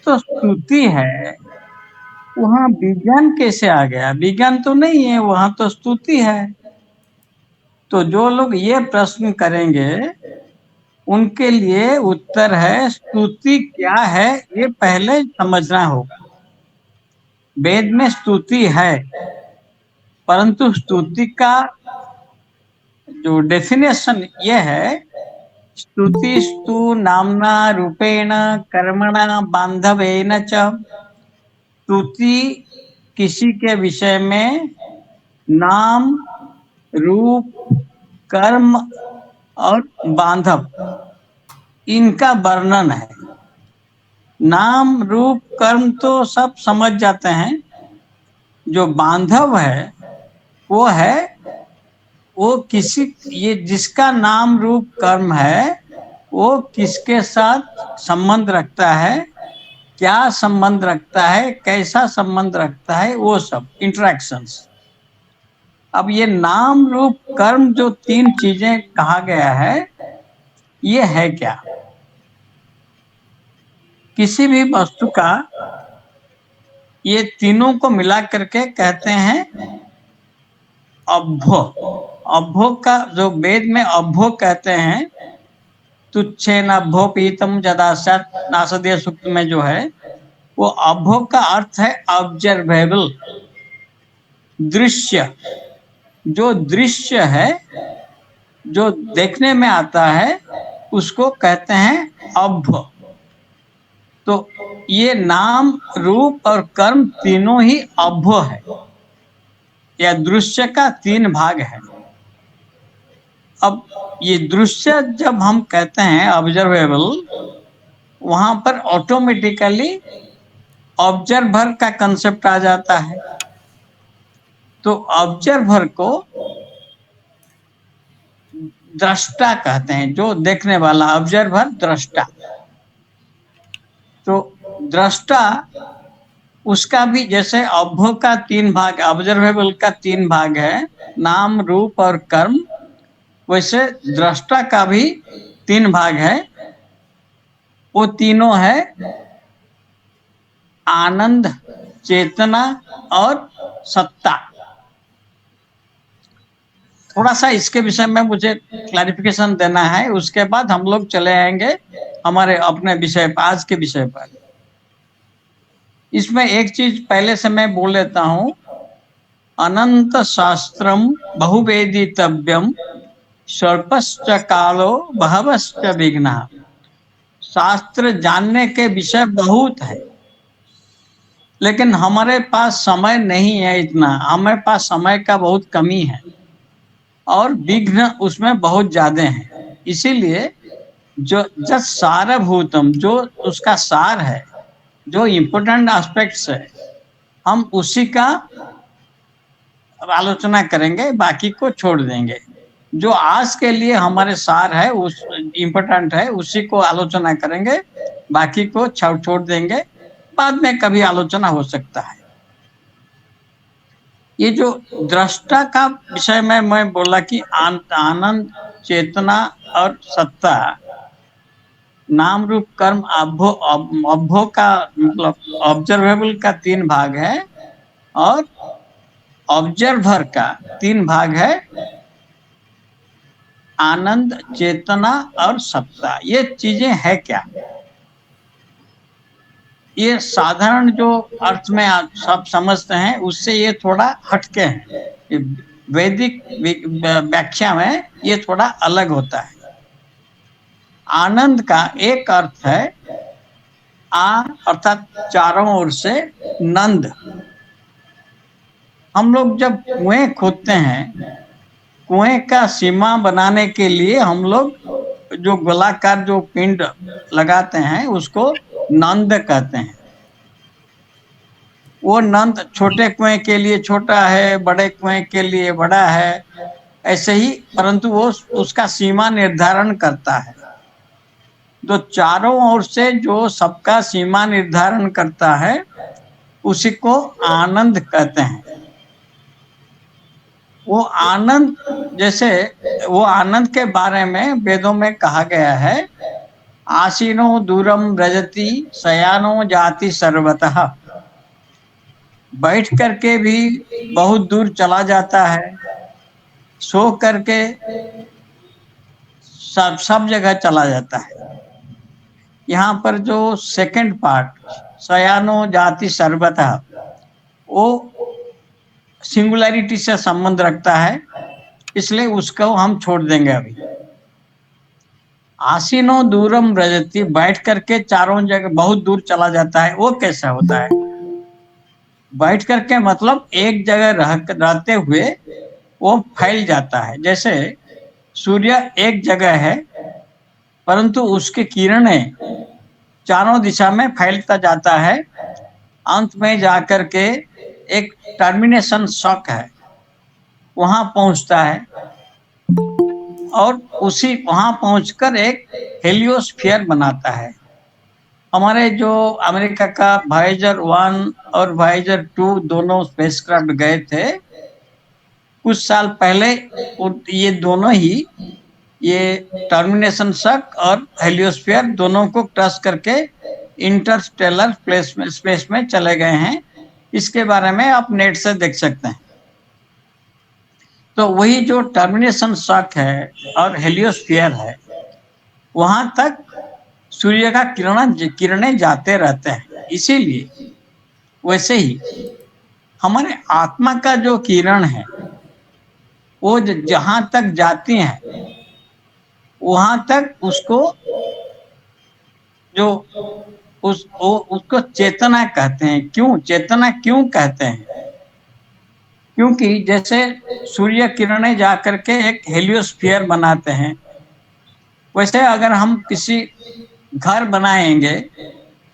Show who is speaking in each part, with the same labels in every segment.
Speaker 1: तो स्तुति है, वहां विज्ञान कैसे आ गया? विज्ञान तो नहीं है, वहां तो स्तुति है। तो जो लोग ये प्रश्न करेंगे उनके लिए उत्तर है स्तुति क्या है, ये पहले समझना होगा। वेद में स्तुति है, परंतु स्तुति का जो डेफिनेशन ये है, स्तुति स्तु नामना रूपेण कर्मणा बांधवेन च। स्तुति किसी के विषय में नाम, रूप, कर्म और बांधव, इनका वर्णन है। नाम, रूप, कर्म तो सब समझ जाते हैं। जो बांधव है वो है, वो किसी, ये जिसका नाम, रूप, कर्म है वो किसके साथ संबंध रखता है, क्या संबंध रखता है, कैसा संबंध रखता है, वो सब इंटरेक्शंस। अब ये नाम, रूप, कर्म जो तीन चीजें कहा गया है, ये है क्या? किसी भी वस्तु का ये तीनों को मिला करके कहते हैं अभ्भो। अभ्भो का जो वेद में अभ्भो कहते हैं, तुच्छेन अभ्भो पीतम जदासत नासदीय सूक्त में जो है, वो अभ्भो का अर्थ है ऑब्जर्वेबल, दृश्य। जो दृश्य है, जो देखने में आता है, उसको कहते हैं अभ्भ। तो ये नाम, रूप और कर्म तीनों ही अभ्भ है, या दृश्य का तीन भाग है। अब ये दृश्य जब हम कहते हैं ऑब्जर्वेबल, वहां पर ऑटोमेटिकली ऑब्जर्वर का कंसेप्ट आ जाता है। तो ऑब्जर्वर को दृष्टा कहते हैं, जो देखने वाला, ऑब्जर्वर दृष्टा। तो दृष्टा, उसका भी जैसे अभ्भो का तीन भाग, ऑब्जर्वेबल का तीन भाग है, नाम, रूप और कर्म, वैसे दृष्टा का भी तीन भाग है। वो तीनों है आनंद, चेतना और सत्ता। थोड़ा सा इसके विषय में मुझे क्लैरिफिकेशन देना है, उसके बाद हम लोग चले आएंगे हमारे अपने विषय पर, आज के विषय पर। इसमें एक चीज पहले से मैं बोल लेता हूं, अनंत शास्त्रम बहुवेदितव्यम स्वल्पश्च कालो बहवश्च विघ्ना। शास्त्र जानने के विषय बहुत है, लेकिन हमारे पास समय नहीं है इतना, हमारे पास समय का बहुत कमी है और विघ्न उसमें बहुत ज्यादा हैं। इसीलिए जो जब सारभूतम, जो उसका सार है, जो इम्पोर्टेंट एस्पेक्ट्स है, हम उसी का आलोचना करेंगे, बाकी को छोड़ देंगे। जो आज के लिए हमारे सार है, उस इम्पोर्टेंट है, उसी को आलोचना करेंगे, बाकी को छोड़ देंगे। बाद में कभी आलोचना हो सकता है। ये जो दृष्टा का विषय में मैं बोला कि आनंद, चेतना और सत्ता, नाम, रूप, कर्म, अभ्भो का मतलब ऑब्जर्वेबल का तीन भाग है और ऑब्जर्वर का तीन भाग है, आनंद, चेतना और सत्ता। ये चीजें है क्या? ये साधारण जो अर्थ में आप सब समझते हैं उससे ये थोड़ा हटके हैं। वैदिक व्याख्या में ये थोड़ा अलग होता है। आनंद का एक अर्थ है आ, अर्थात चारों ओर से नंद। हम लोग जब कुएं खोदते हैं, कुएं का सीमा बनाने के लिए हम लोग जो गोलाकार जो पिंड लगाते हैं उसको नंद कहते हैं। वो नंद छोटे कुएं के लिए छोटा है, बड़े कुएं के लिए बड़ा है, ऐसे ही, परंतु वो उसका सीमा निर्धारण करता है। तो चारों ओर से जो सबका सीमा निर्धारण करता है उसी को आनंद कहते हैं। वो आनंद, जैसे वो आनंद के बारे में वेदों में कहा गया है, आसीनो दूरम व्रजति शयानो जाति सर्वतः। बैठ करके भी बहुत दूर चला जाता है, सो करके सब सब जगह चला जाता है। यहाँ पर जो सेकंड पार्ट शयानो जाति सर्वतः, वो सिंगुलैरिटी से संबंध रखता है, इसलिए उसको हम छोड़ देंगे अभी। आसीनो दूरम व्रजति, बैठ करके चारों जगह बहुत दूर चला जाता है, वो कैसा होता है? बैठ करके मतलब एक जगह रहते हुए वो फैल जाता है। जैसे सूर्य एक जगह है परंतु उसकी किरणें चारों दिशा में फैलता जाता है, अंत में जाकर के एक टर्मिनेशन शॉक है, वहां पहुंचता है और उसी वहां पहुंचकर एक हेलियोस्फीयर बनाता है। हमारे जो अमेरिका का वायेजर 1 और वायेजर 2 दोनों स्पेसक्राफ्ट गए थे कुछ साल पहले, ये दोनों ही ये टर्मिनेशन शॉक और हेलियोस्फीयर दोनों को क्रॉस करके इंटरस्टेलर स्पेस में चले गए हैं। इसके बारे में आप नेट से देख सकते हैं। तो वही जो टर्मिनेशन शॉक है और हेलियोस्फीयर है, वहां तक सूर्य का किरणें जाते रहते हैं। इसीलिए वैसे ही हमारे आत्मा का जो किरण है वो जहां तक जाती हैं वहां तक उसको जो उसको चेतना कहते हैं। क्यों चेतना क्यों कहते हैं? क्योंकि जैसे सूर्य किरणें जाकर के एक हेलियोस्फीयर बनाते हैं, वैसे अगर हम किसी घर बनाएंगे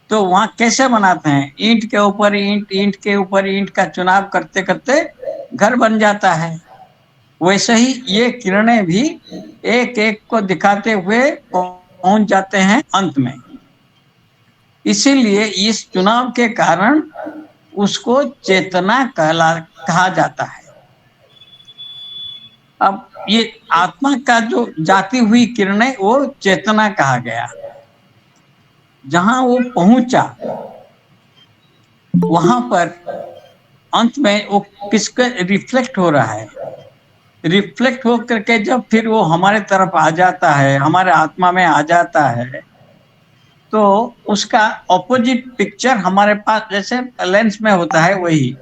Speaker 1: तो वहां कैसे बनाते हैं? ईंट के ऊपर ईंट, ईंट के ऊपर ईंट का चुनाव करते करते घर बन जाता है। वैसे ही ये किरणें भी एक एक को दिखाते हुए पहुंच जाते हैं अंत में। इसीलिए इस चुनाव के कारण उसको चेतना कहा जाता है। अब ये आत्मा का जो जाती हुई किरणें वो चेतना कहा गया। जहां वो पहुंचा वहां पर अंत में वो किसके रिफ्लेक्ट हो रहा है? रिफ्लेक्ट हो करके जब फिर वो हमारे तरफ आ जाता है, हमारे आत्मा में आ जाता है, तो उसका ऑपोजिट पिक्चर हमारे पास जैसे लेंस में होता है वही,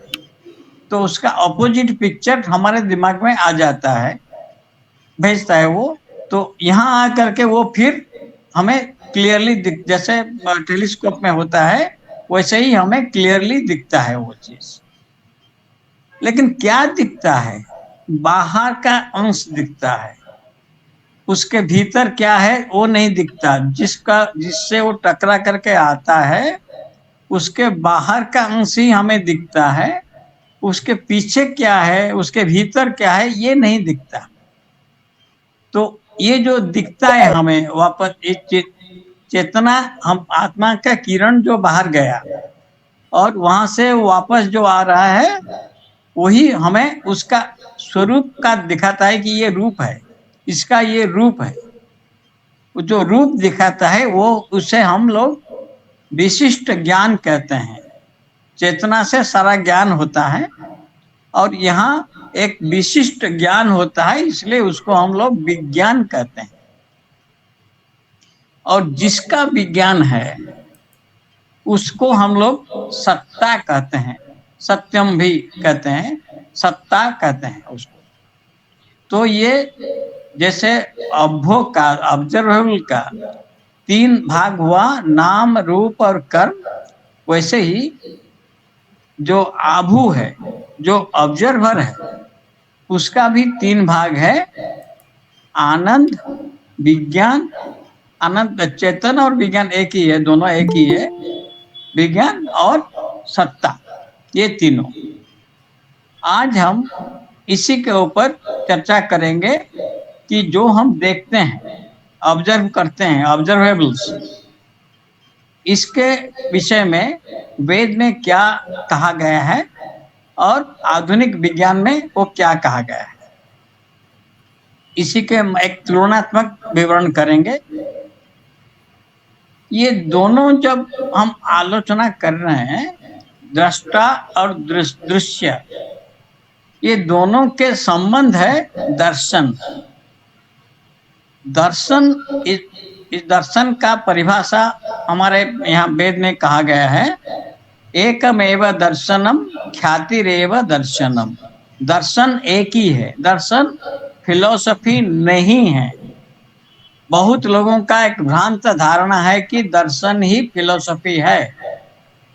Speaker 1: तो उसका ऑपोजिट पिक्चर हमारे दिमाग में आ जाता है, भेजता है वो। तो यहाँ आकर के वो फिर हमें क्लियरली जैसे टेलीस्कोप में होता है वैसे ही हमें क्लियरली दिखता है वो चीज। लेकिन क्या दिखता है? बाहर का अंश दिखता है, उसके भीतर क्या है वो नहीं दिखता। जिससे वो टकरा करके आता है उसके बाहर का अंश ही हमें दिखता है, उसके पीछे क्या है, उसके भीतर क्या है, ये नहीं दिखता। तो ये जो दिखता है हमें वापस एक चेतना, हम आत्मा का किरण जो बाहर गया और वहां से वापस जो आ रहा है वही हमें उसका स्वरूप का दिखाता है कि ये रूप है, इसका ये रूप है। जो रूप दिखाता है वो उसे हम लोग विशिष्ट ज्ञान कहते हैं। चेतना से सारा ज्ञान होता है और यहाँ एक विशिष्ट ज्ञान होता है, इसलिए उसको हम लोग विज्ञान कहते हैं। और जिसका विज्ञान है उसको हम लोग सत्ता कहते हैं, सत्यम भी कहते हैं, सत्ता कहते हैं उसको। तो ये जैसे अभ्यो का, ऑब्जर्वेबल का 3 भाग हुआ, नाम रूप और कर्म, वैसे ही जो आभू है, जो ऑब्जर्वर है, उसका भी 3 भाग है, आनंद, विज्ञान। आनंद चेतन और विज्ञान एक ही है, दोनों एक ही है, विज्ञान और सत्ता, ये तीनों। आज हम इसी के ऊपर चर्चा करेंगे कि जो हम देखते हैं, ऑब्जर्व करते हैं, ऑब्जर्वेबल्स, इसके विषय में वेद में क्या कहा गया है और आधुनिक विज्ञान में वो क्या कहा गया है, इसी के एक तुलनात्मक विवरण करेंगे। ये दोनों जब हम आलोचना कर रहे हैं, दृष्टा और दृश्य, ये दोनों के संबंध है दर्शन। दर्शन इस दर्शन का परिभाषा हमारे यहाँ वेद में कहा गया है, एकमेव दर्शनम ख्यातिरेव दर्शनम। दर्शन एक ही है, दर्शन फिलोसफी नहीं है। बहुत लोगों का एक भ्रांत धारणा है कि दर्शन ही फिलोसफी है,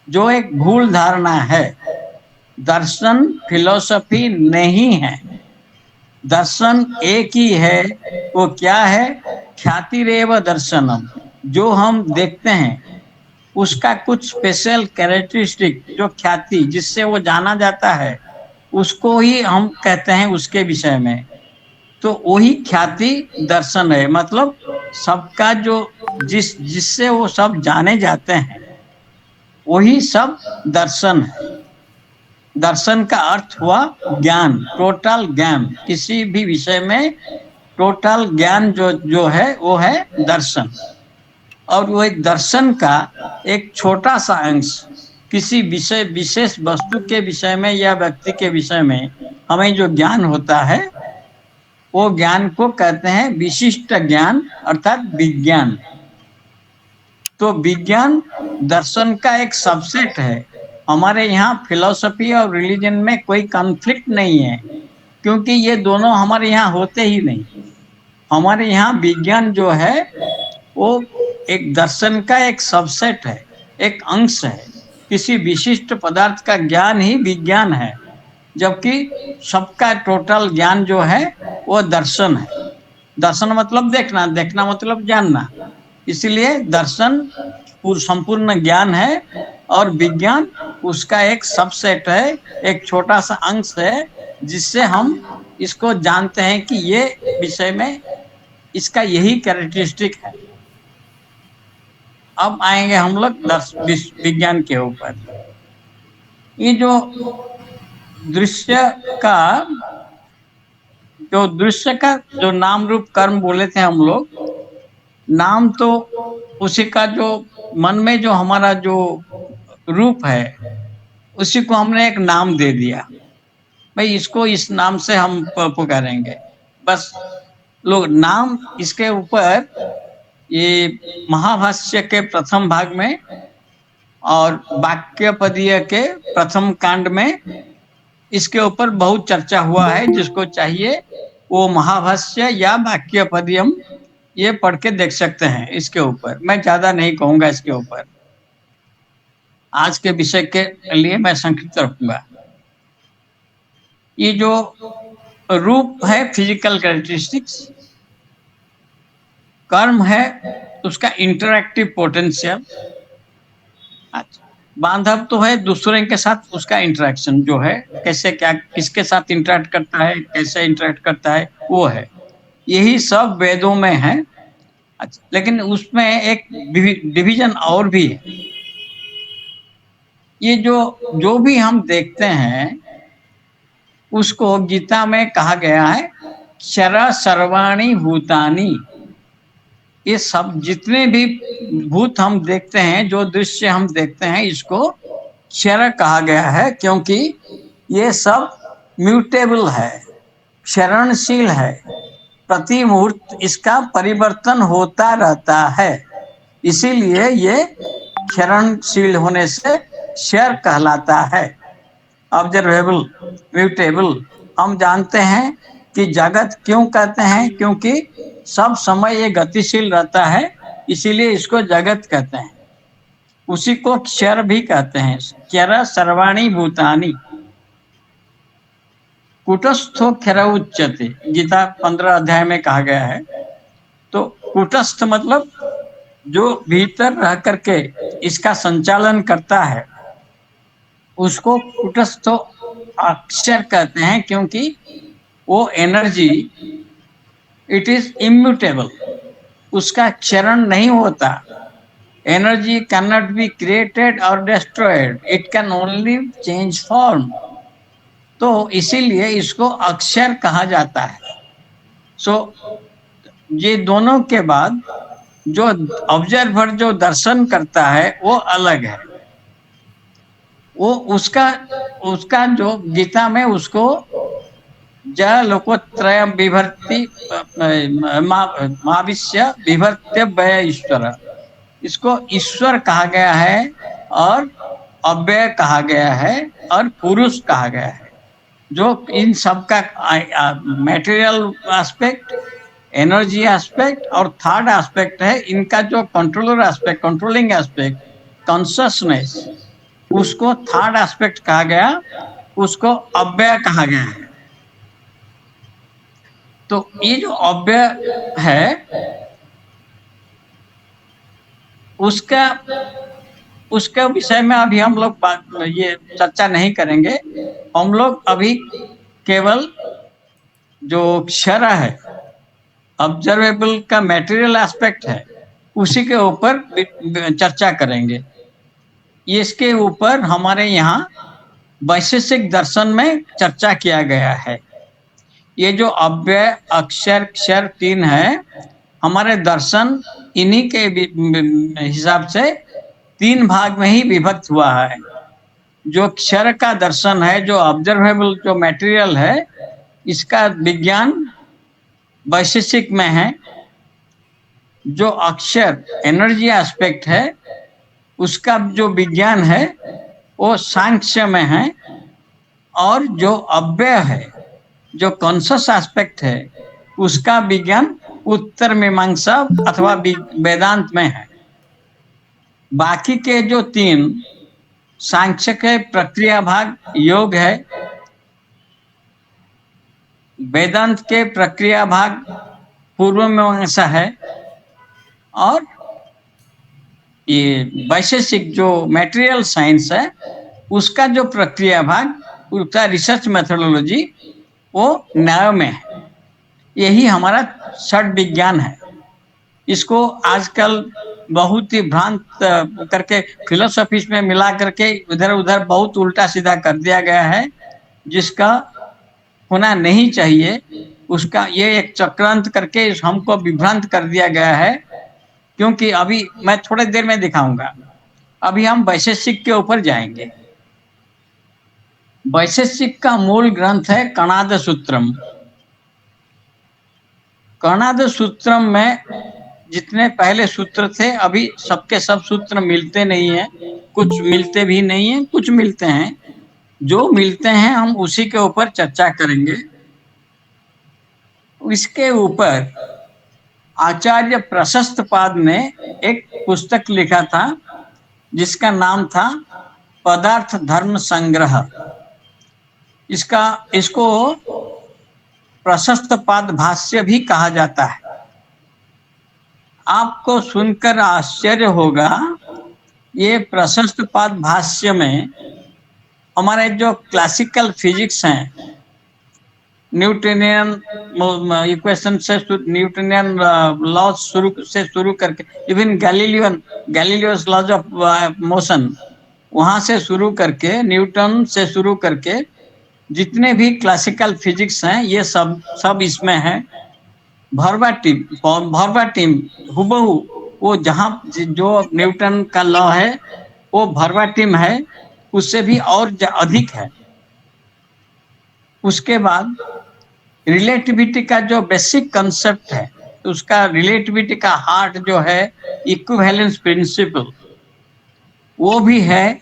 Speaker 1: जो एक भूल धारणा है। दर्शन फिलोसफी नहीं है, दर्शन एक ही है। वो क्या है? ख्यातिरेव दर्शनम। जो हम देखते हैं उसका कुछ स्पेशल कैरेक्टरिस्टिक, जो ख्याति जिससे वो जाना जाता है, उसको ही हम कहते हैं उसके विषय में। तो वही ख्याति दर्शन है। मतलब सबका जो जिससे वो सब जाने जाते हैं, वही सब दर्शन है। दर्शन का अर्थ हुआ ज्ञान, टोटल ज्ञान। किसी भी विषय में टोटल ज्ञान जो है वो है दर्शन। और वो एक दर्शन का एक छोटा सा अंश किसी विषय विशेष वस्तु के विषय में या व्यक्ति के विषय में हमें जो ज्ञान होता है, वो ज्ञान को कहते हैं विशिष्ट ज्ञान, अर्थात विज्ञान। तो विज्ञान दर्शन का एक सबसेट है। हमारे यहाँ फिलॉसफी और रिलीजन में कोई कॉन्फ्लिक्ट नहीं है, क्योंकि ये दोनों हमारे यहाँ होते ही नहीं। हमारे यहाँ विज्ञान जो है वो एक दर्शन का एक सबसेट है, एक अंश है। किसी विशिष्ट पदार्थ का ज्ञान ही विज्ञान है, जबकि सबका टोटल ज्ञान जो है वो दर्शन है। दर्शन मतलब देखना, देखना मतलब जानना। इसलिए दर्शन संपूर्ण ज्ञान है और विज्ञान उसका एक सबसेट है, एक छोटा सा अंश है, जिससे हम इसको जानते हैं कि ये विषय में इसका यही कैरेक्टरिस्टिक है। अब आएंगे हम लोग विज्ञान के ऊपर। ये जो दृश्य जो नाम रूप कर्म बोले थे हम लोग, नाम तो उसी का जो मन में जो हमारा जो रूप है, उसी को हमने एक नाम दे दिया। भाई इसको इस नाम से हम पुकारेंगे, बस। लोग नाम इसके ऊपर, ये महाभाष्य के प्रथम भाग में और वाक्यपदीय के प्रथम कांड में इसके ऊपर बहुत चर्चा हुआ है। जिसको चाहिए वो महाभाष्य या वाक्यपदीयम ये पढ़ के देख सकते हैं। इसके ऊपर मैं ज्यादा नहीं कहूंगा। इसके ऊपर आज के विषय के लिए मैं संक्षिप्त रखूंगा। ये जो रूप है फिजिकल कैरेक्टरिस्टिक्स, कर्म है उसका इंटरैक्टिव पोटेंशियल, बांधव तो है दूसरे के साथ उसका इंटरेक्शन जो है, कैसे क्या किसके साथ इंटरेक्ट करता है, कैसे इंटरेक्ट करता है, वो है। यही सब वेदों में है। अच्छा, लेकिन उसमें एक डिवीजन और भी है। ये जो भी हम देखते हैं उसको गीता में कहा गया है क्षर सर्वाणि भूतानि। ये सब जितने भी भूत हम देखते हैं, जो दृश्य हम देखते हैं, इसको क्षर कहा गया है, क्योंकि ये सब म्यूटेबल है, क्षरणशील है। प्रति मुहूर्त इसका परिवर्तन होता रहता है, इसीलिए ये क्षरणशील होने से क्षर कहलाता है। Observable, mutable. हम जानते हैं कि जगत क्यों कहते हैं, क्योंकि सब समय ये गतिशील रहता है, इसीलिए इसको जगत कहते हैं। उसी को क्षर भी कहते हैं। क्षर सर्वाणि भूतानि कूटस्थो क्षर उच्यते, गीता 15 अध्याय में कहा गया है। तो कूटस्थ मतलब जो भीतर रह करके इसका संचालन करता है, उसको कूटस्थ अक्षर कहते हैं, क्योंकि वो एनर्जी इट इज इम्यूटेबल, उसका क्षरण नहीं होता। Energy can not be created or destroyed, it can only change form. तो इसीलिए इसको अक्षर कहा जाता है। सो ये दोनों के बाद जो ऑब्जर्वर जो दर्शन करता है वो अलग है। वो उसका उसका जो गीता में उसको ज लोकोत्रय विभर्ति माविष्य विभर्त्य व्यय ईश्वर, इसको ईश्वर कहा गया है और अव्यय कहा गया है और पुरुष कहा गया है। जो इन सब का मटेरियल एस्पेक्ट, एनर्जी एस्पेक्ट और थर्ड एस्पेक्ट है, इनका जो controller aspect, controlling aspect, consciousness, उसको थर्ड एस्पेक्ट कहा गया, उसको अव्यय कहा गया है। तो ये जो अव्यय है उसका विषय में अभी हम लोग ये चर्चा नहीं करेंगे। हम लोग अभी केवल जो क्षर है, ऑब्जर्वेबल का मटेरियल एस्पेक्ट है, उसी के ऊपर चर्चा करेंगे। इसके ऊपर हमारे यहाँ वैशेषिक दर्शन में चर्चा किया गया है। ये जो अव्यय अक्षर क्षर तीन है, हमारे दर्शन इन्हीं के हिसाब से तीन भाग में ही विभक्त हुआ है। जो क्षर का दर्शन है, जो ऑब्जर्वेबल जो मटेरियल है, इसका विज्ञान वैशेषिक में है। जो अक्षर एनर्जी एस्पेक्ट है, उसका जो विज्ञान है वो सांख्य में है। और जो अव्यय है, जो कॉन्शस एस्पेक्ट है, उसका विज्ञान उत्तर मीमांसा अथवा वेदांत में है। बाकी के जो तीन, सांख्य के प्रक्रिया भाग योग है, वेदांत के प्रक्रिया भाग पूर्व मीमांसा है, और ये वैशेषिक जो मटेरियल साइंस है, उसका जो प्रक्रिया भाग, उसका रिसर्च मेथोडोलॉजी, वो न्याय में है। यही हमारा षड विज्ञान है। इसको आजकल बहुत ही भ्रांत करके फिलोसफी में मिला करके इधर उधर बहुत उल्टा सीधा कर दिया गया है, जिसका होना नहीं चाहिए। उसका ये एक चक्रांत करके हमको विभ्रांत कर दिया गया है। क्योंकि अभी मैं थोड़ी देर में दिखाऊंगा। अभी हम वैशेषिक के ऊपर जाएंगे। वैशेषिक का मूल ग्रंथ है कणाद सूत्रम। कणाद सूत्रम में जितने पहले सूत्र थे, अभी सबके सब सूत्र मिलते नहीं हैं, कुछ मिलते भी नहीं हैं, कुछ मिलते हैं। जो मिलते हैं हम उसी के ऊपर चर्चा करेंगे। इसके ऊपर आचार्य प्रशस्तपाद ने एक पुस्तक लिखा था, जिसका नाम था पदार्थ धर्म संग्रह। इसको प्रशस्तपाद भाष्य भी कहा जाता है। आपको सुनकर आश्चर्य होगा, ये प्रशस्तपाद भाष्य में हमारे जो क्लासिकल फिजिक्स हैं, न्यूटनियन इक्वेशन से, न्यूटनियन लॉ से शुरू करके, even Galileo's laws of motion, वहां से शुरू करके, न्यूटन से शुरू करके जितने भी क्लासिकल फिजिक्स हैं, ये सब इसमें है। भरवाटीम हुबहू वो जहाँ जो न्यूटन का लॉ है वो भरवाटीम है, उससे भी और अधिक है। उसके बाद रिलेटिविटी का जो बेसिक कंसेप्ट है, उसका रिलेटिविटी का हार्ट जो है इक्विवेलेंस प्रिंसिपल, वो भी है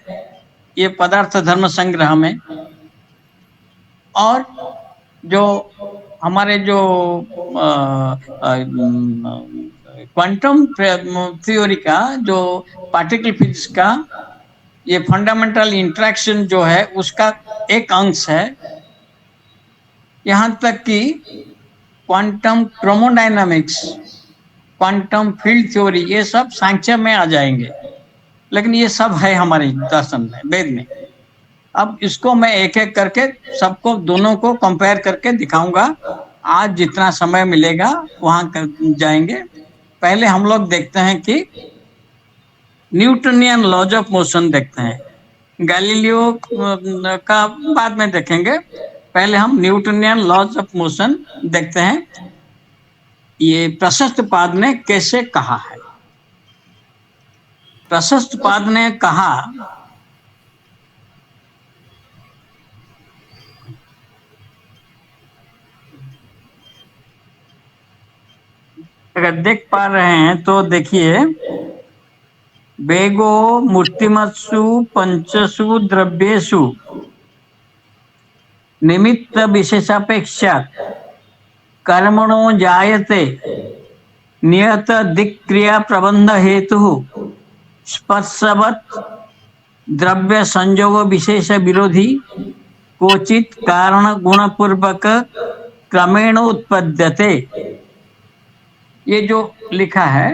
Speaker 1: ये पदार्थ धर्म संग्रह में। और जो हमारे जो क्वांटम थ्योरी का, जो पार्टिकल फिजिक्स का ये फंडामेंटल इंटरेक्शन जो है, उसका एक अंश है। यहाँ तक कि quantum chromodynamics, quantum field theory, ये सब सांख्य में आ जाएंगे। लेकिन ये सब है हमारे दर्शन में, वेद में। अब इसको मैं एक एक करके सबको, दोनों को कंपेयर करके दिखाऊंगा। आज जितना समय मिलेगा वहां जाएंगे। पहले हम लोग देखते हैं कि न्यूटनियन लॉज ऑफ मोशन देखते हैं। गैलीलियो का बाद में देखेंगे, पहले हम न्यूटनियन लॉज ऑफ मोशन देखते हैं। ये प्रशस्तपाद ने कैसे कहा है। प्रशस्तपाद ने कहा, अगर देख पा रहे हैं तो देखिए, वेगो मूर्तिमत्सु पंचसु द्रव्येषु निमित्त विशेषापेक्षात् कर्मणो जायते नियत दिक्क्रिया प्रबंध हेतु स्पर्शवत् द्रव्य संयोग विशेष विरोधी क्वचित कारण गुण पूर्वक क्रमेण उत्पद्यते। ये जो लिखा है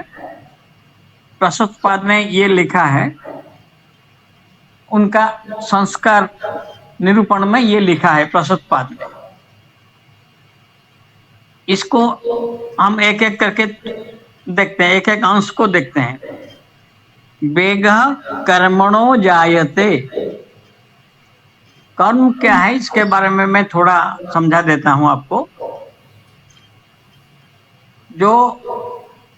Speaker 1: प्रशस्तपाद ने, ये लिखा है उनका संस्कार निरूपण में, ये लिखा है प्रशस्तपाद ने। इसको हम एक एक करके देखते हैं, एक एक अंश को देखते हैं। वेगः कर्मणो जायते, कर्म क्या है इसके बारे में मैं थोड़ा समझा देता हूं आपको। जो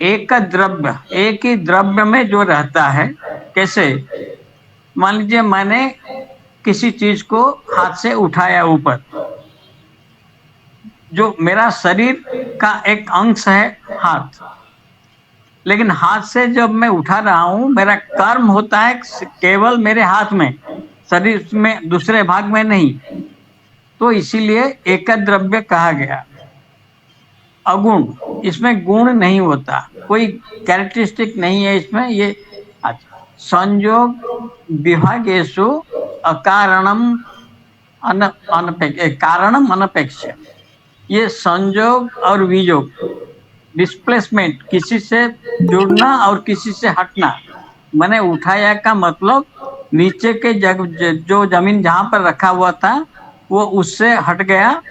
Speaker 1: एक द्रव्य, एक ही द्रव्य में जो रहता है, कैसे, मान लीजिए मैंने किसी चीज को हाथ से उठाया ऊपर, जो मेरा शरीर का एक अंश है हाथ, लेकिन हाथ से जब मैं उठा रहा हूं मेरा कर्म होता है केवल मेरे हाथ में, शरीर में दूसरे भाग में नहीं। तो इसीलिए एक द्रव्य कहा गया। अगुण, इसमें गुण नहीं होता, कोई कैरेक्टरिस्टिक नहीं है इसमें। ये अच्छा, संयोग विभागेषु अकारणम कारणम अनपेक्ष, ये संयोग और वियोग, डिस्प्लेसमेंट, किसी से जुड़ना और किसी से हटना। मैंने उठाया का मतलब नीचे के जो जमीन जहां पर रखा हुआ था वो उससे हट गया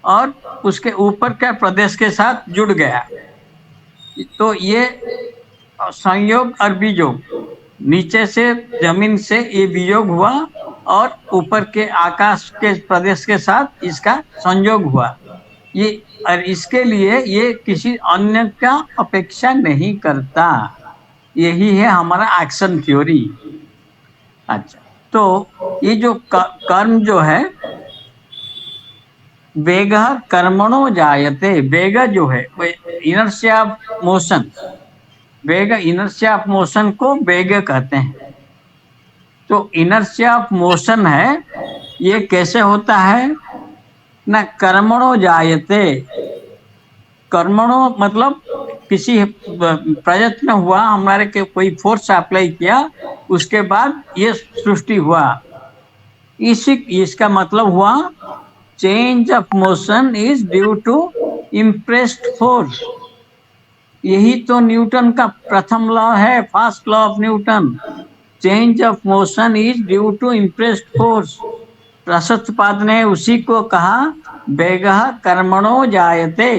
Speaker 1: और उसके ऊपर के प्रदेश के साथ जुड़ गया। तो ये संयोग और वियोग, नीचे से जमीन से ये वियोग हुआ और ऊपर के आकाश के प्रदेश के साथ इसका संयोग हुआ। ये, और इसके लिए ये किसी अन्य का अपेक्षा नहीं करता। यही है हमारा एक्शन थ्योरी। अच्छा, तो ये जो कर्म जो है, वेग कर्मणो जायते, वेग जो है इनर्शिया ऑफ मोशन, वेग इनर्शिया ऑफ मोशन को वेग कहते हैं। तो इनर्शिया ऑफ मोशन है, ये कैसे होता है ना, कर्मणो जायते। कर्मणो मतलब किसी प्रयत्न हुआ, हमारे के कोई फोर्स अप्लाई किया, उसके बाद ये सृष्टि हुआ। इसका मतलब हुआ change of motion is due to impressed force. यही तो न्यूटन का प्रथम लॉ है, first law of Newton. Change of motion is due to impressed force. Prashastapada ने उसी को कहा वेगः कर्मणो जायते।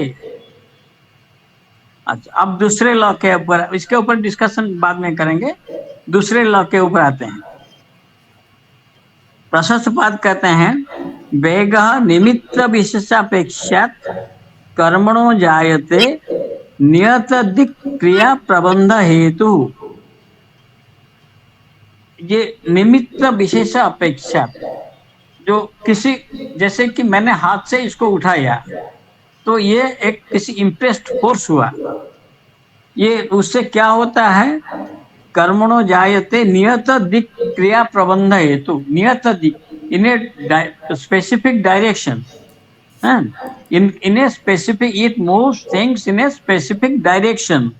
Speaker 1: अच्छा, अब दूसरे लॉ के ऊपर, इसके ऊपर डिस्कशन बाद में करेंगे। दूसरे लॉ के ऊपर आते हैं। प्रशस्तपाद कहते हैं वेगः निमित्त विशेषापेक्षात् कर्मणो जायते नियत दिक् क्रिया प्रबंध हेतु। ये निमित्त विशेष अपेक्षा, जो किसी, जैसे कि मैंने हाथ से इसको उठाया तो ये एक किसी इम्प्रेस्ड फोर्स हुआ, ये उससे क्या होता है, कर्मणो जायते नियत दिक् क्रिया प्रबंध हेतु। नियत दिक्, in a specific direction, in a specific, it moves things in a specific direction.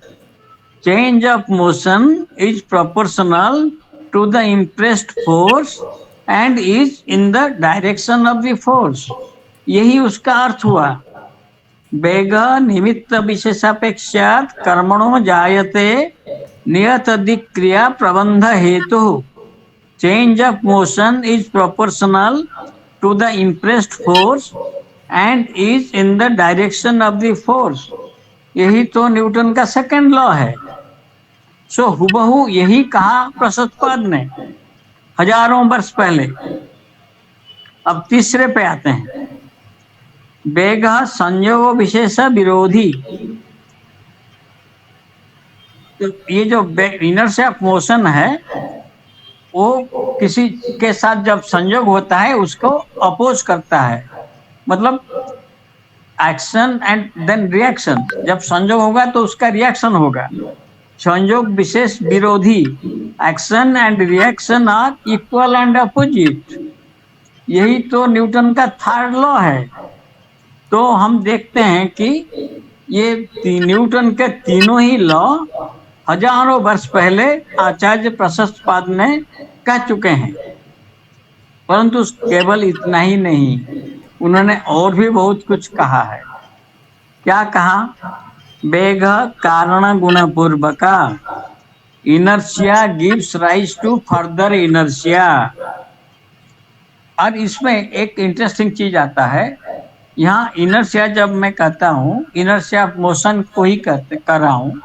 Speaker 1: Change of motion is proportional to the impressed force and is in the direction of the force. यही उसका अर्थ हुआ। वेग निमित्त विशेषापेक्षात् कर्मणो जायते नियत दिक् क्रिया प्रबंध हेतु। Change of motion is proportional to the impressed force and is in the direction of the force. यही तो न्यूटन का सेकंड लॉ है। सो हुबहू यही कहा प्रशस्तपाद ने हजारों वर्ष पहले। अब तीसरे पे आते हैं, वेग संयोग विशेष विरोधी। तो ये जो इनर्शिया ऑफ मोशन है वो किसी के साथ जब संयोग होता है उसको अपोज करता है, मतलब एक्शन एंड देन रिएक्शन। जब संयोग होगा तो उसका रिएक्शन होगा। संयोग विशेष विरोधी, action and reaction are equal and opposite. यही तो न्यूटन का थर्ड लॉ है। तो हम देखते हैं कि ये न्यूटन के तीनों ही लॉ हजारों वर्ष पहले आचार्य प्रशस्तपाद ने कह चुके हैं। परंतु केवल इतना ही नहीं, उन्होंने और भी बहुत कुछ कहा है। क्या कहा? वेग कारण गुण पूर्वका, inertia gives rise to further inertia. और इसमें एक इंटरेस्टिंग चीज आता है। यहाँ इनर्शिया जब मैं कहता हूँ, इनर्शिया ऑफ मोशन को ही कर रहा हूँ।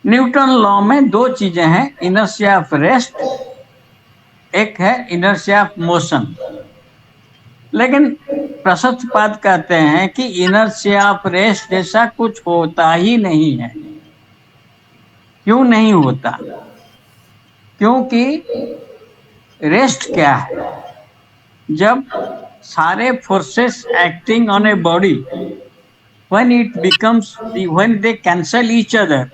Speaker 1: न्यूटन लॉ में दो चीजें हैं, इनर्शिया ऑफ रेस्ट, एक है इनर्शिया ऑफ मोशन। लेकिन प्रशस्तपाद कहते हैं कि इनर्शिया ऑफ रेस्ट जैसा कुछ होता ही नहीं है। क्यों नहीं होता? क्योंकि रेस्ट क्या है? जब सारे forces acting on a body, when it becomes when they cancel each other,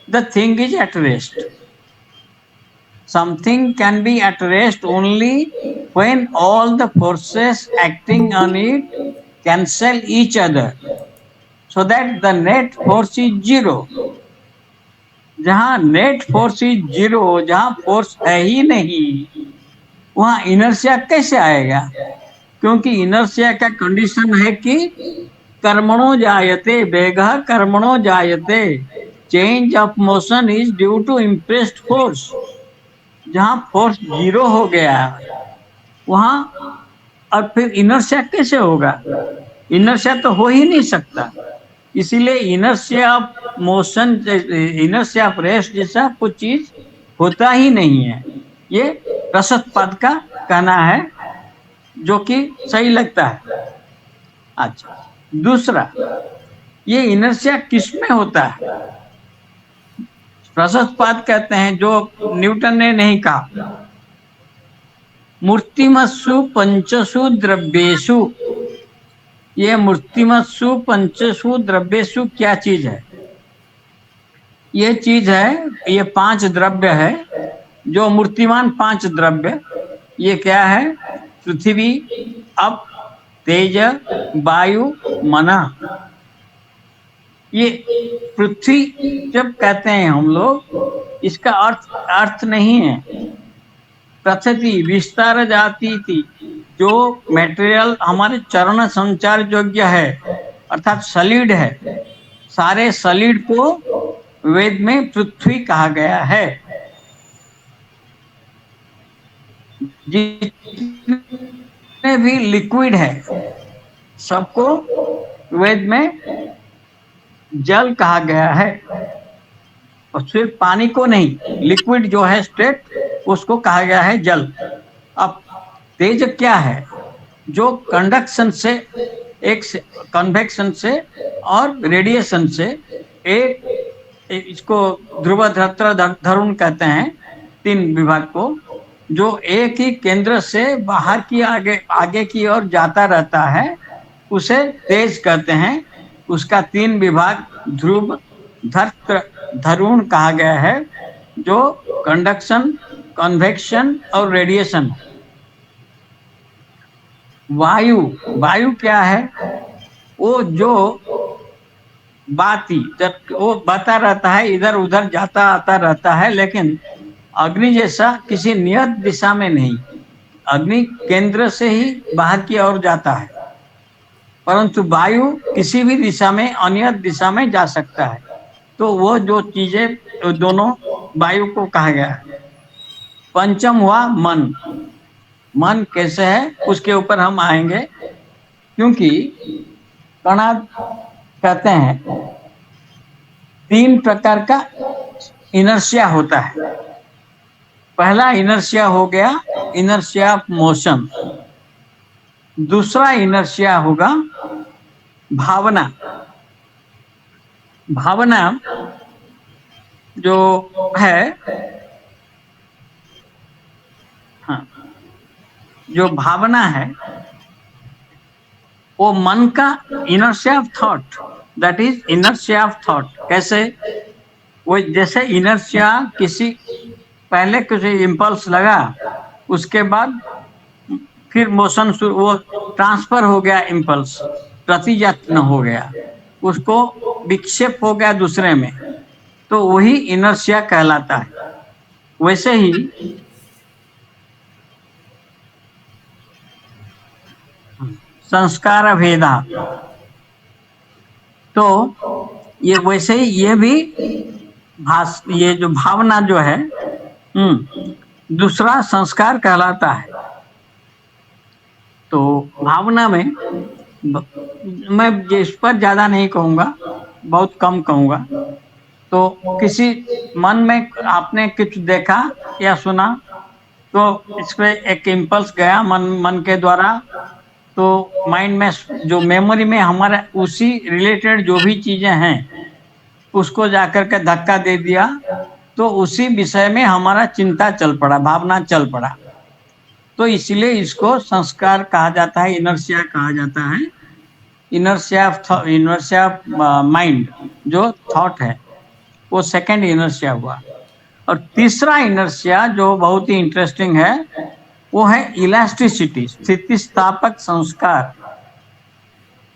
Speaker 1: the thing is at rest. Something can be at rest only when all the forces acting on it cancel each other, so that the net force is zero. जहाँ net force is zero, जहाँ force है ही नहीं, वहाँ inertia कैसे आएगा? क्योंकि inertia का condition है कि कर्मणो जायते वेगः कर्मणो जायते, change of motion is due to impressed force. जहाँ फोर्स जीरो हो गया वहाँ और फिर इनर्शिया कैसे होगा? इनर्शिया तो हो ही नहीं सकता। इसीलिए inertia of motion, inertia of rest जैसा कुछ चीज होता ही नहीं है। ये प्रशस्तपाद का कहना है, जो कि सही लगता है। अच्छा, दूसरा, ये इनर्शिया किस में होता है? प्रशस्तपाद कहते हैं, जो न्यूटन ने नहीं कहा, मूर्तिमत्सु पंचसु द्रव्येषु। ये मूर्तिमत्सु पंचसु द्रव्येषु क्या चीज है? ये चीज है, ये 5 द्रव्य है, जो मूर्तिमान 5 द्रव्य। ये क्या है? पृथ्वी, अप, तेज, वायु, मना। ये पृथ्वी जब कहते हैं हम लोग, इसका अर्थ नहीं है प्रकृति विस्तार जाती थी, जो मटेरियल हमारे चरण संचार योग्य है, अर्थात सॉलिड है। सारे सॉलिड को वेद में पृथ्वी कहा गया है। जितने भी लिक्विड है सबको वेद में जल कहा गया है, और सिर्फ पानी को नहीं, लिक्विड जो है स्टेट, उसको कहा गया है जल। अब तेज क्या है? जो कंडक्शन से, एक कन्वेक्शन से और रेडिएशन से, एक इसको ध्रुव, धृत्र, धरुण कहते हैं, 3 विभाग को, जो एक ही केंद्र से बाहर की आगे की ओर जाता रहता है, उसे तेज कहते हैं। उसका 3 विभाग ध्रुव, धृत्र, धरुण कहा गया है, जो कंडक्शन, कन्वेक्शन और रेडिएशन। वायु, वायु क्या है? वो जो बाती, जब वो बता रहता है, इधर उधर जाता आता रहता है, लेकिन अग्नि जैसा किसी नियत दिशा में नहीं। अग्नि केंद्र से ही बाहर की ओर जाता है, परंतु वायु किसी भी दिशा में, अनियत दिशा में जा सकता है। तो वो जो चीजें, दोनों वायु को कहा गया है। पंचम हुआ मन। मन कैसे है उसके ऊपर हम आएंगे, क्योंकि कणाद कहते हैं 3 प्रकार का इनर्शिया होता है। पहला इनर्शिया हो गया इनर्शिया ऑफ मोशन। दूसरा इनर्शिया होगा भावना। भावना जो है, हाँ, जो भावना है वो मन का inertia of thought, that is inertia of thought. कैसे? वो जैसे इनर्शिया किसी पहले किसी इम्पल्स लगा, उसके बाद फिर मोशन शुरू, वो ट्रांसफर हो गया, इम्पल्स प्रतियत्न हो गया, उसको विक्षेप हो गया दूसरे में, तो वही इनर्शिया कहलाता है। वैसे ही संस्कार भेदा, तो ये वैसे ही ये भी ये जो भावना जो है दूसरा संस्कार कहलाता है। तो भावना में मैं इस पर ज्यादा नहीं कहूँगा, बहुत कम कहूँगा। तो किसी मन में आपने कुछ देखा या सुना, तो इस पे एक इम्पल्स गया मन के द्वारा, तो माइंड में जो मेमोरी में हमारा उसी रिलेटेड जो भी चीजें हैं उसको जाकर के धक्का दे दिया, तो उसी विषय में हमारा चिंता चल पड़ा, भावना चल पड़ा। तो इसलिए इसको संस्कार कहा जाता है, इनर्शिया कहा जाता है। इनर्शिया ऑफ माइंड जो थॉट है वो सेकंड इनर्शिया हुआ। और तीसरा इनर्शिया जो बहुत ही इंटरेस्टिंग है वो है इलास्टिसिटी, स्थितिस्थापक संस्कार।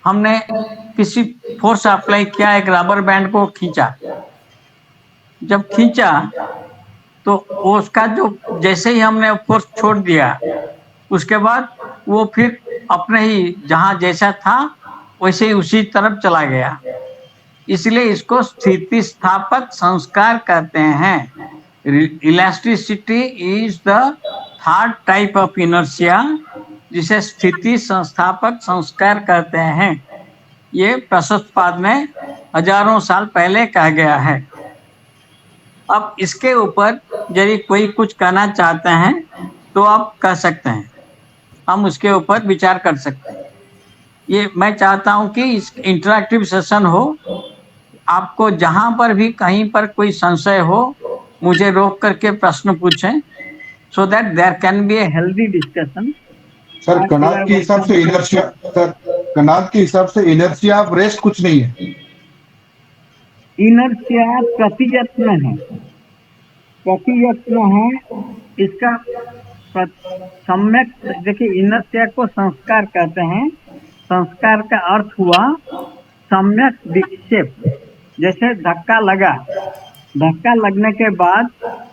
Speaker 1: हमने किसी फोर्स अप्लाई किया, एक रबर बैंड को खींचा, जब खींचा तो उसका जो जैसे ही हमने फोर्स छोड़ दिया, उसके बाद वो फिर अपने ही जहां जैसा था वैसे ही उसी तरफ चला गया। इसलिए इसको स्थितिस्थापक संस्कार कहते हैं। Elasticity is the third type of inertia, जिसे स्थिति संस्थापक संस्कार कहते हैं। ये प्रशस्तपाद में हजारों साल पहले कहा गया है। अब इसके ऊपर यदि कोई कुछ कहना चाहते हैं तो आप कह सकते हैं, हम उसके ऊपर विचार कर सकते हैं। ये मैं चाहता हूं कि इस इंटरैक्टिव सेशन हो, आपको जहां पर भी कहीं पर कोई संशय हो मुझे रोक करके प्रश्न पूछें, so that there can be a healthy discussion.
Speaker 2: Sir Kanad के हिसाब से इनर्शिया, सर कनात के हिसाब से इनर्शिया ऑफ रेस्ट कुछ नहीं है।
Speaker 1: इनर्शिया प्रतियत्न है, प्रतियत्न है इसका सम्यक। देखिए, इनर्शिया को संस्कार कहते हैं। संस्कार का अर्थ हुआ सम्यक विक्षेप। जैसे धक्का लगा, धक्का लगने के बाद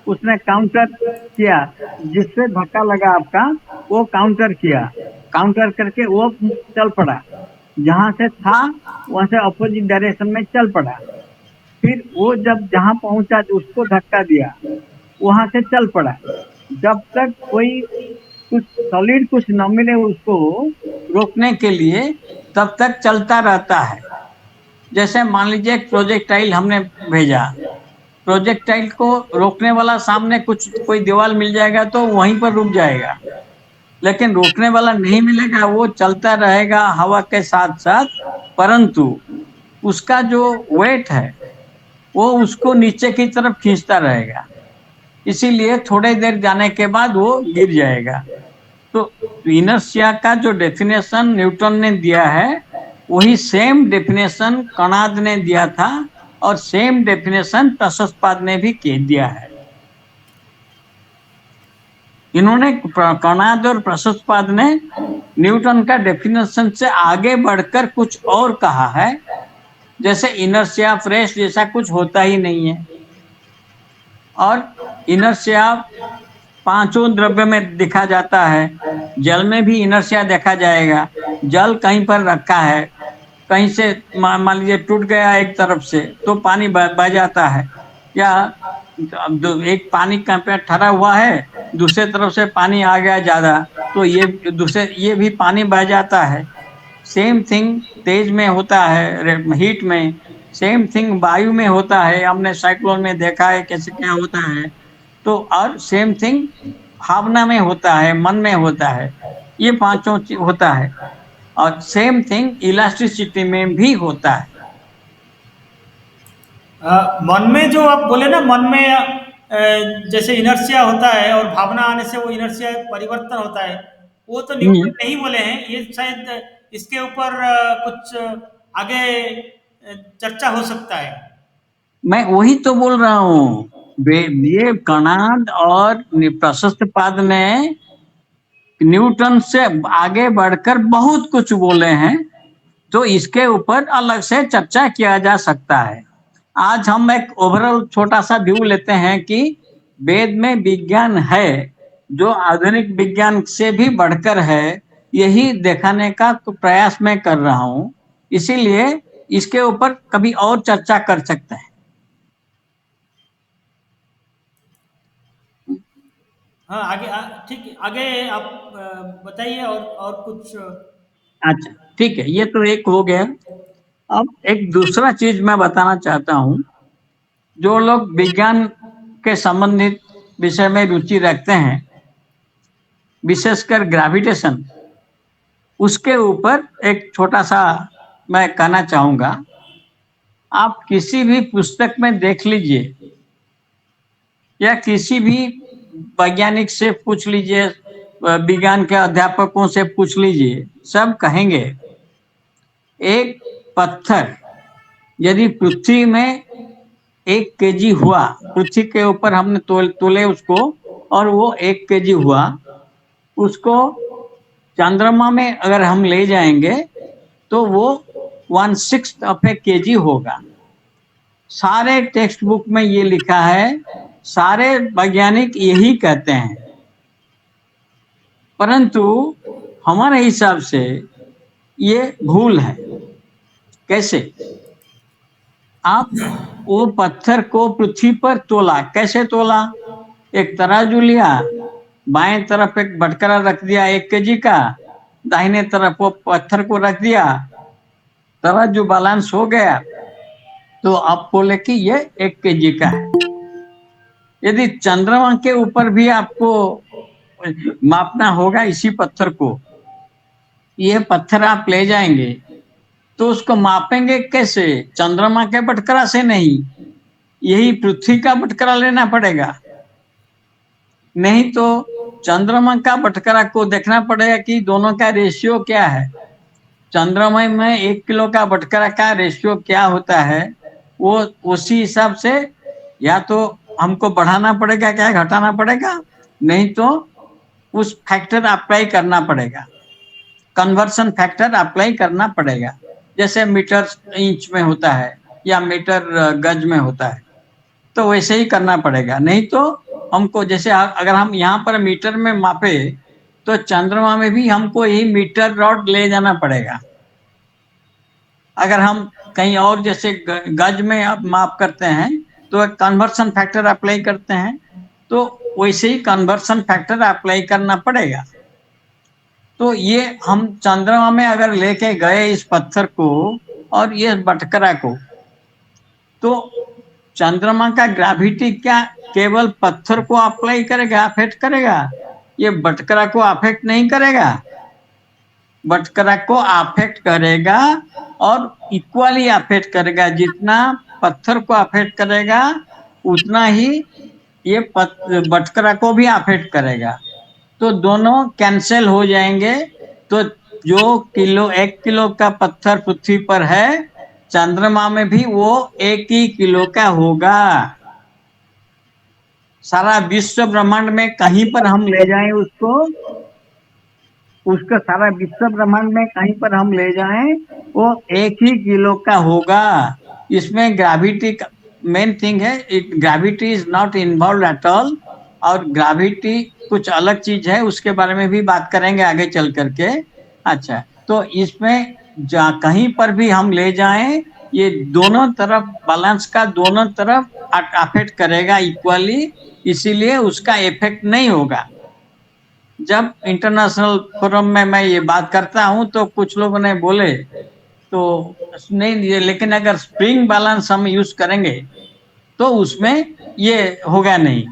Speaker 1: उसने काउंटर किया, जिससे धक्का लगा आपका वो काउंटर किया, काउंटर करके वो चल पड़ा, जहां से था वहां से अपोजिट डायरेक्शन में चल पड़ा। फिर वो जब जहां पहुंचा उसको धक्का दिया, वहां से चल पड़ा। जब तक कोई कुछ सॉलिड कुछ न मिले उसको रोकने के लिए, तब तक चलता रहता है। जैसे मान लीजिए एक प्रोजेक्टाइल हमने भेजा, प्रोजेक्टाइल को रोकने वाला सामने कुछ कोई दीवार मिल जाएगा तो वहीं पर रुक जाएगा, लेकिन रोकने वाला नहीं मिलेगा, वो चलता रहेगा हवा के साथ साथ, परंतु उसका जो वेट है वो उसको नीचे की तरफ खींचता रहेगा, इसीलिए थोड़ी देर जाने के बाद वो गिर जाएगा। तो इनर्शिया का जो डेफिनेशन न्यूटन ने दिया है वही सेम डेफिनेशन कणाद ने दिया था, और सेम डेफिनेशन प्रशस्तपाद ने भी दिया है। इन्होंने कणाद और प्रशस्तपाद ने न्यूटन का डेफिनेशन से आगे बढ़कर कुछ और कहा है, जैसे इनर्शिया ऑफ रेस्ट जैसा कुछ होता ही नहीं है। और इनर्शिया पांचों द्रव्य में दिखा जाता है, जल में भी इनर्शिया देखा जाएगा। जल कहीं पर रखा है, कहीं से मान लीजिए टूट गया एक तरफ से तो पानी बह जाता है, या एक पानी कहीं पे ठहरा हुआ है, दूसरे तरफ से पानी आ गया ज्यादा, तो ये भी पानी बह जाता है। सेम थिंग तेज में होता है, हीट में। सेम थिंग वायु में होता है, हमने साइक्लोन में देखा है कैसे क्या होता है। तो और सेम थिंग भावना में होता है, मन में होता है, ये पांचों होता है। और सेम थिंग इलास्टिसिटी में भी होता है।
Speaker 3: मन में जो आप बोले ना, मन में जैसे इनर्शिया होता है और भावना आने से वो इनर्शिया परिवर्तन होता है, वो तो न्यूटन
Speaker 1: हम्म।
Speaker 3: नहीं बोले हैं। ये शायद इसके ऊपर कुछ आगे चर्चा हो सकता है।
Speaker 1: मैं वही तो बोल रहा हूँ। ये कणाद और प्रशस्त पाद ने न्यूटन से आगे बढ़कर बहुत कुछ बोले हैं, तो इसके ऊपर अलग से चर्चा किया जा सकता है। आज हम एक ओवरऑल छोटा सा व्यू लेते हैं कि वेद में विज्ञान है जो आधुनिक विज्ञान से भी बढ़कर है, यही दिखाने का तो प्रयास मैं कर रहा हूँ। इसीलिए इसके ऊपर कभी और चर्चा कर सकते हैं।
Speaker 3: हाँ, आगे ठीक है, आगे आप बताइए और कुछ।
Speaker 1: अच्छा, ठीक है, ये तो एक हो गया। अब एक दूसरा चीज मैं बताना चाहता हूँ। जो लोग विज्ञान के संबंधित विषय में रुचि रखते हैं, विशेषकर ग्रेविटेशन, उसके ऊपर एक छोटा सा मैं कहना चाहूंगा। आप किसी भी पुस्तक में देख लीजिए या किसी भी वैज्ञानिक से पूछ लीजिए, विज्ञान के अध्यापकों से पूछ लीजिए, सब कहेंगे एक पत्थर यदि पृथ्वी में 1 केजी हुआ, पृथ्वी के ऊपर हमने तोले उसको और वो 1 केजी हुआ, उसको चंद्रमा में अगर हम ले जाएंगे तो वो 1/6 होगा। सारे टेक्स्ट बुक में ये लिखा है, सारे वैज्ञानिक यही कहते हैं। परंतु हमारे हिसाब से ये भूल है। कैसे? आप वो पत्थर को पृथ्वी पर तोला, कैसे तोला? एक तराजू लिया, बाएं तरफ एक बटकरा रख दिया 1 केजी का, दाहिने तरफ वो पत्थर को रख दिया, तराजू बैलेंस हो गया, तो आप बोले कि ये 1 केजी का है। यदि चंद्रमा के ऊपर भी आपको मापना होगा इसी पत्थर को, ये पत्थर आप ले जाएंगे तो उसको मापेंगे कैसे? चंद्रमा के बटकरा से नहीं, यही पृथ्वी का बटकरा लेना पड़ेगा। नहीं तो चंद्रमा का बटकरा को देखना पड़ेगा कि दोनों का रेशियो क्या है। चंद्रमा में 1 किलो का बटकरा का रेशियो क्या होता है, वो उसी हिसाब से या तो हमको बढ़ाना पड़ेगा, क्या घटाना पड़ेगा, नहीं तो उस फैक्टर अप्लाई करना पड़ेगा, कन्वर्सन फैक्टर अप्लाई करना पड़ेगा। जैसे मीटर इंच में होता है या मीटर गज में होता है, तो वैसे ही करना पड़ेगा। नहीं तो हमको जैसे अगर हम यहाँ पर मीटर में मापे तो चंद्रमा में भी हमको यही मीटर रॉड ले जाना पड़ेगा। अगर हम कहीं और जैसे गज में आप माप करते हैं तो एक कन्वर्सन फैक्टर अप्लाई करते हैं, तो वैसे ही कन्वर्सन फैक्टर अप्लाई करना पड़ेगा। तो ये हम चंद्रमा में अगर लेके गए इस पत्थर को और ये बटकरा को, तो चंद्रमा का ग्रेविटी क्या केवल पत्थर को अप्लाई करेगा, अफेक्ट करेगा? ये बटकरा को अफेक्ट नहीं करेगा। बटकरा को अफेक्ट करेगा और इक्वली अफेक्ट करेगा। जितना पत्थर को अफेक्ट करेगा उतना ही ये बटकरा को भी अफेक्ट करेगा। तो दोनों कैंसिल हो जाएंगे। तो जो 1 किलो का पत्थर पृथ्वी पर है, चंद्रमा में भी वो 1 ही किलो का होगा। सारा विश्व ब्रह्मांड में कहीं पर हम ले जाएं उसको, उसका सारा विश्व ब्रह्मांड में कहीं पर हम ले जाएं, वो 1 ही किलो का होगा। इसमें ग्रेविटी का मेन थिंग है, gravity is not involve at all. और ग्रेविटी कुछ अलग चीज है, उसके बारे में भी बात करेंगे आगे चल करके। अच्छा, तो इसमें कहीं पर भी हम ले जाएं, ये दोनों तरफ बैलेंस का दोनों तरफ अफेक्ट करेगा इक्वली, इसीलिए उसका इफेक्ट नहीं होगा। जब इंटरनेशनल फोरम में मैं ये बात करता हूं तो कुछ लोगों ने बोले तो नहीं, लेकिन अगर स्प्रिंग बैलेंस हम यूज करेंगे तो उसमें ये होगा नहीं,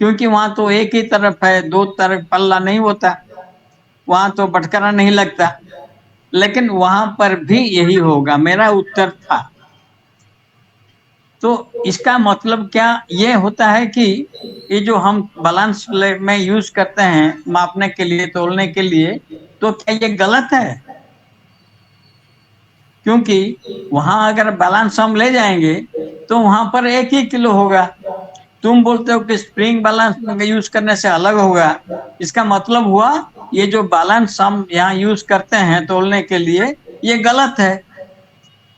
Speaker 1: क्योंकि वहां तो एक ही तरफ है, दो तरफ पल्ला नहीं होता, वहां तो बटकरा नहीं लगता। लेकिन वहां पर भी यही होगा। मेरा उत्तर था तो इसका मतलब क्या ये होता है कि ये जो हम बैलेंस में यूज करते हैं मापने के लिए, तोलने के लिए, तो क्या ये गलत है? क्योंकि वहां अगर बैलेंस हम ले जाएंगे तो वहां पर 1 ही किलो होगा। तुम बोलते हो कि स्प्रिंग बैलेंस यूज करने से अलग होगा। इसका मतलब हुआ ये जो बैलेंस हम यहाँ यूज करते हैं तोलने के लिए, ये गलत है।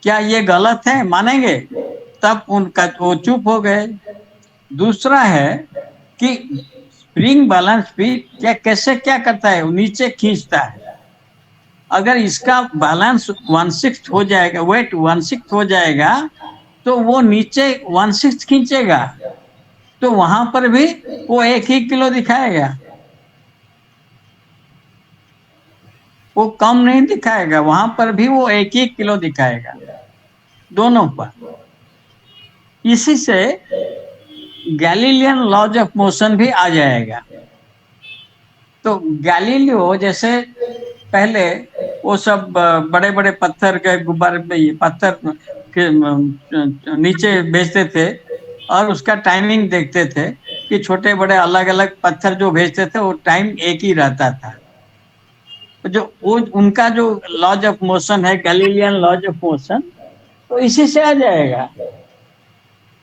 Speaker 1: क्या ये गलत है? मानेंगे? तब उनका वो चुप हो गए। दूसरा है कि स्प्रिंग बैलेंस भी कैसे क्या करता है, वो नीचे खींचता है। अगर इसका बैलेंस 1/6 हो जाएगा, वेट 1/6 हो जाएगा, तो वो नीचे 1/6 खींचेगा, तो वहां पर भी वो 1 ही किलो दिखाएगा, वो कम नहीं दिखाएगा, वहां पर भी वो 1 ही किलो दिखाएगा, दोनों पर। इसी से गैलीलियन लॉज ऑफ मोशन भी आ जाएगा। तो गैलीलियो जैसे पहले वो सब बड़े बड़े पत्थर के गुब्बारे पे, पत्थर के नीचे भेजते थे और उसका टाइमिंग देखते थे कि छोटे बड़े अलग अलग पत्थर जो भेजते थे वो टाइम एक ही रहता था। जो वो उनका जो लॉज ऑफ मोशन है, गैलीलियन लॉज ऑफ मोशन, तो इसी से आ जाएगा।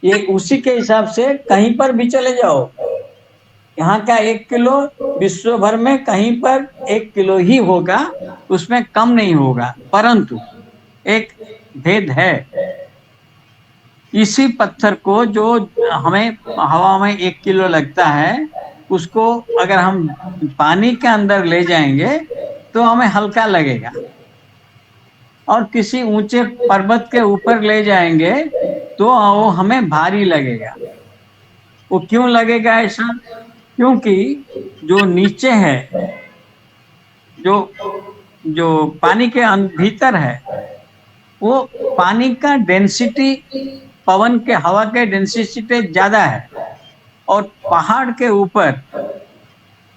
Speaker 1: ये उसी के हिसाब से कहीं पर भी चले जाओ, यहाँ का 1 किलो विश्व भर में कहीं पर 1 किलो ही होगा, उसमें कम नहीं होगा। परंतु एक भेद है, इसी पत्थर को जो हमें हवा में 1 किलो लगता है, उसको अगर हम पानी के अंदर ले जाएंगे तो हमें हल्का लगेगा, और किसी ऊंचे पर्वत के ऊपर ले जाएंगे तो वो हमें भारी लगेगा। वो क्यों लगेगा ऐसा? क्योंकि जो नीचे है, जो जो पानी के भीतर है, वो पानी का डेंसिटी, पवन के हवा के डेंसिटी ज्यादा है, और पहाड़ के ऊपर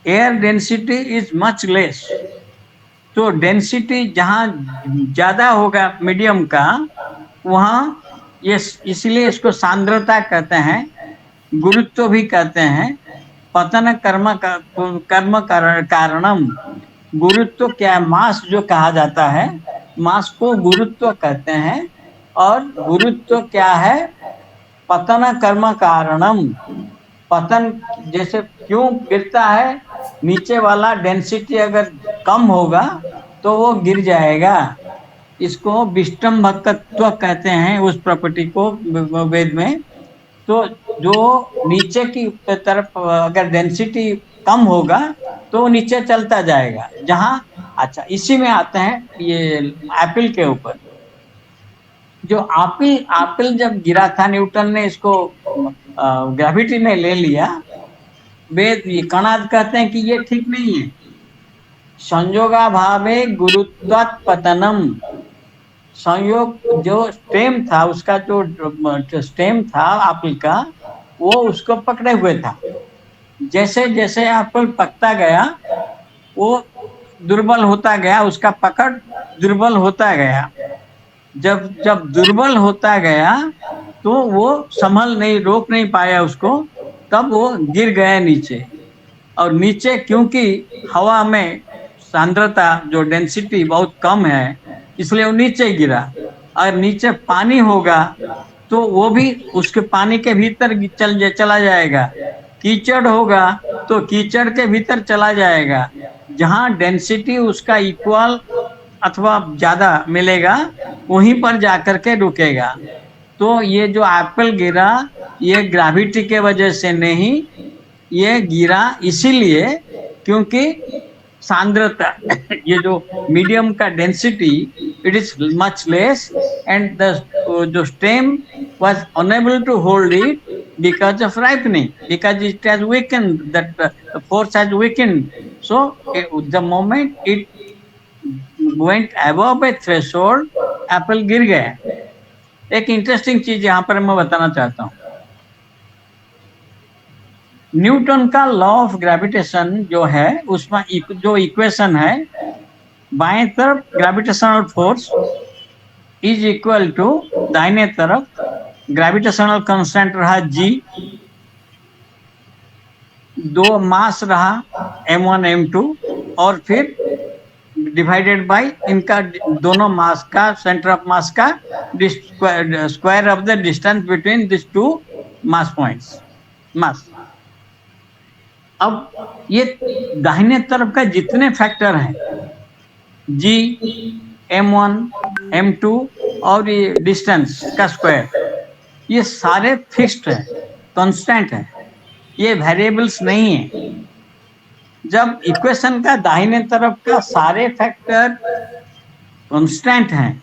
Speaker 1: air density is much less. तो डेंसिटी जहाँ ज्यादा होगा मीडियम का, वहाँ ये इसलिए इसको सांद्रता कहते हैं, गुरुत्व भी कहते हैं। पतन कर्म कारणम, गुरुत्व क्या है? मास जो कहा जाता है, मास को गुरुत्व कहते हैं। और गुरुत्व क्या है? पतन कर्म कारणम। पतन जैसे क्यों गिरता है? नीचे वाला डेंसिटी अगर कम होगा तो वो गिर जाएगा। इसको विष्टम्भकत्व कहते हैं, उस प्रॉपर्टी को वेद में। तो जो नीचे की तरफ अगर डेंसिटी कम होगा तो नीचे चलता जाएगा जहां। अच्छा, इसी में आते हैं ये एप्पल के ऊपर। जो एप्पल जब गिरा था, न्यूटन ने इसको ग्रेविटी ने ले लिया। वेद ये कणाद कहते हैं कि ये ठीक नहीं है। संयोगाभावे गुरुत्वात् पतनम। संयोग जो स्टेम था, उसका जो स्टेम था एप्पल का, वो उसको पकड़े हुए था। जैसे जैसे एप्पल पकता गया वो दुर्बल होता गया, उसका पकड़ दुर्बल होता गया। जब जब दुर्बल होता गया तो वो रोक नहीं पाया उसको, तब वो गिर गया नीचे। और नीचे क्योंकि हवा में सांद्रता जो डेंसिटी बहुत कम है, इसलिए वो नीचे गिरा। और नीचे पानी होगा तो वो भी उसके पानी के भीतर चला जाएगा। कीचड़ होगा तो कीचड़ के भीतर चला जाएगा। जहाँ डेंसिटी उसका इक्वल अथवा ज्यादा मिलेगा, वहीं पर जाकर के रुकेगा। तो ये जो एप्पल गिरा, ये ग्रेविटी के वजह से नहीं, ये गिरा इसीलिए क्योंकि सांद्रता ये जो मीडियम का density, it is much less, and the जो stem was unable to hold it because of ripening, because it has weakened, that the force has weakened. So the moment it went above a threshold, Apple गिर गया। एक interesting चीज यहाँ पर मैं बताना चाहता हूँ। न्यूटन का लॉ ऑफ ग्रेविटेशन जो है, उसमें जो इक्वेशन है, बाएं तरफ gravitational force is equal to दाहिने तरफ ग्रेविटेशनल कांस्टेंट रहा जी, दो मास रहा m1 m2, और फिर डिवाइडेड बाय इनका दोनों मास का सेंटर ऑफ मास का square of the distance between this two mass points mass. अब ये दाहिने तरफ का जितने फैक्टर हैं जी, m1 m2 और ये डिस्टेंस का स्क्वायर, ये सारे फिक्स्ड है, कांस्टेंट है, ये वेरिएबल्स नहीं है। जब इक्वेशन का दाहिने तरफ का सारे फैक्टर कांस्टेंट हैं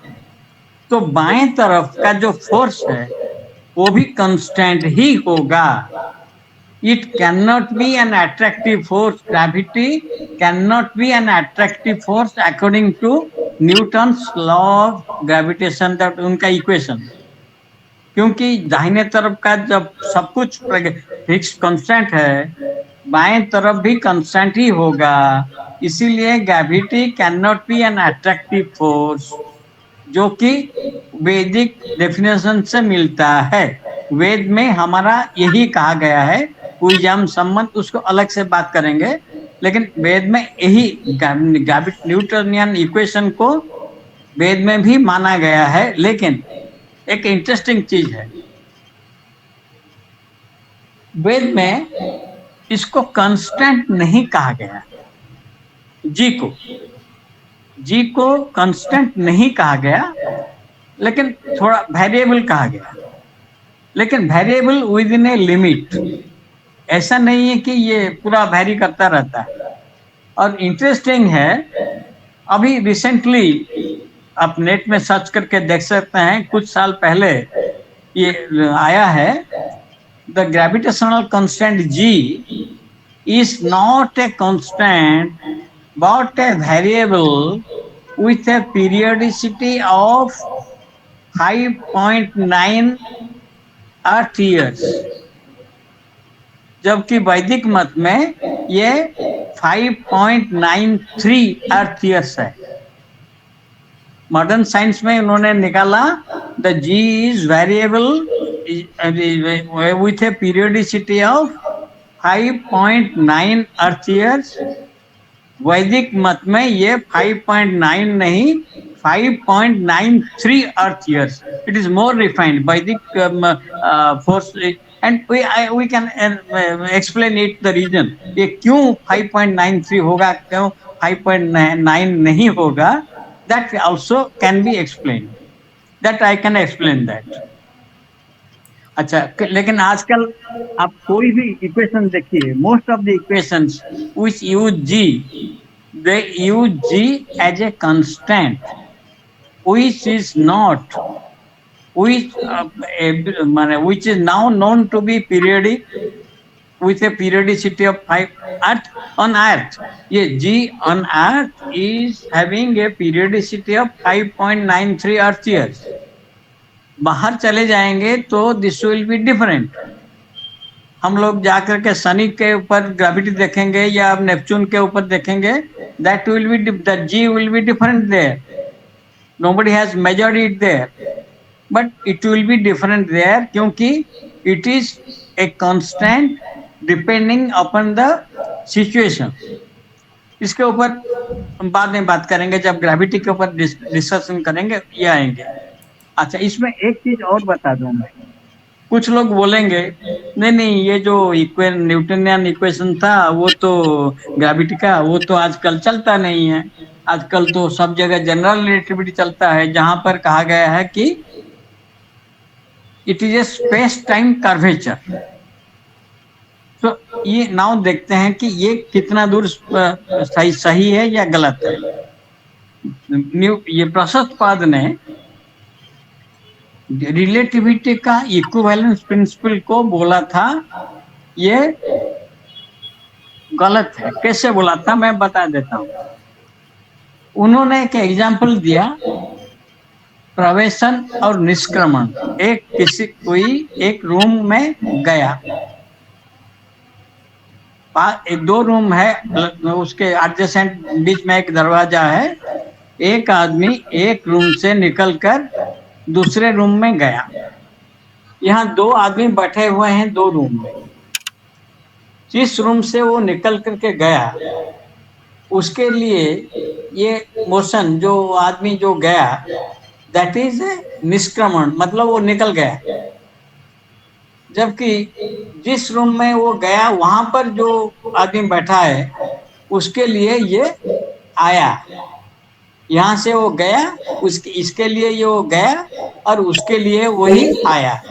Speaker 1: तो बाएं तरफ का जो फोर्स है वो भी कांस्टेंट ही होगा। It can not be an attractive force, gravity can not be an attractive force according to Newton's law of gravitation, that उनका इक्वेशन। क्योंकि दाहिने तरफ का जब सब कुछ फिक्स कांस्टेंट है, बाएं तरफ भी कांस्टेंट ही होगा, इसीलिए gravity can not be an attractive force, जो कि वैदिक डेफिनेशन से मिलता है। वेद में हमारा यही कहा गया है, कोई जम संबंध उसको अलग से बात करेंगे, लेकिन वेद में यही न्यूटनियन इक्वेशन को वेद में भी माना गया है। लेकिन एक इंटरेस्टिंग चीज है, वेद में इसको कांस्टेंट नहीं कहा गया, जी को कांस्टेंट नहीं कहा गया, लेकिन थोड़ा वेरिएबल कहा गया, लेकिन variable with in a limit. ऐसा नहीं है कि ये पूरा वेरी करता रहता है। और इंटरेस्टिंग है, अभी रिसेंटली आप नेट में सर्च करके देख सकते हैं, कुछ साल पहले ये आया है, the gravitational constant G is not a constant but a variable with a periodicity of 5.9 earth years, जबकि वैदिक मत में ये 5.93 अर्थ ईयर्स है। मॉडर्न साइंस में उन्होंने निकाला the G is variable with a periodicity of 5.9 earth years. वैदिक मत में ये 5.9 नहीं, 5.93 earth years. It is more refined Vedic force, and we can explain it the reason. ये क्यों 5.93 होगा, क्यों 5.9 नहीं होगा, that also can be explain, that I can explain that. अच्छा, लेकिन आजकल आप कोई भी इक्वेशन देखिए, most of the equations which use G, they use G as a constant which is not, which is now known to be periodic with a periodicity of 5 Earth on Earth. ये G on Earth is having a periodicity of 5.93 Earth years. बाहर चले जाएंगे तो this will be different. हम लोग जाकर के शनि के ऊपर ग्रेविटी देखेंगे या नेपच्यून के ऊपर देखेंगे, that will be, that G will be different there. Nobody has measured it there, but it will be different there, क्योंकि it is a constant depending upon the situation. इसके ऊपर बाद में बात करेंगे, जब ग्रेविटी के ऊपर डिस्कशन करेंगे ये आएंगे। अच्छा, इसमें एक चीज और बता दूं मैं, कुछ लोग बोलेंगे नहीं ये जो न्यूटनियन इक्वेशन था वो तो ग्रेविटी का, वो तो आजकल चलता नहीं है। आजकल तो सब जगह जनरल रिलेटिविटी चलता है, जहां पर कहा गया है कि it is A space time curvature. तो ये नाउ देखते हैं कि ये कितना दूर सही है या गलत है। ये प्रशस्तपाद ने रिलेटिविटी का इक्विवेलेंस प्रिंसिपल को बोला था ये गलत है। कैसे बोला था मैं बता देता हूं। उन्होंने एक एग्जाम्पल दिया, प्रवेशन और निष्क्रमण। कोई एक रूम में गया, दो रूम है, उसके एडजेसेंट बीच में एक दरवाजा है। एक आदमी एक रूम से निकलकर दूसरे रूम में गया, यहाँ दो आदमी बैठे हुए हैं दो रूम में। जिस रूम से वो निकल करके गया उसके लिए ये मोशन, जो आदमी जो गया, दैट इज ए निष्क्रमण, मतलब वो निकल गया। जबकि जिस रूम में वो गया वहां पर जो आदमी बैठा है उसके लिए ये आया। यहाँ से वो गया, उसके इसके लिए ये वो गया और उसके लिए वही आया।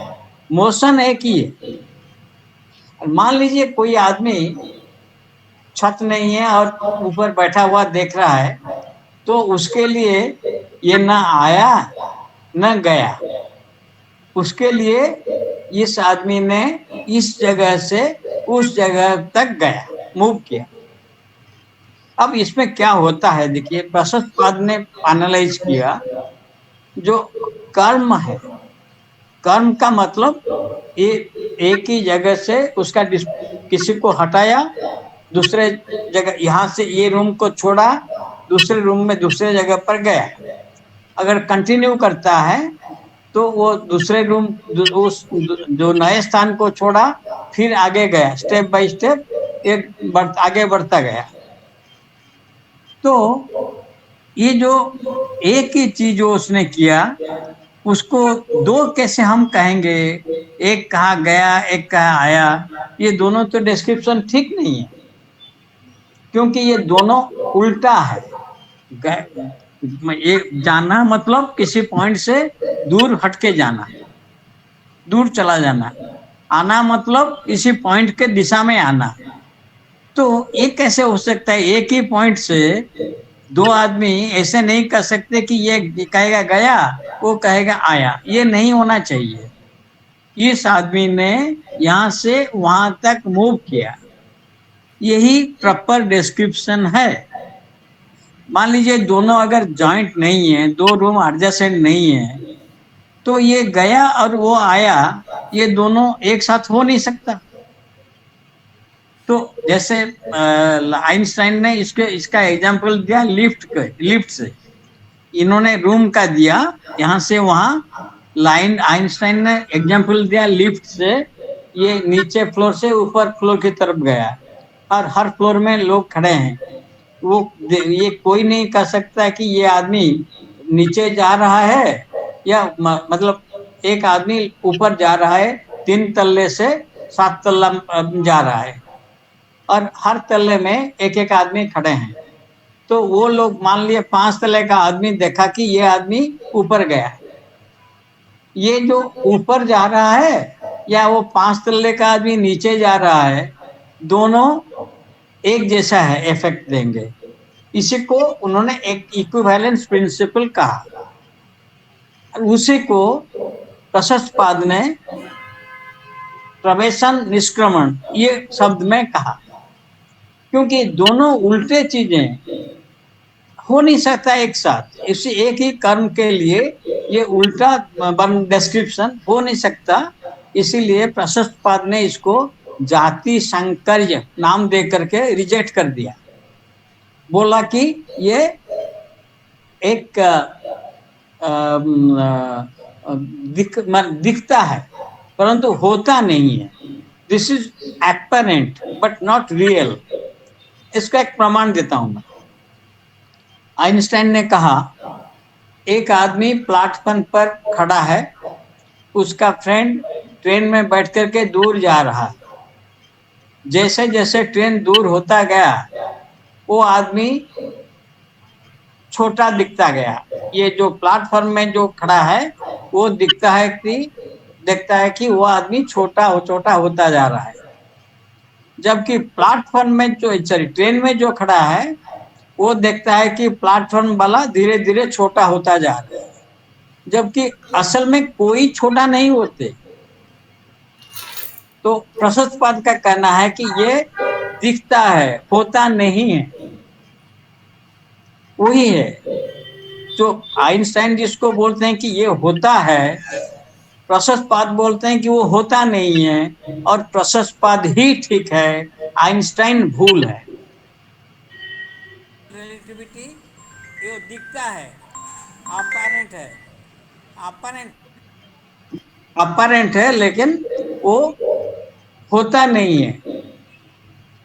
Speaker 1: मोशन एक ही है। मान लीजिए कोई आदमी छत नहीं है और ऊपर बैठा हुआ देख रहा है, तो उसके लिए ये न आया न गया। उसके लिए इस आदमी ने इस जगह से उस जगह तक गया, मूव किया। अब इसमें क्या होता है, देखिए प्रशस्तपाद ने एनालाइज किया, जो कर्म है, कर्म का मतलब ये एक ही जगह से उसका किसी को हटाया, दूसरे जगह, यहाँ से ये रूम को छोड़ा, दूसरे रूम में दूसरे जगह पर गया। अगर कंटिन्यू करता है तो वो दूसरे रूम, उस जो नए स्थान को छोड़ा फिर आगे गया, स्टेप बाय स्टेप एक आगे बढ़ता गया। तो ये जो एक ही चीज जो उसने किया उसको दो कैसे हम कहेंगे, एक कहाँ गया एक कहाँ आया? ये दोनों तो डिस्क्रिप्शन ठीक नहीं है, क्योंकि ये दोनों उल्टा है। एक जाना मतलब किसी पॉइंट से दूर हटके जाना, दूर चला जाना। आना मतलब इसी पॉइंट के दिशा में आना। तो ये कैसे हो सकता है? एक ही पॉइंट से दो आदमी ऐसे नहीं कर सकते कि ये कहेगा गया वो कहेगा आया, ये नहीं होना चाहिए। इस आदमी ने यहां से वहां तक मूव किया, यही प्रॉपर डिस्क्रिप्शन है। मान लीजिए दोनों अगर जॉइंट नहीं है, दो रूम एडजेसेंट नहीं है, तो ये गया और वो आया, ये दोनों एक साथ हो नहीं सकता। तो जैसे आइंस्टाइन ने इसका एग्जांपल दिया लिफ्ट से। इन्होंने रूम का दिया, यहां से वहां लाइन। आइंस्टाइन ने एग्जांपल दिया लिफ्ट से, ये नीचे फ्लोर से ऊपर फ्लोर की तरफ गया और हर फ्लोर में लोग खड़े हैं। वो ये कोई नहीं कह सकता कि ये आदमी नीचे जा रहा है या मतलब एक आदमी ऊपर जा रहा है, 3 तल्ले से 7 तल्ला जा रहा है और हर तल्ले में एक एक आदमी खड़े हैं। तो वो लोग मान लिए 5 तल्ले का आदमी देखा कि ये आदमी ऊपर गया है। ये जो ऊपर जा रहा है या वो 5 तल्ले का आदमी नीचे जा रहा है, दोनों एक जैसा है, इफेक्ट देंगे। इसी को उन्होंने एक इक्विवेलेंस प्रिंसिपल कहा। उसी को प्रशस्तपाद ने प्रवेशन निष्क्रमण ये शब्द में कहा, क्योंकि दोनों उल्टे चीजें हो नहीं सकता एक साथ। इसी एक ही कर्म के लिए ये उल्टा डिस्क्रिप्शन हो नहीं सकता। इसीलिए प्रशस्तपाद ने इसको जाति संकर्य नाम दे करके रिजेक्ट कर दिया। बोला कि ये एक दिखता है परंतु होता नहीं है। This is apparent but not real. इसका एक प्रमाण देता हूं मैं। आइंस्टाइन ने कहा एक आदमी प्लेटफॉर्म पर खड़ा है, उसका फ्रेंड ट्रेन में बैठ करके दूर जा रहा है। जैसे जैसे ट्रेन दूर होता गया वो आदमी छोटा दिखता गया। ये जो प्लेटफॉर्म में जो खड़ा है वो देखता है कि वो आदमी छोटा होता जा रहा है। जबकि प्लेटफॉर्म में ट्रेन में जो खड़ा है वो देखता है कि प्लेटफॉर्म वाला धीरे धीरे छोटा होता जा रहा है, जबकि असल में कोई छोटा नहीं होते। तो प्रशस्तपाद का कहना है कि ये दिखता है, होता नहीं है। वही है जो आइंस्टाइन जिसको बोलते हैं कि ये होता है, प्रशस्तपाद बोलते हैं कि वो होता नहीं है, और प्रशस्तपाद ही ठीक है, आइंस्टाइन भूल है। रिलेटिविटी ये दिखता है, अपैरेंट है, अपैरेंट अपरेंट है, लेकिन वो होता नहीं है,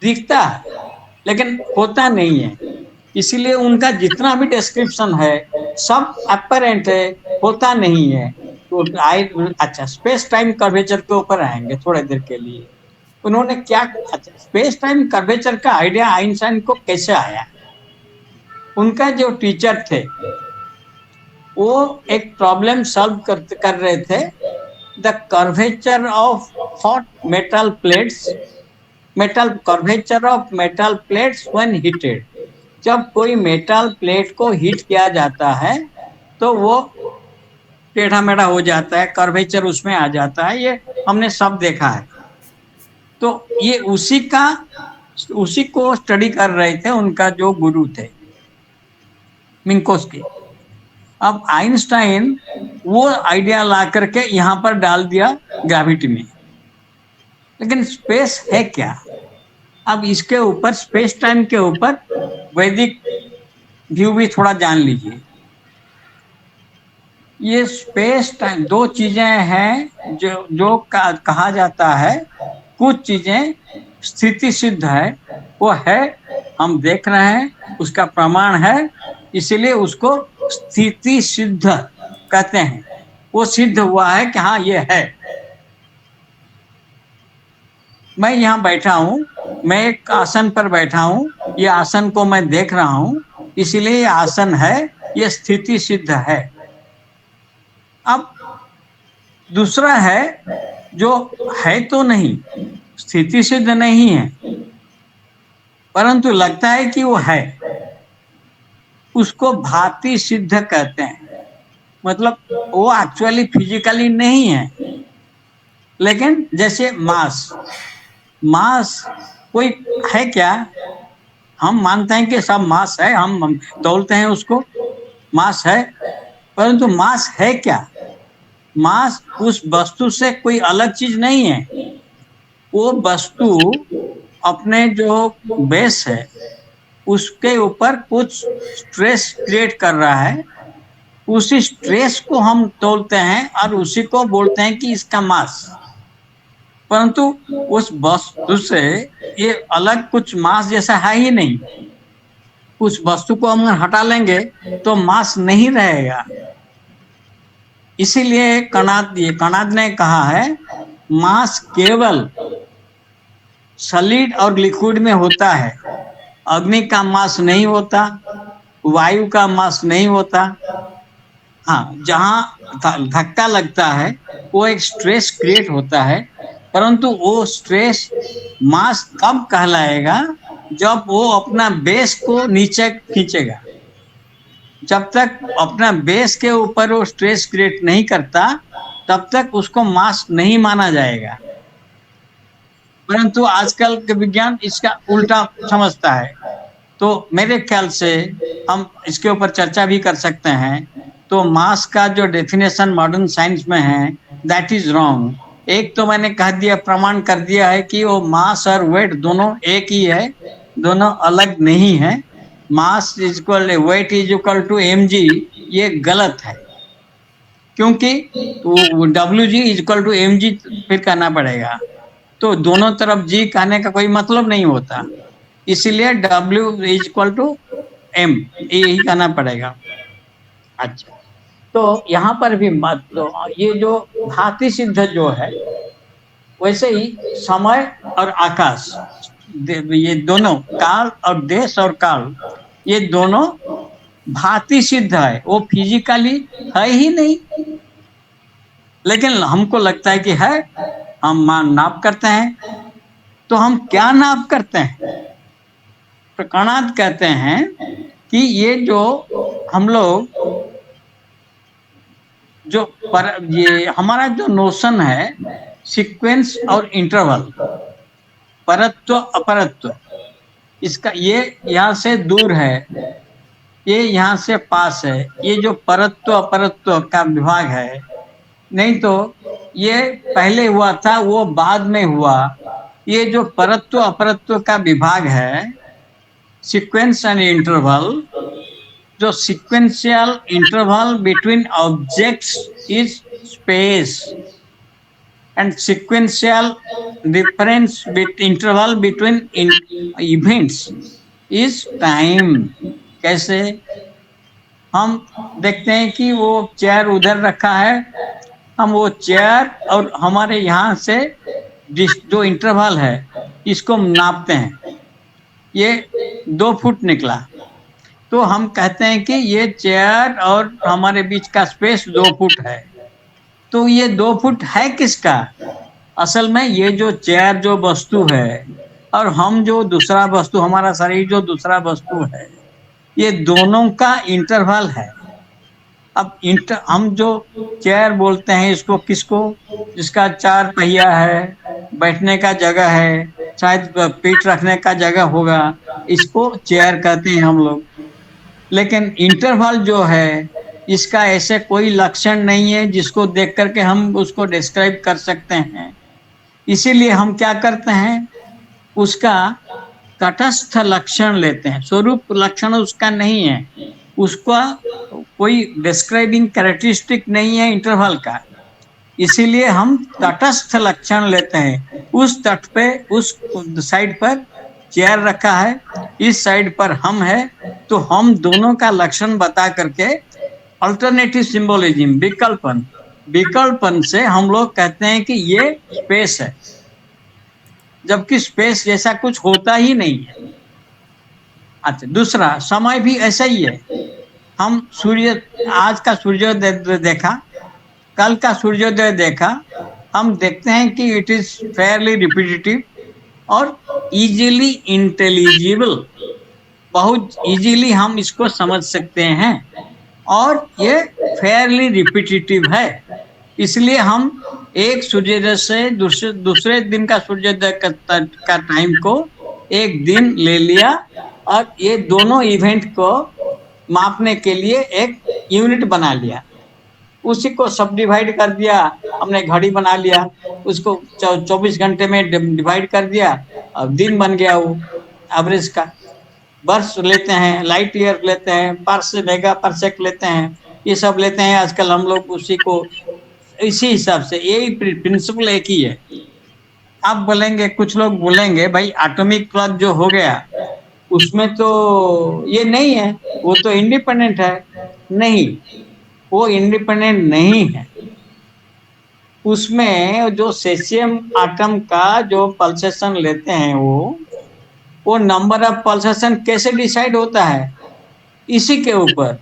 Speaker 1: दिखता है लेकिन होता नहीं है। इसीलिए उनका जितना भी डिस्क्रिप्शन है सब अपरेंट है, होता नहीं है। तो अच्छा, स्पेस टाइम कर्वेचर के ऊपर आएंगे थोड़ी देर के लिए। उन्होंने क्या, अच्छा, स्पेस टाइम कर्वेचर का आइडिया आइंस्टाइन को कैसे आया? उनका जो टीचर थे वो एक प्रॉब्लम सॉल्व कर रहे थे, the curvature of hot metal plates, metal curvature of metal plates when heated. जब कोई मेटल प्लेट को हीट किया जाता है तो वो टेढ़ा मेढ़ा हो जाता है, कर्वेचर उसमें आ जाता है, ये हमने सब देखा है। तो ये उसी को स्टडी कर रहे थे उनका जो गुरु थे मिन्कोस्की। अब आइंस्टाइन वो आइडिया ला करके यहाँ पर डाल दिया ग्रेविटी में। लेकिन स्पेस है क्या? अब इसके ऊपर, स्पेस टाइम के ऊपर वैदिक व्यू भी थोड़ा जान लीजिए। ये स्पेस टाइम दो चीजें हैं जो कहा जाता है, कुछ चीजें स्थिति सिद्ध है, वो है, हम देख रहे हैं, उसका प्रमाण है, इसीलिए उसको स्थिति सिद्ध कहते हैं। वो सिद्ध हुआ है कि हाँ ये है। मैं यहाँ बैठा हूँ, मैं एक आसन पर बैठा हूँ, ये आसन को मैं देख रहा हूँ, इसीलिए ये आसन है, ये स्थिति सिद्ध है। अब दूसरा है जो है तो नहीं, स्थिति सिद्ध नहीं है, परंतु लगता है कि वो है, उसको भाति सिद्ध कहते हैं। मतलब वो एक्चुअली फिजिकली नहीं है, लेकिन जैसे मास कोई है क्या? हम मानते हैं कि सब मास है, हम तौलते हैं उसको, मास है, परंतु मास है क्या? मास उस वस्तु से कोई अलग चीज नहीं है। वो वस्तु अपने जो बेस है उसके ऊपर कुछ स्ट्रेस क्रिएट कर रहा है, उसी स्ट्रेस को हम तोलते हैं और उसी को बोलते हैं कि इसका मास। परंतु उस वस्तु से ये अलग कुछ मास जैसा है ही नहीं। उस वस्तु को हम हटा लेंगे तो मास नहीं रहेगा। इसीलिए कणाद ने कहा है मास केवल सॉलिड और लिक्विड में होता है, अग्नि का मास नहीं होता, वायु का मास नहीं होता। हाँ, जहाँ धक्का लगता है वो एक स्ट्रेस क्रिएट होता है, परंतु वो स्ट्रेस मास कब कहलाएगा? जब वो अपना बेस को नीचे खींचेगा। जब तक अपना बेस के ऊपर वो स्ट्रेस क्रिएट नहीं करता तब तक उसको मास नहीं माना जाएगा। परंतु आजकल के विज्ञान इसका उल्टा समझता है। तो मेरे ख्याल से हम इसके ऊपर चर्चा भी कर सकते हैं। तो मास का जो डेफिनेशन मॉडर्न साइंस में है, दैट इज रॉन्ग। एक तो मैंने कह दिया, प्रमाण कर दिया है कि वो मास और वेट दोनों एक ही है, दोनों अलग नहीं है। Mass is equal, weight is equal to mg, ये गलत है, क्योंकि WG is equal to mg फिर कहना पड़ेगा। तो दोनों तरफ g कहने का कोई मतलब नहीं होता, इसीलिए W is equal to m यही कहना पड़ेगा। अच्छा, तो यहाँ पर भी मत, तो ये जो भाति सिद्ध जो है, वैसे ही समय और आकाश, ये दोनों, काल और देश और काल, ये दोनों भाति सिद्ध है, वो फिजिकली है ही नहीं, लेकिन हमको लगता है कि है, हम नाप करते हैं। तो हम क्या नाप करते हैं? कणाद कहते हैं कि ये जो हम लोग ये हमारा जो नोशन है सीक्वेंस और इंटरवल, परत्व अपरत्व, इसका ये यहाँ से दूर है, ये यहाँ से पास है, ये जो परत्व अपरत्व का विभाग है, नहीं तो ये पहले हुआ था वो बाद में हुआ। ये जो परत्व अपरत्व का विभाग है, सीक्वेंस एंड इंटरवल, जो sequential interval between objects is space, and sequential difference interval between events is time. कैसे? हम देखते हैं कि वो चेयर उधर रखा है, हम वो चेयर और हमारे यहाँ से जो इंटरवल है इसको नापते हैं, ये 2 फुट निकला, तो हम कहते हैं कि ये चेयर और हमारे बीच का स्पेस 2 फुट है। तो ये 2 फुट है किसका? असल में ये जो चेयर जो वस्तु है और हम जो दूसरा वस्तु, हमारा शरीर जो दूसरा वस्तु है, ये दोनों का इंटरवल है। अब हम जो चेयर बोलते हैं इसको किसको? जिसका 4 पहिया है, बैठने का जगह है, शायद पीठ रखने का जगह होगा, इसको चेयर कहते हैं हम लोग। लेकिन इंटरवल जो है इसका ऐसे कोई लक्षण नहीं है जिसको देख करके हम उसको डिस्क्राइब कर सकते हैं। इसीलिए हम क्या करते हैं, उसका तटस्थ लक्षण लेते हैं। स्वरूप लक्षण उसका नहीं है, उसका कोई डिस्क्राइबिंग कैरेक्टरिस्टिक नहीं है इंटरवल का, इसीलिए हम तटस्थ लक्षण लेते हैं। उस तट पे, उस साइड पर चेयर रखा है, इस साइड पर हम है, तो हम दोनों का लक्षण बता करके अल्टरनेटिव सिंबोलिज्म, विकल्पन से हम लोग कहते हैं कि ये स्पेस है, जबकि स्पेस जैसा कुछ होता ही नहीं है। अच्छा, दूसरा समय भी ऐसा ही है। हम आज का सूर्योदय देखा, कल का सूर्योदय देखा, हम देखते हैं कि इट इज फेयरली रिपीटेटिव और इजीली इंटेलिजिबल, बहुत इजीली हम इसको समझ सकते हैं, और ये फेयरली रिपीटेटिव है। इसलिए हम एक सूर्योदय से दूसरे दिन का सूर्योदय का टाइम को एक दिन ले लिया, और ये दोनों इवेंट को मापने के लिए एक यूनिट बना लिया, उसी को सब डिवाइड कर दिया, हमने घड़ी बना लिया, उसको 24 घंटे में डिवाइड कर दिया, अब दिन बन गया वो एवरेज का। वर्ष लेते हैं, लाइट ईयर लेते हैं, पार्स मेगा परसेक लेते हैं, ये सब लेते हैं आजकल हम लोग, उसी को इसी हिसाब से, यही प्रिंसिपल एक ही है। आप बोलेंगे, कुछ लोग बोलेंगे भाई एटॉमिक क्लॉक जो हो गया उसमें तो ये नहीं है, वो तो इंडिपेंडेंट है। नहीं, वो इंडिपेंडेंट नहीं है। उसमें जो सेसियम एटम का जो पल्सेशन लेते हैं, वो नंबर ऑफ पल्सेशन कैसे डिसाइड होता है? इसी के ऊपर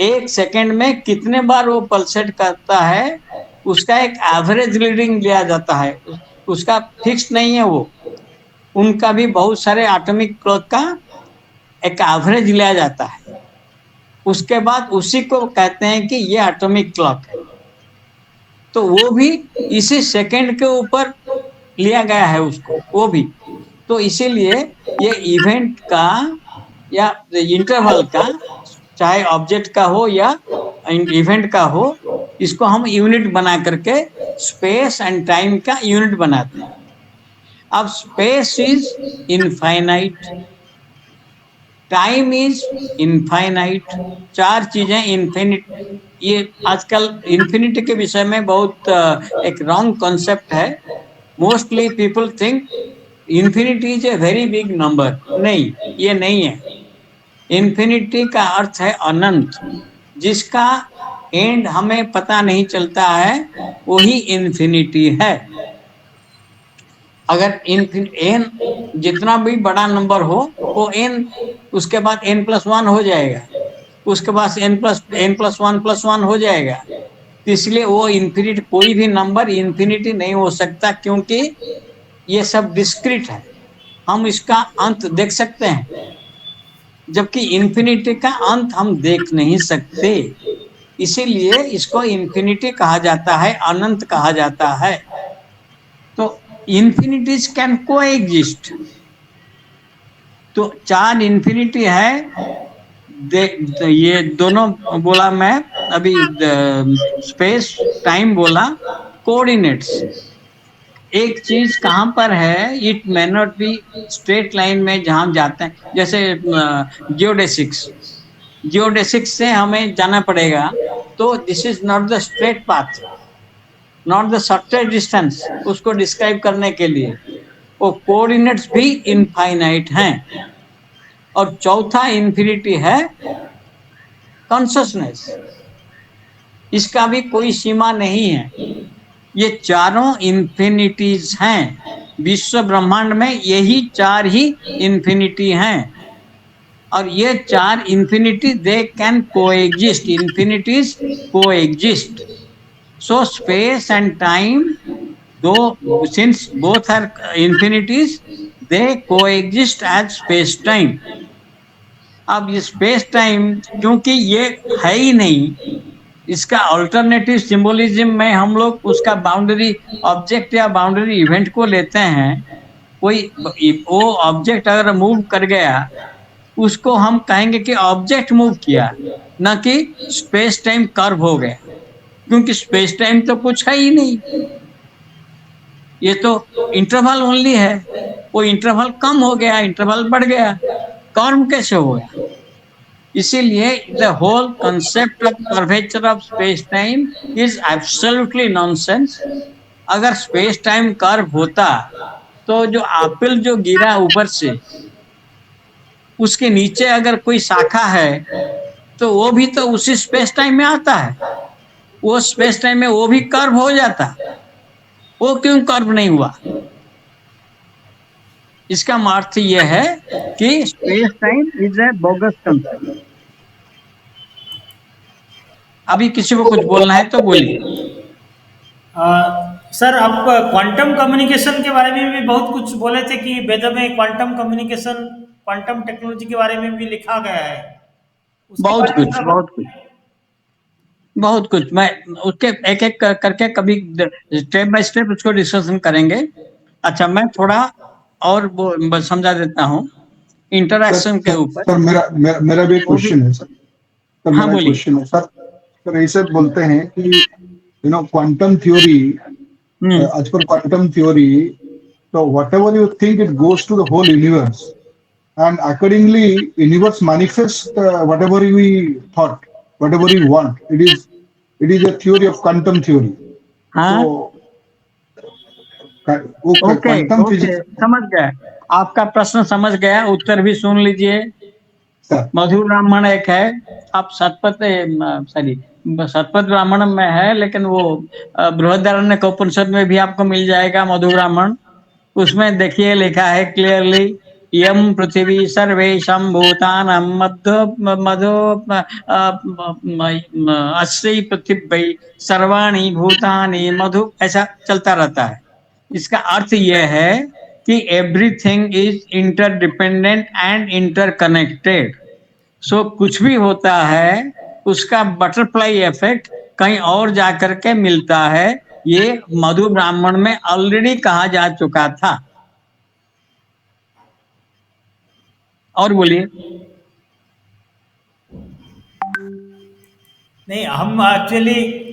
Speaker 1: 1 सेकेंड में कितने बार वो पल्सेट करता है, उसका एक एवरेज रीडिंग लिया जाता है, उसका फिक्स नहीं है वो। उनका भी बहुत सारे एटॉमिक क्लॉक का एक एवरेज लिया जाता है, उसके बाद उसी को कहते हैं कि ये एटॉमिक क्लॉक है। तो वो भी इसी सेकंड के ऊपर लिया गया है उसको, वो भी। तो इसीलिए ये इवेंट का या इंटरवल का, चाहे ऑब्जेक्ट का हो या इवेंट का हो, इसको हम यूनिट बना करके स्पेस एंड टाइम का यूनिट बनाते हैं। अब space is infinite, time is infinite, 4 चीजें इनफिनिट। ये आजकल इन्फिनिटी के विषय में बहुत एक रॉन्ग कॉन्सेप्ट है। Mostly people think infinity is a very big number. नहीं, ये नहीं है। इन्फिनिटी का अर्थ है अनंत, जिसका एंड हमें पता नहीं चलता है, वही इन्फिनिटी है। अगर एन जितना भी बड़ा नंबर हो, वो एन उसके बाद n+1 हो जाएगा, उसके बाद n+1+1 हो जाएगा। तो इसलिए वो इन्फिनिटी, कोई भी नंबर इन्फिनिटी नहीं हो सकता, क्योंकि ये सब डिस्क्रीट है। हम इसका अंत देख सकते हैं, जबकि इन्फिनिटी का अंत हम देख नहीं सकते। इसीलिए इसको इन्फिनिटी कहा जाता है, अनंत कहा जाता है। तो इन्फिनिटीज कैन कोएग्जिस्ट। तो 4 इन्फिनिटी है, ये दोनों बोला मैं अभी, स्पेस टाइम बोला, कोऑर्डिनेट्स। एक चीज कहाँ पर है, it may not be straight line में जहाँ जाते हैं, जैसे जियोडेसिक्स से हमें जाना पड़ेगा, तो this is not the straight path. Not the shortest distance, उसको डिस्क्राइब करने के लिए। वो कोऑर्डिनेट्स भी इनफाइनाइट हैं। और चौथा इन्फिनिटी है कॉन्शसनेस, इसका भी कोई सीमा नहीं है। ये चारों इन्फिनिटीज हैं विश्व ब्रह्मांड में, यही चार ही इन्फिनिटी हैं। और ये चार infinity they can coexist, infinities coexist. So space and time, though since both are infinities, they coexist as space time. अब ये स्पेस टाइम क्योंकि ये है ही नहीं, इसका अल्टरनेटिव सिंबोलिज्म में हम लोग उसका बाउंड्री ऑब्जेक्ट या बाउंड्री इवेंट को लेते हैं। कोई वो ऑब्जेक्ट अगर मूव कर गया, उसको हम कहेंगे कि ऑब्जेक्ट मूव किया, न कि स्पेस टाइम कर्व हो गया, क्योंकि स्पेस टाइम तो कुछ है ही नहीं, ये तो इंटरवल ओनली है। वो इंटरवल कम हो गया, इंटरवल बढ़ गया, कर्व कैसे हो गया? इसीलिए the whole concept of curvature of space time is absolutely nonsense. अगर स्पेस टाइम कर्व होता तो जो एप्पल जो गिरा ऊपर से, उसके नीचे अगर कोई शाखा है तो वो भी तो उसी स्पेस टाइम में आता है, वो स्पेस टाइम में वो भी कर्व हो जाता, वो क्यों कर्व नहीं हुआ? इसका अर्थ यह है कि space time is A bogus concept. अभी किसी को कुछ बोलना है तो बोलिए।
Speaker 3: सर, आप क्वांटम कम्युनिकेशन के बारे में भी बहुत कुछ बोले थे कि वेद में क्वांटम कम्युनिकेशन, क्वांटम टेक्नोलॉजी के बारे में भी लिखा गया है। उसके
Speaker 1: बहुत
Speaker 3: बारे में
Speaker 1: कुछ बहुत कुछ बहुत कुछ मैं उसके एक एक करके कभी स्टेप बाय स्टेप उसको डिस्कशन करेंगे। अच्छा, मैं थोड़ा और समझा देता हूँ इंटरैक्शन के ऊपर।
Speaker 2: सर मेरा भी क्वेश्चन है सर
Speaker 1: हाँ,
Speaker 2: मेरा
Speaker 1: बोलिए।
Speaker 2: क्वेश्चन है सर ऐसे बोलते हैं कि quantum theory, as per quantum theory, so whatever you think, it goes to the whole universe, and accordingly universe manifests whatever we thought, whatever we want. It is a theory of quantum theory.
Speaker 1: हाँ,
Speaker 2: वो
Speaker 1: okay
Speaker 2: quantum
Speaker 1: okay,
Speaker 2: physics.
Speaker 1: समझ गया आपका प्रश्न, समझ गया। उत्तर भी सुन लीजिए।
Speaker 2: सर
Speaker 1: मधुर ब्राह्मण एक है, आप शतपथ ब्राह्मण में है, लेकिन वो बृहदारण्यक उपनिषद में भी आपको मिल जाएगा मधु ब्राह्मण। उसमें देखिए लिखा है क्लियरली, यम पृथ्वी सर्वेशम भूतानां मधो अस्यै पृथ्वी सर्वाणि भूतानि मधु, ऐसा चलता रहता है। इसका अर्थ यह है कि everything is interdependent and interconnected. So कुछ भी होता है उसका बटरफ्लाई इफेक्ट कहीं और जाकर के मिलता है। ये मधु ब्राह्मण में ऑलरेडी कहा जा चुका था। और बोलिए।
Speaker 3: नहीं, हम एक्चुअली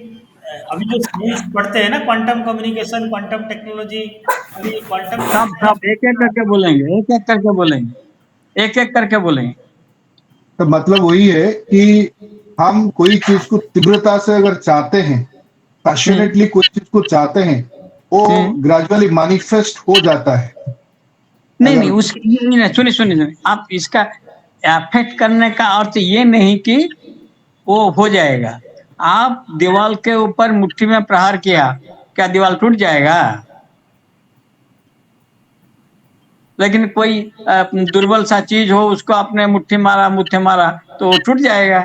Speaker 3: अभी जो साइंस पढ़ते हैं ना, क्वांटम कम्युनिकेशन, क्वांटम टेक्नोलॉजी, अभी क्वांटम
Speaker 1: सब एक एक करके बोलेंगे, एक एक करके बोलेंगे, एक एक करके बोलेंगे।
Speaker 2: तो मतलब वही है कि हम कोई चीज को तीव्रता से अगर चाहते हैं, पैशनेटली कोई चीज को चाहते हैं, वो ग्रेजुअली मैनिफेस्ट हो जाता है।
Speaker 1: नहीं, सुनिए सुनिए, आप इसका अफेक्ट करने का अर्थ ये नहीं कि वो हो जाएगा। आप दीवार के ऊपर मुट्ठी में प्रहार किया, क्या दीवार टूट जाएगा? लेकिन कोई दुर्बल सा चीज हो, उसको आपने मुट्ठी मारा तो वो टूट जाएगा।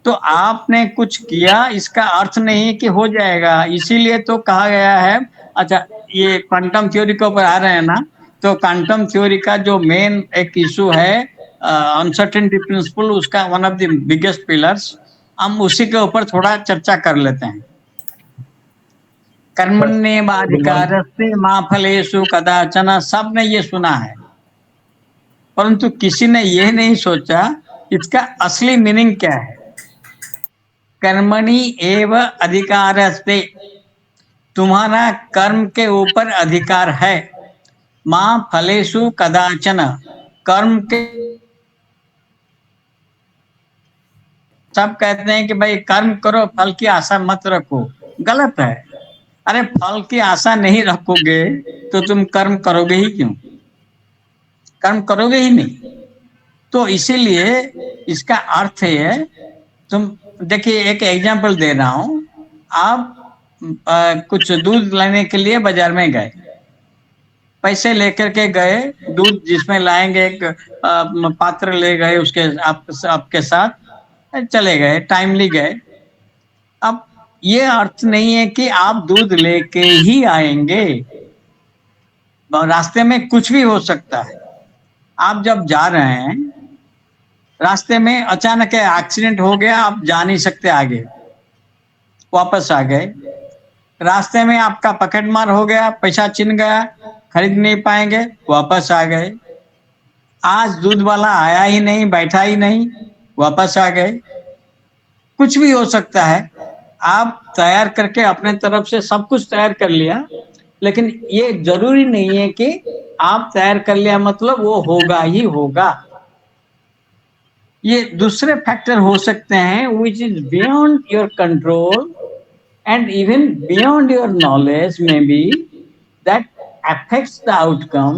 Speaker 1: तो आपने कुछ किया, इसका अर्थ नहीं कि हो जाएगा। इसीलिए तो कहा गया है। अच्छा, ये क्वांटम थ्योरी के ऊपर आ रहे हैं ना, तो क्वांटम थ्योरी का जो मेन एक इशू है अनसर्टेनिटी प्रिंसिपल, उसका one of the biggest pillars, हम उसी के ऊपर थोड़ा चर्चा कर लेते हैं। कर्मण्येवाधिकारस्ते मा फलेषु कदाचन, सब ने ये सुना है, परंतु किसी ने ये नहीं सोचा इसका असली मीनिंग क्या है। कर्मणि एव अधिकारस्ते, तुम्हारा कर्म के ऊपर अधिकार है। मां फलेषु कदाचन, कर्म के सब कहते हैं कि भाई कर्म करो, फल की आशा मत रखो, गलत है। अरे फल की आशा नहीं रखोगे तो तुम कर्म करोगे ही क्यों? कर्म करोगे ही नहीं। तो इसीलिए इसका अर्थ है, तुम देखिए एक एग्जांपल दे रहा हूं। आप कुछ दूध लेने के लिए बाजार में गए, पैसे लेकर के गए, दूध जिसमें लाएंगे एक पात्र ले गए, उसके आपके साथ चले गए, टाइमली गए। अब ये अर्थ नहीं है कि आप दूध लेके ही आएंगे, रास्ते में कुछ भी हो सकता है। आप जब जा रहे हैं, रास्ते में अचानक एक्सीडेंट हो गया, आप जा नहीं सकते आगे, वापस आ गए। रास्ते में आपका पॉकेट मार हो गया, पैसा छिन गया, खरीद नहीं पाएंगे, वापस आ गए। आज दूध वाला आया ही नहीं, बैठा ही नहीं, वापस आ गए। कुछ भी हो सकता है। आप तैयार करके अपने तरफ से सब कुछ तैयार कर लिया, लेकिन ये जरूरी नहीं है कि आप तैयार कर लिया मतलब वो होगा ही होगा। ये दूसरे फैक्टर हो सकते हैं which is beyond your control and even beyond your knowledge maybe that affects the outcome।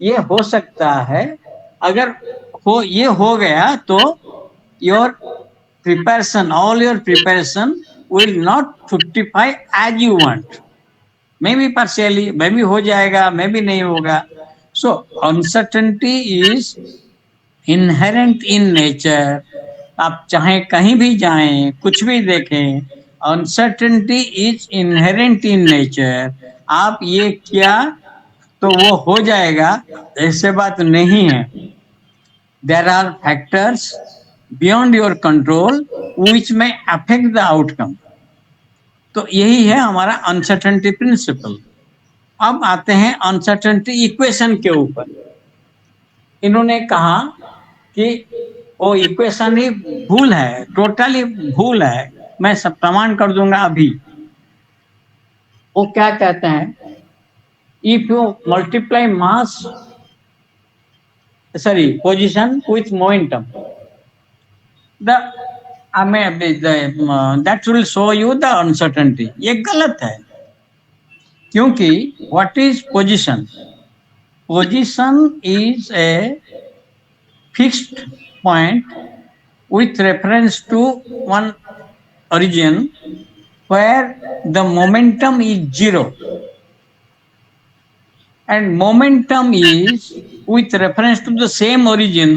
Speaker 1: ये हो सकता है। अगर ये हो गया तो your preparation, all your preparation will not fructify as you want, maybe partially, maybe हो जाएगा, maybe नहीं होगा। So uncertainty is inherent in nature। आप चाहे कहीं भी जाएं, कुछ भी देखें, uncertainty is inherent in nature. आप ये किया तो वो हो जाएगा, ऐसे बात नहीं है। There are factors beyond your control which में अफेक्ट द आउटकम। तो यही है हमारा अनसर्टेनिटी प्रिंसिपल। अब आते हैं अनसर्टेनिटी इक्वेशन के ऊपर। इन्होंने कहा कि वो इक्वेशन ही भूल है, टोटली भूल है। मैं सब प्रमाण कर दूंगा अभी। वो क्या कहते हैं, if you multiply mass position with momentum that will show you the uncertainty. ये गलत है, क्योंकि what is position? Position is a fixed point with reference to one origin where the momentum is zero, and momentum is with reference to the same origin।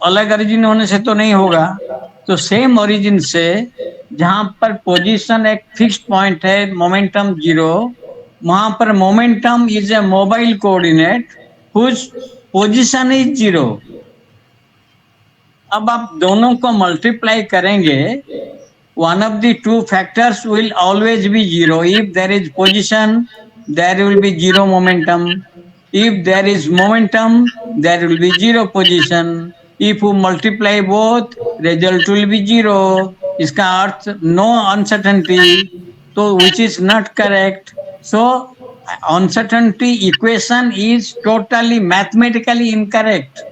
Speaker 1: अलग origin होने से तो नहीं होगा, तो same origin से जहां पर पोजीशन एक फिक्स्ड पॉइंट है, मोमेंटम जीरो, वहां पर momentum is a mobile coordinate whose position is zero. अब आप दोनों को मल्टीप्लाई करेंगे, one of the two factors will always be zero. If there is position there will be zero momentum, if there is momentum there will be zero position. If you multiply both result will be zero. इसका अर्थ no uncertainty, तो which is not correct. So uncertainty equation is totally mathematically incorrect.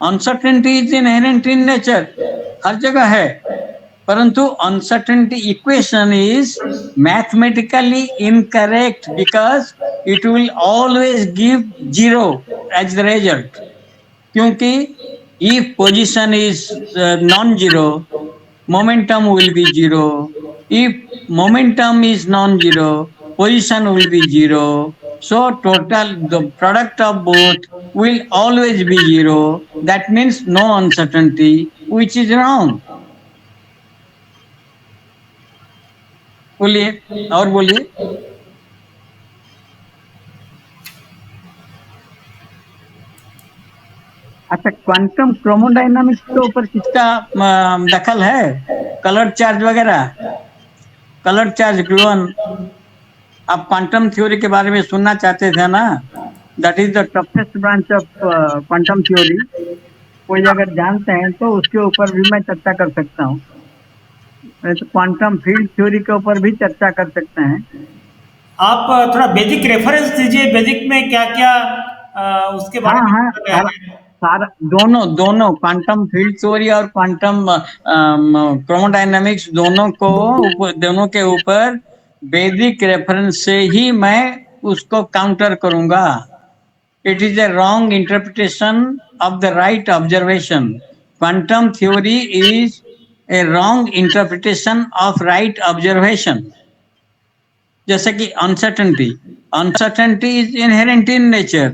Speaker 1: Uncertainty is inherent in nature, हर जगह है, परंतु uncertainty equation is mathematically incorrect because it will always give zero as the result. क्योंकि if position is non zero, momentum will be zero. If momentum is non-zero, position will be zero. So total, the product of both will always be zero. That means no uncertainty, which is wrong. बोलिए और बोलिए। अच्छा, quantum chromodynamics के ऊपर किसका दखल है? Colour charge वगैरह, कलर चार्ज ग्लून। आप क्वांटम थ्योरी के बारे में सुनना चाहते थे ना? That is the toughest branch of quantum theory. कोई अगर जानते हैं तो उसके ऊपर भी मैं चर्चा कर सकता हूँ। तो क्वांटम फील्ड थ्योरी के ऊपर भी चर्चा कर सकते हैं।
Speaker 3: आप थोड़ा बेसिक रेफरेंस दीजिए, बेसिक में क्या क्या उसके बारे में।
Speaker 1: सारा दोनों दोनों क्वांटम फील्ड थ्योरी और क्वांटम क्रोमोडायनामिक्स दोनों के ऊपर वैदिक रेफरेंस से ही मैं उसको काउंटर करूंगा। It is a wrong interpretation of the right observation. Quantum theory is a wrong interpretation of right observation. जैसे कि uncertainty, uncertainty is inherent in nature,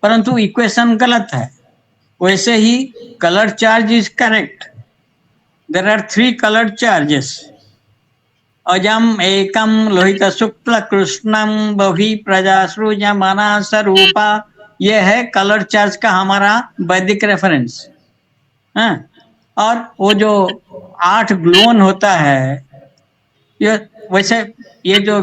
Speaker 1: परंतु इक्वेशन गलत है। वैसे ही colour charge is correct. There are 3 coloured charges, अजम एकम लोहित शुक्ल कृष्णम बहि प्रजासृजमाना स्वरूपा। ये है कलर चार्ज का हमारा वैदिक रेफरेंस। हाँ? और वो जो 8 ग्लून होता है, ये वैसे ये जो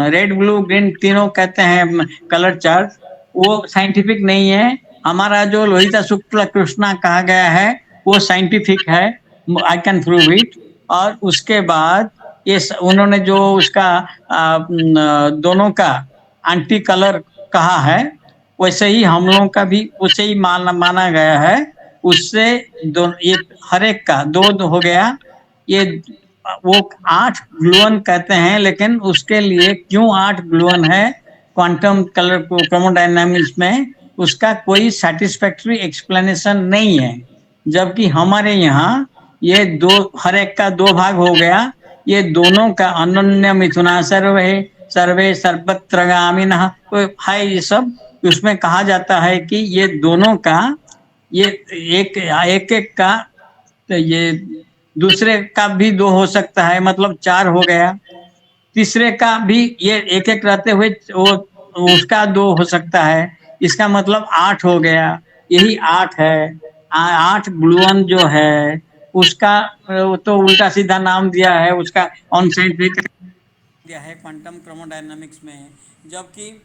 Speaker 1: रेड ब्लू ग्रीन तीनों कहते हैं कलर चार्ज, वो साइंटिफिक नहीं है। हमारा जो लोहित शुक्ल कृष्णा कहा गया है वो साइंटिफिक है, आई कैन प्रूव इट। और उसके बाद ये उन्होंने जो उसका दोनों का एंटी कलर कहा है, वैसे ही हम लोगों का भी उसे ही माना गया है। उससे ये हर एक का दो हो गया। ये वो 8 ग्लूअन कहते हैं, लेकिन उसके लिए क्यों 8 ग्लूअन है क्वांटम कलर को क्रोमोडायनामिक्स में, उसका कोई सेटिस्फैक्टरी एक्सप्लेनेशन नहीं है। जबकि हमारे यहाँ ये हर एक का 2 भाग हो गया। ये दोनों का अनन्य मिथुना सर्वे सर्वे सर्वत्रगामिनः है, ये सब उसमें कहा जाता है कि ये दोनों का ये एक का, तो ये दूसरे का भी 2 हो सकता है, मतलब 4 हो गया। तीसरे का भी ये एक रहते हुए वो उसका 2 हो सकता है, इसका मतलब 8 हो गया। यही 8 है। 8 ग्लूअन जो है उसका तो उल्टा सीधा नाम दिया है, उसका अनसाइंटिफिक दिया है क्वांटम क्रोमोडायनामिक्स में। जबकि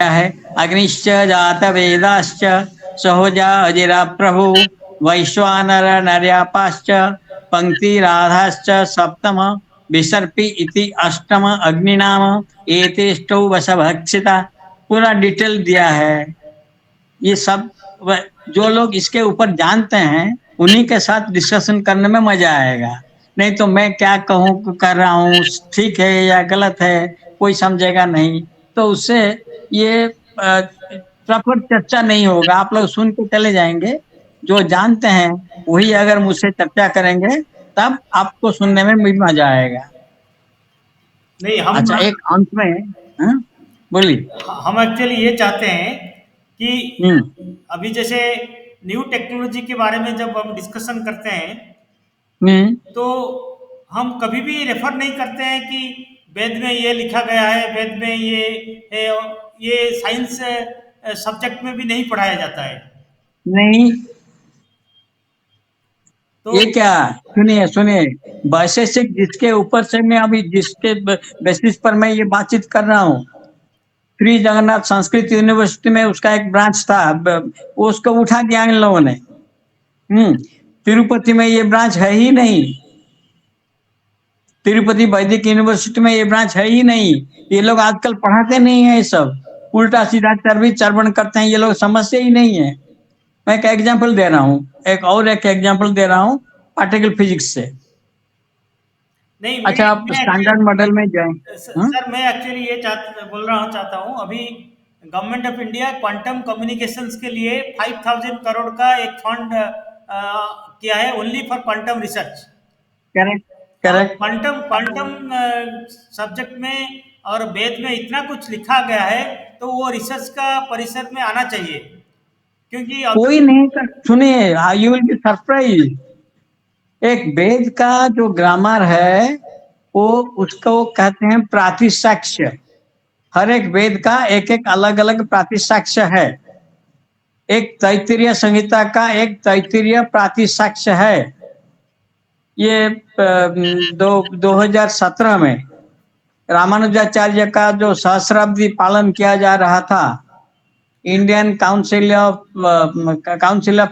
Speaker 1: है अग्निश्च जात वेदाश्च सहोजा अजिरा प्रभु वैश्वानर नर्यापाश्च पंक्ति राधाश्च सप्तम विसर्पी इति अष्टम अग्निनाम एतेष्टौ वशभक्षिता। पूरा डिटेल दिया है। ये सब जो लोग इसके ऊपर जानते हैं उन्हीं के साथ डिस्कशन करने में मजा आएगा। नहीं तो मैं क्या कहूँ कर रहा हूँ, ठीक है या गलत है, कोई समझेगा नहीं। तो उससे ये प्रॉपर चर्चा नहीं होगा। आप लोग सुन के चले जाएंगे। जो जानते हैं वही अगर मुझसे चर्चा करेंगे तब आपको सुनने में भी मजा आएगा।
Speaker 3: नहीं, हम
Speaker 1: अच्छा, एक अंत में बोलिए।
Speaker 3: हम एक्चुअली ये चाहते हैं कि अभी जैसे न्यू टेक्नोलॉजी के बारे में जब हम डिस्कशन करते हैं तो हम कभी भी रेफर नहीं करते हैं कि वेद में ये लिखा गया है, वेद में ये है। ये साइंस सब्जेक्ट में भी नहीं पढ़ाया जाता है।
Speaker 1: नहीं,
Speaker 3: तो
Speaker 1: ये क्या, सुनिए सुनिए, वैशेषिक जिसके ऊपर से मैं अभी जिसके बेसिस पर मैं ये बातचीत कर रहा हूँ, श्री जगन्नाथ संस्कृत यूनिवर्सिटी में उसका एक ब्रांच था, उसको उठा दिया इन लोगों ने। तिरुपति में ये ब्रांच है ही नहीं। तिरुपति वैदिक यूनिवर्सिटी में ये ब्रांच है ही नहीं। ये लोग आजकल पढ़ाते नहीं है, ये सब उल्टा सीधा चर्वण करते हैं। ये लोग समझते ही नहीं है। मैं एक एग्जाम्पल दे रहा हूँ, एक एग्जाम्पल दे रहा हूँ पार्टिकल फिजिक्स से।
Speaker 3: नहीं,
Speaker 1: अच्छा, आप स्टैंडर्ड मॉडल में जाएं।
Speaker 3: सर मैं एक्चुअली ये चाहता हूँ अभी government of India quantum communications के लिए 5000 करोड़ का एक फंड किया है, only for quantum research.
Speaker 1: Correct correct.
Speaker 3: Quantum subject में और वेद में इतना कुछ लिखा गया है तो वो रिसर्च का परिसर में आना चाहिए, क्योंकि
Speaker 1: कोई नहीं कर। सुनिए, यू विल बी सरप्राइज। एक वेद का जो ग्रामर है वो उसको कहते हैं प्रातिसाक्ष्य। हर एक वेद का एक एक अलग अलग प्रातिसाक्ष्य है। एक तैत्तिरीय संहिता का एक तैत्तिरीय प्रातिसाक्ष्य है। ये 2017 में रामानुजाचार्य का जो सहस्राब्दी पालन किया जा रहा था, Indian council of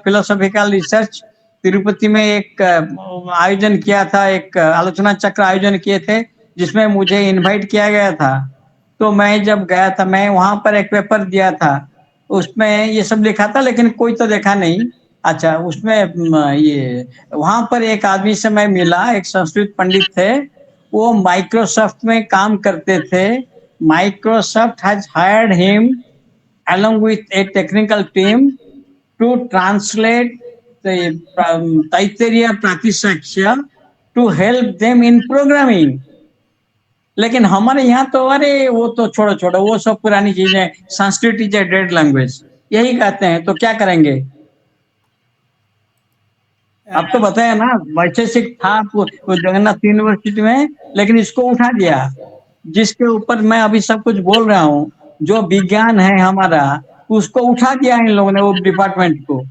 Speaker 1: philosophical research Tirupati में एक आयोजन किया था, एक आलोचना चक्र आयोजन किए थे जिसमें मुझे इनवाइट किया गया था। तो मैं जब गया था, मैं वहां पर एक पेपर दिया था। उसमें ये सब लिखा था, लेकिन कोई तो देखा नहीं। अच्छा, उसमें ये वहां पर एक आदमी से मैं मिला, एक संस्कृत पंडित थे, वो माइक्रोसॉफ्ट में काम करते थे। Microsoft has hired him along with a technical team to translate the Taittiriya Pratisakya to help them in programming। लेकिन हमारे यहाँ तो अरे वो तो छोड़ो छोड़ो, वो सब पुरानी चीजें, Sanskrit is a dead language, यही कहते हैं, तो क्या करेंगे। अब तो बताया ना, वैशेषिक था वो जगन्नाथ यूनिवर्सिटी में, लेकिन इसको उठा दिया। जिसके ऊपर मैं अभी सब कुछ बोल रहा हूँ, जो विज्ञान है हमारा, उसको उठा दिया इन लोगों ने, वो डिपार्टमेंट को।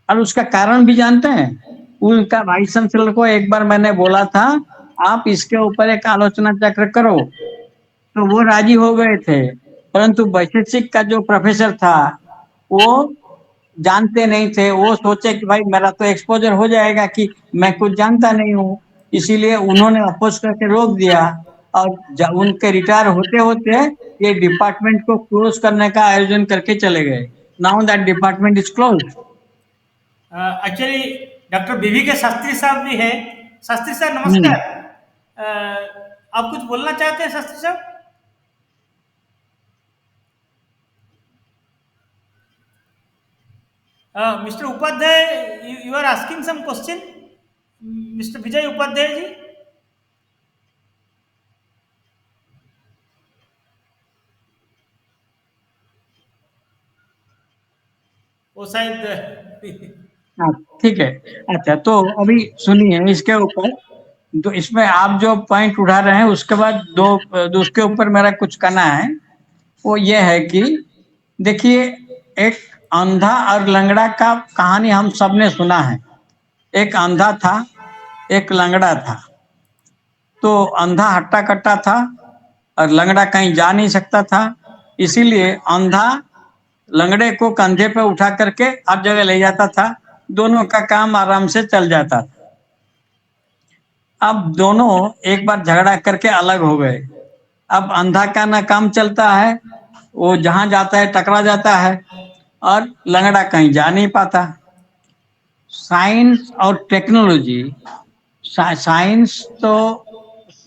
Speaker 1: और उसका कारण भी जानते हैं, उनका वाइस चांसलर को एक बार मैंने बोला था, आप इसके ऊपर एक आलोचना चक्र करो, तो वो राजी हो गए थे। परंतु वैशेषिक का जो प्रोफेसर था, वो जानते नहीं थे। वो सोचे कि भाई मेरा तो एक्सपोजर हो जाएगा कि मैं कुछ जानता नहीं हूँ, इसीलिए उन्होंने अपोज करके रोक दिया। और जब उनके रिटायर होते होते ये डिपार्टमेंट को क्लोज करने का आयोजन करके चले गए। Now that department is close.
Speaker 3: Actually doctor बीवी के शास्त्री साहब भी हैं। शास्त्री साहब नमस्कार। आप कुछ बोलना चाहते हैं शास्त्री साहब? Mister Upadhyay, you are asking some question, mister Vijay Upadhyay ji. वो शायद
Speaker 1: ठीक है। अच्छा, तो अभी सुनिए इसके ऊपर, तो इसमें आप जो पॉइंट उठा रहे हैं, उसके बाद दो उसके ऊपर मेरा कुछ कहना है। वो ये है कि देखिए, एक अंधा और लंगड़ा का कहानी हम सबने सुना है। एक अंधा था, एक लंगड़ा था। तो अंधा हट्टा कट्टा था और लंगड़ा कहीं जा नहीं सकता था, इसीलिए अंधा लंगड़े को कंधे पे उठा करके हर जगह ले जाता था। दोनों का काम आराम से चल जाता था। अब दोनों एक बार झगड़ा करके अलग हो गए। अब अंधा का ना काम चलता है, वो जहां जाता है टकरा जाता है, और लंगड़ा कहीं जा नहीं पाता। साइंस और टेक्नोलॉजी, साइंस तो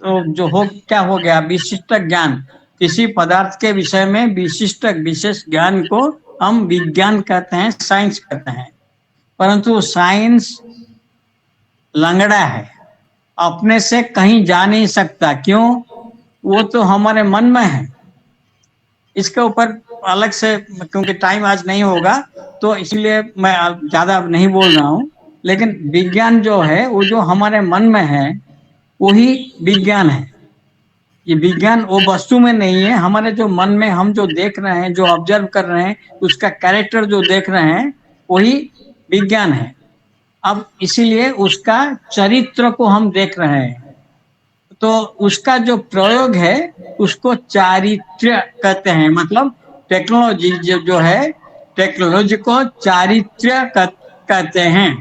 Speaker 1: जो हो क्या हो गया, विशिष्ट ज्ञान, किसी पदार्थ के विषय में विशिष्ट विशेष ज्ञान को हम विज्ञान कहते हैं, साइंस कहते हैं। परंतु साइंस लंगड़ा है, अपने से कहीं जा नहीं सकता। क्यों? वो तो हमारे मन में है। इसके ऊपर अलग से, क्योंकि टाइम आज नहीं होगा, तो इसलिए मैं ज्यादा नहीं बोल रहा हूँ। लेकिन विज्ञान जो है, वो जो हमारे मन में है, वही विज्ञान है। ये विज्ञान वो वस्तु में नहीं है, हमारे जो मन में हम जो देख रहे हैं, जो ऑब्जर्व कर रहे हैं, उसका कैरेक्टर जो देख रहे हैं, वही विज्ञान है। अब इसीलिए उसका चरित्र को हम देख रहे हैं, तो उसका जो प्रयोग है उसको चारित्र्य कहते हैं। मतलब टेक्नोलॉजी जो है, टेक्नोलॉजी को चारित्र्य कहते हैं।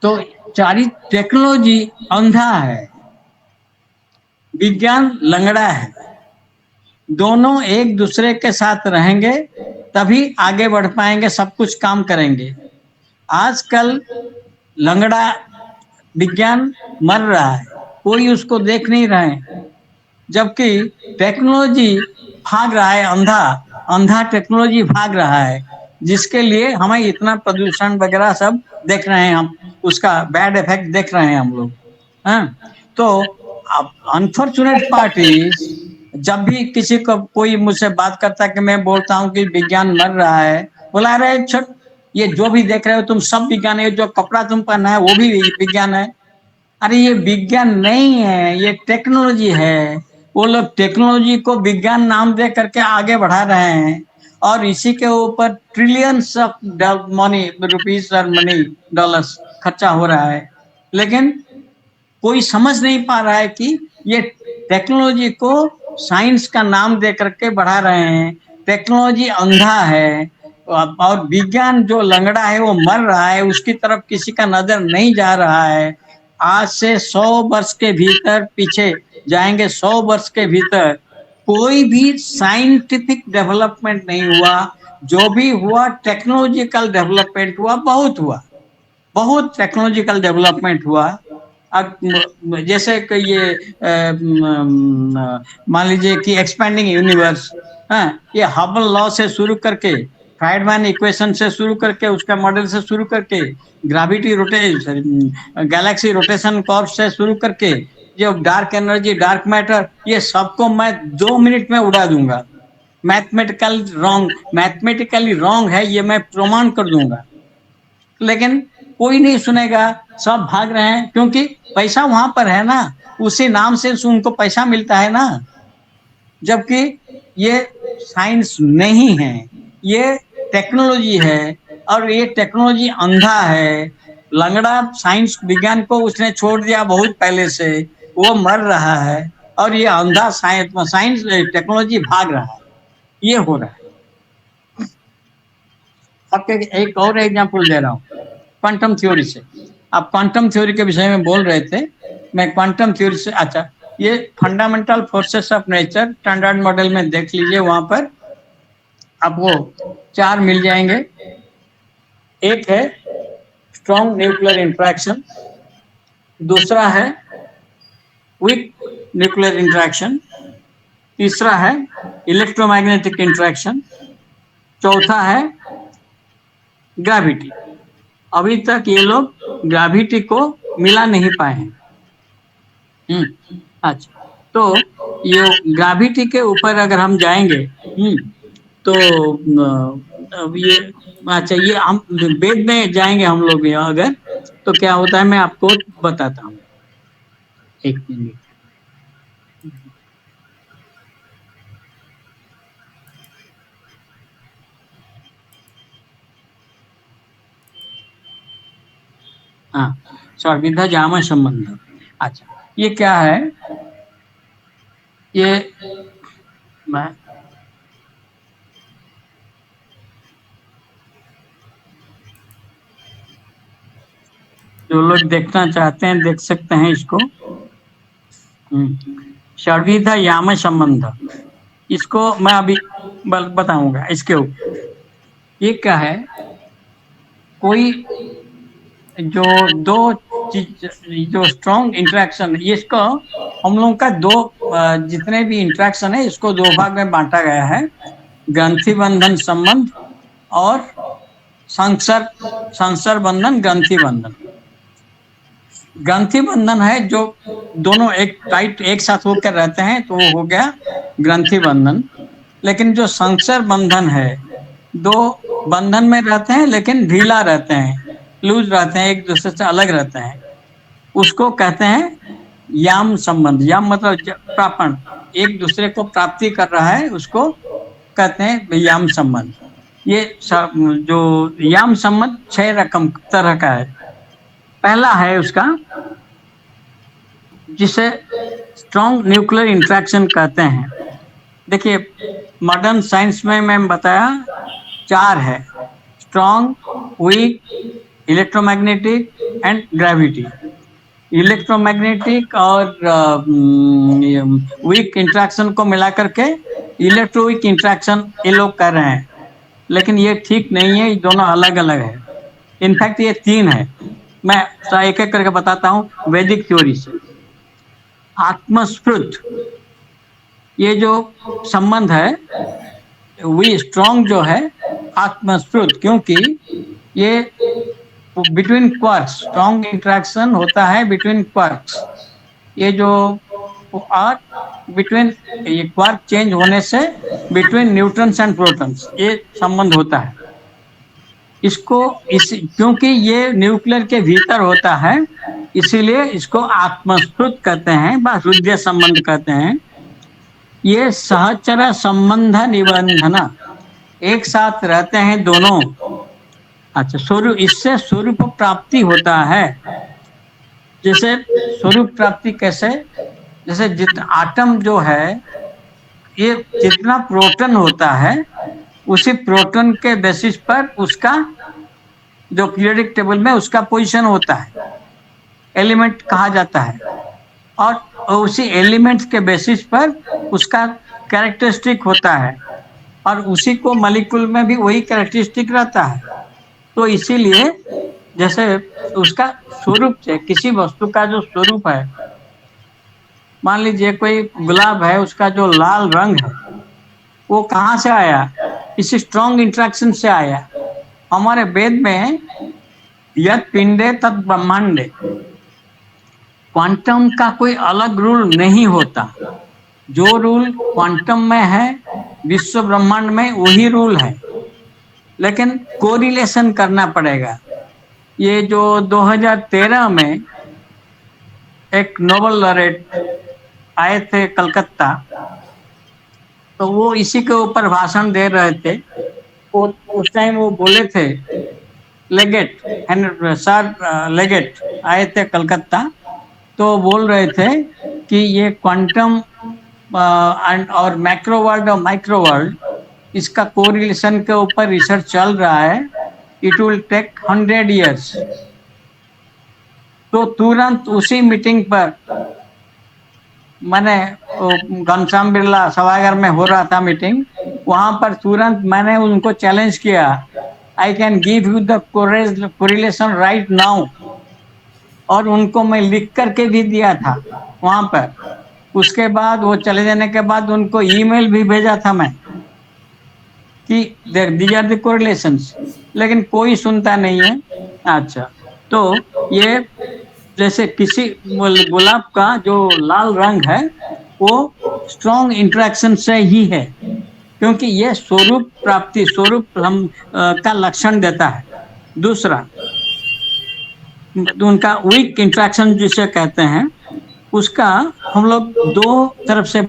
Speaker 1: तो टेक्नोलॉजी अंधा है, विज्ञान लंगड़ा है। दोनों एक दूसरे के साथ रहेंगे तभी आगे बढ़ पाएंगे, सब कुछ काम करेंगे। आजकल लंगड़ा विज्ञान मर रहा है, कोई उसको देख नहीं रहे, जबकि टेक्नोलॉजी भाग रहा है। अंधा टेक्नोलॉजी भाग रहा है, जिसके लिए हमें इतना प्रदूषण वगैरह सब देख रहे हैं, हम उसका बैड इफेक्ट देख रहे हैं हम लोग। तो अनफॉर्चुनेट पार्टी, जब भी किसी को कोई मुझसे बात करता है कि मैं बोलता हूँ कि विज्ञान मर रहा है, बोला रहे छोड़, ये जो भी देख रहे हो तुम सब विज्ञान है, जो कपड़ा तुम पहना है वो भी विज्ञान है। अरे ये विज्ञान नहीं है, ये टेक्नोलॉजी है। वो लोग टेक्नोलॉजी को विज्ञान नाम दे करके आगे बढ़ा रहे हैं, और इसी के ऊपर ट्रिलियंस ऑफ मनी, रुपीस और मनी, डॉलर्स खर्चा हो रहा है। लेकिन कोई समझ नहीं पा रहा है कि ये टेक्नोलॉजी को साइंस का नाम दे करके बढ़ा रहे हैं। टेक्नोलॉजी अंधा है, और विज्ञान जो लंगड़ा है वो मर रहा है, उसकी तरफ किसी का नजर नहीं जा रहा है। आज से 100 वर्ष के भीतर पीछे जाएंगे, 100 वर्ष के भीतर कोई भी साइंटिफिक डेवलपमेंट नहीं हुआ, जो भी हुआ टेक्नोलॉजिकल डेवलपमेंट हुआ, बहुत टेक्नोलॉजिकल डेवलपमेंट हुआ। अब जैसे कि ये मान लीजिए कि एक्सपेंडिंग यूनिवर्स, ये हबल लॉ से शुरू करके, फ्राइडमैन इक्वेशन से शुरू करके, उसका मॉडल से शुरू करके, gravity rotation, Galaxy rotation curve से शुरू करके, जो डार्क एनर्जी, डार्क मैटर, ये सबको मैं 2 मिनट में उड़ा दूंगा। मैथमेटिकली रॉन्ग है, ये मैं प्रमाण कर दूंगा, लेकिन कोई नहीं सुनेगा, सब भाग रहे हैं, क्योंकि पैसा वहां पर है ना, उसी नाम से उनको पैसा मिलता है ना। जबकि ये साइंस नहीं है, ये टेक्नोलॉजी है, और ये टेक्नोलॉजी अंधा है, लंगड़ा साइंस विज्ञान को उसने छोड़ दिया बहुत पहले से, वो मर रहा है, और ये अंधा साइंस टेक्नोलॉजी भाग रहा है, ये हो रहा है। आपके एक और एग्जांपल दे रहा हूँ क्वांटम थ्योरी से। आप क्वांटम थ्योरी के विषय में बोल रहे थे, मैं क्वांटम थ्योरी से, अच्छा, ये fundamental forces of nature standard model में देख लीजिए, वहां पर आपको 4 मिल जाएंगे। एक है स्ट्रॉन्ग न्यूक्लियर इंटरेक्शन, दूसरा है वीक न्यूक्लियर इंटरेक्शन, तीसरा है इलेक्ट्रोमैग्नेटिक इंटरेक्शन, चौथा है ग्रेविटी। अभी तक ये लोग ग्रेविटी को मिला नहीं पाए हैं। अच्छा, तो ये ग्रेविटी के ऊपर अगर हम जाएंगे, तो अब ये, अच्छा, ये हम वेद में जाएंगे हम लोग अगर, तो क्या होता है मैं आपको बताता हूँ, एक मिनट। हाँ, सर्वविधा जाम संबंध। अच्छा, ये क्या है, ये मैं जो लोग देखना चाहते हैं देख सकते हैं इसको। सर्वविधा याम संबंध, इसको मैं अभी बताऊंगा इसके ऊपर। ये क्या है, कोई जो दो चीज, जो स्ट्रॉन्ग इंटरेक्शन, इसको हम लोगों का जितने भी इंटरेक्शन है, इसको 2 भाग में बांटा गया है, ग्रंथि बंधन संबंध और संसर बंधन, ग्रंथि बंधन। ग्रंथि बंधन है जो दोनों एक टाइट एक साथ होकर रहते हैं, तो वो हो गया ग्रंथि बंधन। लेकिन जो संसर बंधन है, 2 बंधन में रहते हैं लेकिन ढीला रहते हैं, लूज रहते हैं, एक दूसरे से अलग रहते हैं, उसको कहते हैं याम संबंध। याम मतलब प्रापण, एक दूसरे को प्राप्ति कर रहा है, उसको कहते हैं याम संबंध। ये जो याम संबंध 6 तरह का है। पहला है उसका, जिसे स्ट्रॉन्ग न्यूक्लियर इंटरेक्शन कहते हैं। देखिए, मॉडर्न साइंस में मैं बताया 4 है, strong, weak, electromagnetic and gravity. Electromagnetic और वीक इंटरेक्शन को मिला करके इलेक्ट्रोवीक इंटरेक्शन ये लोग कर रहे हैं, लेकिन ये ठीक नहीं है, ये दोनों अलग अलग है। इनफैक्ट ये 3 है। मैं एक एक करके बताता हूँ वैदिक थ्योरी से। आत्मस्फुट, ये जो संबंध है, वी स्ट्रॉन्ग जो है आत्मस्फुट, क्योंकि ये बिटवीन क्वार्क्स, स्ट्रॉन्ग इंटरेक्शन होता है बिटवीन क्वार्क्स। ये जो बिटवीन, ये क्वार्क चेंज होने से बिटवीन न्यूट्रॉन्स एंड प्रोटॉन्स ये संबंध होता है। इसको क्योंकि ये न्यूक्लियर के भीतर होता है, इसीलिए इसको आत्मस्फुट कहते हैं, हृदय संबंध कहते हैं। ये सहचर संबंध निबंधना, एक साथ रहते हैं दोनों। अच्छा, स्वरूप, इससे स्वरूप प्राप्ति होता है। जैसे स्वरूप प्राप्ति कैसे, जैसे आटम जो है, ये जितना प्रोटॉन होता है, उसी प्रोटॉन के बेसिस पर उसका जो पीरियोडिक टेबल में उसका पोजीशन होता है, एलिमेंट कहा जाता है, और उसी एलिमेंट्स के बेसिस पर उसका कैरेक्टरिस्टिक होता है और उसी को मॉलिक्यूल में भी वही कैरेक्टरिस्टिक रहता है। तो इसीलिए जैसे उसका स्वरूप से, किसी वस्तु का जो स्वरूप है, मान लीजिए कोई गुलाब है, उसका जो लाल रंग है वो कहाँ से आया? इसी स्ट्रॉन्ग इंट्रैक्शन से आया। हमारे वेद में यद पिंडे तद ब्रह्मांडे, क्वांटम का कोई अलग रूल नहीं होता। जो रूल क्वांटम में है, विश्व ब्रह्मांड में वही रूल है, लेकिन कोरिलेशन करना पड़ेगा। ये जो 2013 में एक नोबेल लॉरेट आए थे कलकत्ता, तो वो इसी के ऊपर भाषण दे रहे थे। वो उस टाइम वो बोले थे, लेगेट, सर लेगेट आए थे कलकत्ता, तो बोल रहे थे कि ये क्वांटम और मैक्रो वर्ल्ड और माइक्रो वर्ल्ड, इसका कोरिलेशन के ऊपर रिसर्च चल रहा है। It will take 100 years। तो तुरंत उसी मीटिंग पर, मैंने घनश्याम बिरला सभागार में हो रहा था मीटिंग, वहां पर तुरंत मैंने उनको चैलेंज किया, I can give you the correlation right now. और उनको मैं लिख करके भी दिया था वहां पर। उसके बाद वो चले जाने के बाद उनको ईमेल भी भेजा था मैं कि दीज आर द कोरिलेशंस, लेकिन कोई सुनता नहीं है। अच्छा, तो ये जैसे किसी गुलाब का जो लाल रंग है वो स्ट्रॉन्ग इंटरेक्शन से ही है, क्योंकि ये स्वरूप प्राप्ति, स्वरूप हम का लक्षण देता है। दूसरा, उनका वीक इंट्रैक्शन जिसे कहते हैं, उसका हम लोग दो तरफ से,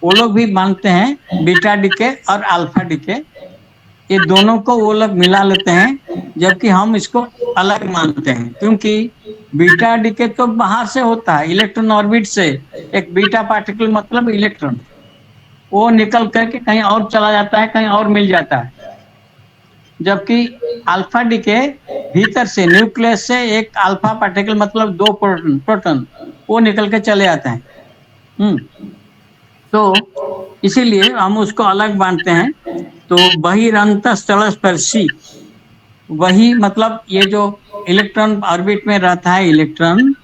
Speaker 1: वो लोग भी मानते हैं बीटा डीके और अल्फा डीके, ये दोनों को वो लोग मिला लेते हैं, जबकि हम इसको अलग मानते हैं। क्योंकि बीटा डीके तो बाहर से होता है, इलेक्ट्रॉन ऑर्बिट से। एक बीटा पार्टिकल मतलब इलेक्ट्रॉन, वो निकल करके कहीं और चला जाता है, कहीं और मिल जाता है। जबकि अल्फा डीके भीतर से, न्यूक्लियस से एक अल्फा पार्टिकल मतलब 2 प्रोटॉन वो निकल के चले आते हैं। तो इसीलिए हम उसको अलग मानते हैं। तो बहिरंतःस्थलस्पर्शी, वही मतलब ये जो इलेक्ट्रॉन ऑर्बिट में रहता है इलेक्ट्रॉन,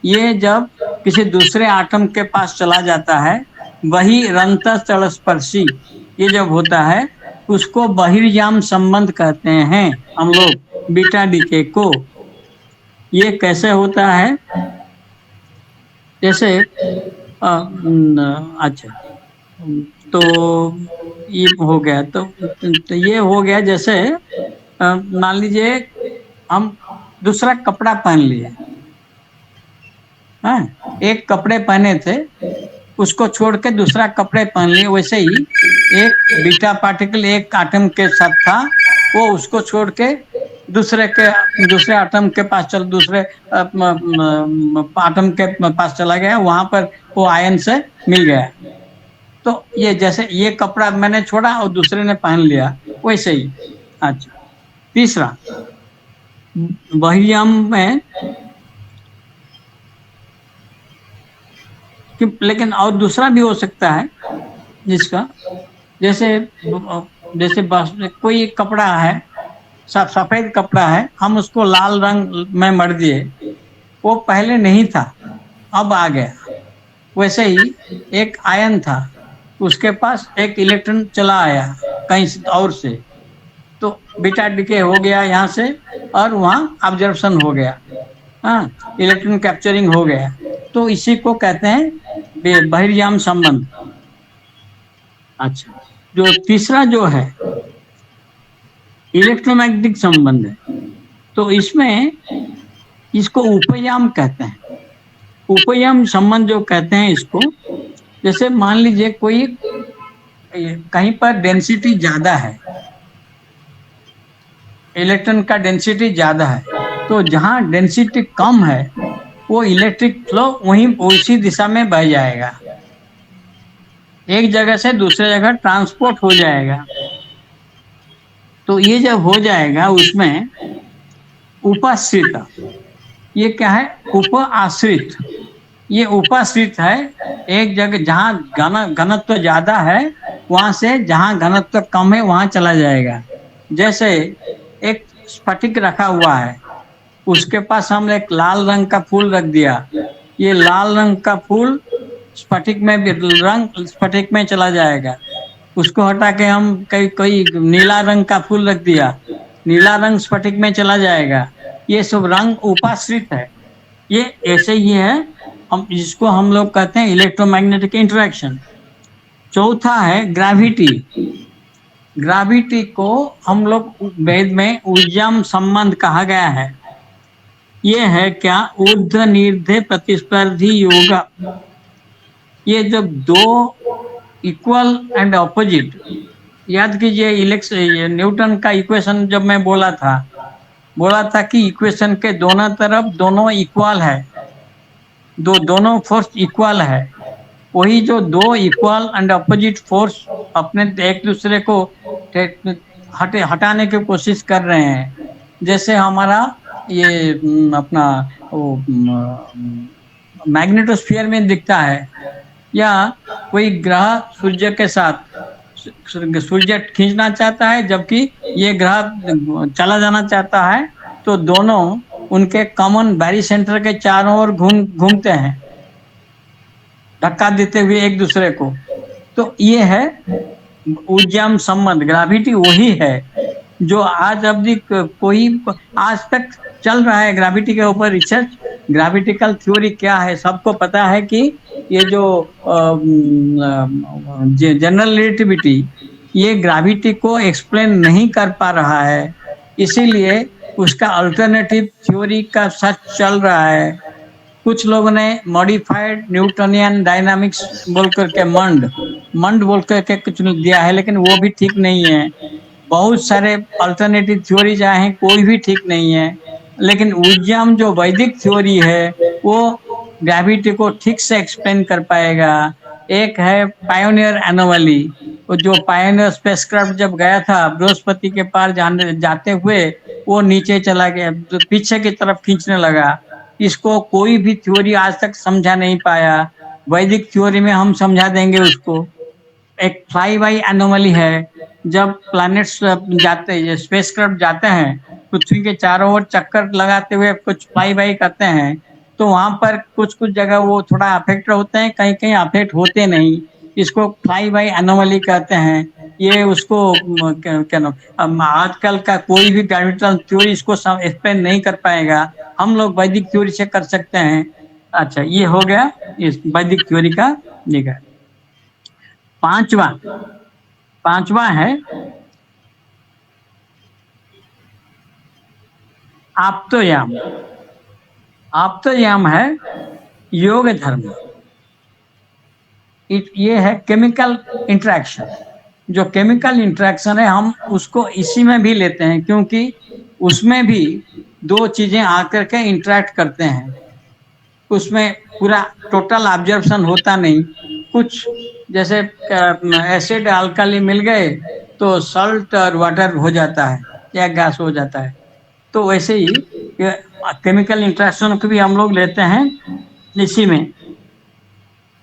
Speaker 1: ये जब किसी दूसरे आटम के पास चला जाता है, बहिरंतःस्थलस्पर्शी ये जब होता है, उसको बहिर्याम संबंध कहते हैं हम लोग बीटा डीके को। ये कैसे होता है? जैसे अच्छा, तो ये हो गया। तो ये हो गया, जैसे मान लीजिए हम दूसरा कपड़ा पहन लिए, हाँ, एक कपड़े पहने थे, उसको छोड़ के दूसरा कपड़े पहन लिए। वैसे ही एक बीटा पार्टिकल एक आटम के साथ था, वो उसको छोड़ के दूसरे आटम के पास दूसरे आटम के पास चला गया, वहां पर वो आयन से मिल गया। तो ये जैसे ये कपड़ा मैंने छोड़ा और दूसरे ने पहन लिया, वैसे ही। अच्छा, तीसरा, बहिर्याम में, लेकिन और दूसरा भी हो सकता है जिसका, जैसे बस कोई कपड़ा है, सफेद कपड़ा है, हम उसको लाल रंग में मर दिए, वो पहले नहीं था, अब आ गया। वैसे ही एक आयन था, उसके पास एक इलेक्ट्रॉन चला आया कहीं और से, तो बीटा डीके हो गया यहाँ से, और वहाँ ऑब्जर्वेशन हो गया, हाँ, इलेक्ट्रॉन कैप्चरिंग हो गया। तो इसी को कहते हैं बहिर्याम संबंध। अच्छा, जो तीसरा जो है इलेक्ट्रोमैग्नेटिक संबंध है, तो इसमें इसको उपयाम कहते हैं। उपयाम संबंध जो कहते हैं इसको, जैसे मान लीजिए कोई कहीं पर डेंसिटी ज्यादा है, इलेक्ट्रॉन का डेंसिटी ज्यादा है, तो जहां डेंसिटी कम है वो इलेक्ट्रिक फ्लो वहीं उसी दिशा में बह जाएगा, एक जगह से दूसरे जगह ट्रांसपोर्ट हो जाएगा। तो ये जब हो जाएगा, उसमें उपाश्रित, ये क्या है? उप आश्रित, ये उपाश्रित है। एक जगह जहाँ घनत्व ज्यादा है वहां से जहाँ घनत्व कम है वहां चला जाएगा। जैसे एक स्फटिक रखा हुआ है, उसके पास हमने एक लाल रंग का फूल रख दिया, ये लाल रंग का फूल स्फटिक में भी रंग स्फटिक में चला जाएगा। उसको हटा के हम कई कोई नीला रंग का फूल रख दिया, नीला रंग स्फटिक में चला जाएगा। ये सब रंग उपाश्रित है। ये ऐसे ही है, हम जिसको हम लोग कहते हैं इलेक्ट्रोमैग्नेटिक इंटरेक्शन। चौथा है ग्रेविटी। ग्रेविटी को हम लोग वेद में ऊर्जाम संबंध कहा गया है। ये है क्या, ऊर्ध्व नीर्ध्व प्रतिस्पर्धी योग। ये जब दो इक्वल एंड ऑपोजिट, याद कीजिए न्यूटन का इक्वेशन जब मैं बोला था कि इक्वेशन के दोनों तरफ दोनों इक्वल है, दोनों फोर्स इक्वल है। वही जो दो इक्वल एंड अपोजिट फोर्स अपने एक दूसरे को हटाने की कोशिश कर रहे हैं। जैसे हमारा ये अपना मैग्नेटोस्फीयर में दिखता है, या कोई ग्रह सूर्य के साथ सूर्य खींचना चाहता है जबकि ये ग्रह चला जाना चाहता है, तो दोनों उनके कॉमन बैरी सेंटर के चारों ओर घूमते हैं, धक्का देते हुए एक दूसरे को। तो ये है ऊर्जाम संबंध। ग्रेविटी वही है जो आज अवधि कोई आज तक चल रहा है। ग्रेविटी के ऊपर रिसर्च, ग्रेविटिकल थ्योरी क्या है सबको पता है कि ये जो जनरल रिलेटिविटी, ये ग्रेविटी को एक्सप्लेन नहीं कर पा रहा है, इसीलिए उसका अल्टरनेटिव थ्योरी का सर्च चल रहा है। कुछ लोगों ने मॉडिफाइड न्यूटनियन डायनामिक्स बोल करके मंड बोल करके कुछ दिया है, लेकिन वो भी ठीक नहीं है। बहुत सारे अल्टरनेटिव थ्योरी चाहे हैं, कोई भी ठीक नहीं है। लेकिन ऊर्जाम जो वैदिक थ्योरी है वो ग्रेविटी को ठीक से एक्सप्लेन कर पाएगा। एक है पायोनियर एनोमली, वो जो पायोनियर स्पेसक्राफ्ट जब गया था बृहस्पति के पार जाते हुए वो नीचे चला गया, तो पीछे की तरफ खींचने लगा। इसको कोई भी थ्योरी आज तक समझा नहीं पाया। वैदिक थ्योरी में हम समझा देंगे उसको। एक फ्लाई बाई एनोमली है, जब प्लैनेट्स जाते हैं, स्पेसक्राफ्ट जाते हैं पृथ्वी के चारों ओर चक्कर लगाते हुए कुछ फ्लाई बाई करते हैं, तो वहां पर कुछ जगह वो थोड़ा अफेक्ट होते हैं, कहीं कहीं अफेक्ट होते नहीं। इसको फ्लाई बाई एनोमली कहते हैं। ये उसको क्या नाम, आजकल का कोई भी ग्रेविटेशनल थ्योरी इसको एक्सप्लेन नहीं कर पाएगा, हम लोग वैदिक थ्योरी से कर सकते हैं। अच्छा, ये हो गया इस वैदिक थ्योरी का निगाह। पांचवा है आप्तोयाम। आप्तोयाम है योग धर्म। ये है केमिकल इंटरेक्शन। जो केमिकल इंटरेक्शन है हम उसको इसी में भी लेते हैं, क्योंकि उसमें भी दो चीजें आकर के इंटरेक्ट करते हैं। उसमें पूरा टोटल ऑब्जर्वेशन होता नहीं, कुछ जैसे एसिड अल्कली मिल गए तो सॉल्ट और वाटर हो जाता है या गैस हो जाता है। तो वैसे ही केमिकल इंटरेक्शन को भी हम लोग लेते हैं इसी में।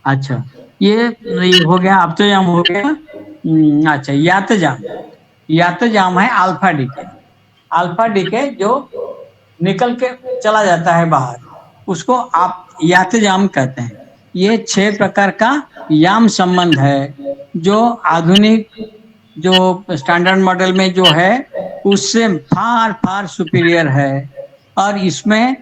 Speaker 1: अच्छा, ये हो गया, आप्तोयाम हो गया। अच्छा, यातजाम है अल्फा डीके। अल्फा डीके जो निकल के चला जाता है बाहर, उसको आप यातजाम कहते हैं। ये 6 प्रकार का याम संबंध है, जो आधुनिक जो स्टैंडर्ड मॉडल में जो है उससे फार फार सुपीरियर है। और इसमें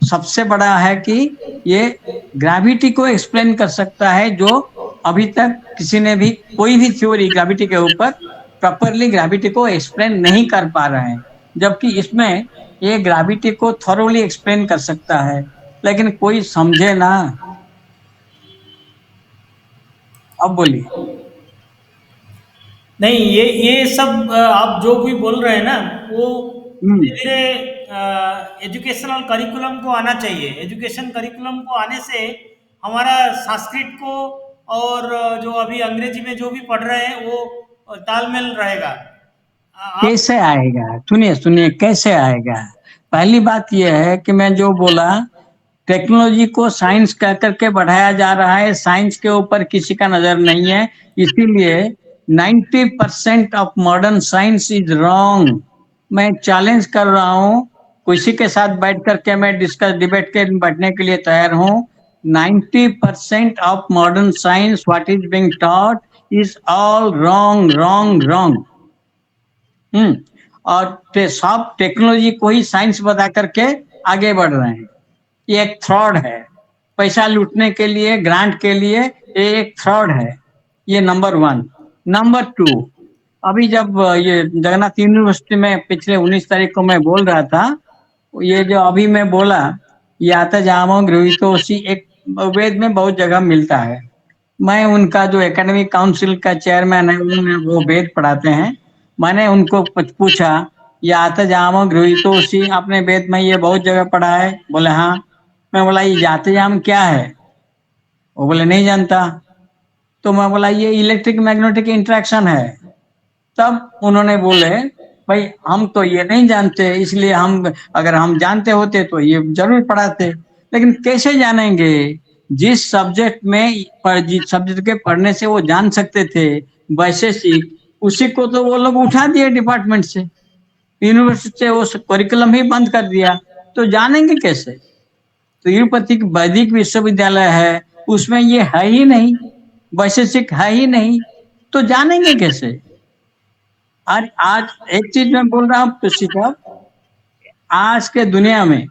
Speaker 1: सबसे बड़ा है कि ये ग्रेविटी को एक्सप्लेन कर सकता है, जो अभी तक किसी ने भी कोई भी थ्योरी ग्रेविटी के ऊपर प्रॉपरली ग्रेविटी को एक्सप्लेन नहीं कर पा रहे हैं। जबकि इसमें ये ग्रेविटी को थॉरोली एक्सप्लेन कर सकता है, लेकिन कोई समझे ना। अब बोलिए।
Speaker 3: नहीं, ये सब आप जो भी बोल रहे हैं ना, वो धीरे एजुकेशनल करिकुलम को आना चाहिए। एजुकेशन करिकुलम को आने से हमारा संस्कृत को और जो अभी अंग्रेजी में जो भी पढ़ रहे हैं वो तालमेल रहेगा।
Speaker 1: कैसे आएगा? सुनिए कैसे आएगा। पहली बात यह है कि मैं जो बोला टेक्नोलॉजी को साइंस कह करके बढ़ाया जा रहा है, साइंस के ऊपर किसी का नजर नहीं है। इसीलिए 90% of modern science is wrong. मैं चैलेंज कर रहा हूं, किसी के साथ बैठ करके मैं डिबेट के बैठने के लिए तैयार हूं। 90% of modern science what is being taught is all wrong wrong wrong. और सब टेक्नोलॉजी को ही साइंस बता करके आगे बढ़ रहे हैं। ये एक फ्रॉड है, पैसा लूटने के लिए, ग्रांट के लिए, ये एक फ्रॉड है। ये नंबर 1। नंबर 2, अभी जब ये जगन्नाथ यूनिवर्सिटी में पिछले 19 तारीख को मैं बोल रहा था, ये जो अभी मैं बोला, ये आता जामो गृहीतोषि एक वेद में बहुत जगह मिलता है। मैं उनका जो एकेडमिक काउंसिल का चेयरमैन है, वो वेद पढ़ाते हैं। मैंने उनको पूछा, ये आता जामो गृहीतोषि आपने वेद में ये बहुत जगह पढ़ा है? बोले हाँ। मैं बोला ये जाते जाम क्या है? वो बोले नहीं जानता। तो मैं बोला ये इलेक्ट्रिक मैग्नेटिक इंटरेक्शन है। तब उन्होंने बोले भाई हम तो ये नहीं जानते, इसलिए हम अगर हम जानते होते तो ये जरूर पढ़ाते। लेकिन कैसे जानेंगे? जिस सब्जेक्ट में जिस सब्जेक्ट के पढ़ने से वो जान सकते थे वैशेषिक, उसी को तो वो लोग उठा दिए डिपार्टमेंट से, यूनिवर्सिटी से वो करिकुलम ही बंद कर दिया। तो जानेंगे कैसे? तिरुपति वैदिक विश्वविद्यालय है, उसमें ये है ही नहीं, वैशेषिक है ही नहीं, तो जानेंगे कैसे? और आज एक चीज मैं बोल रहा हूँ साहब, आज के दुनिया में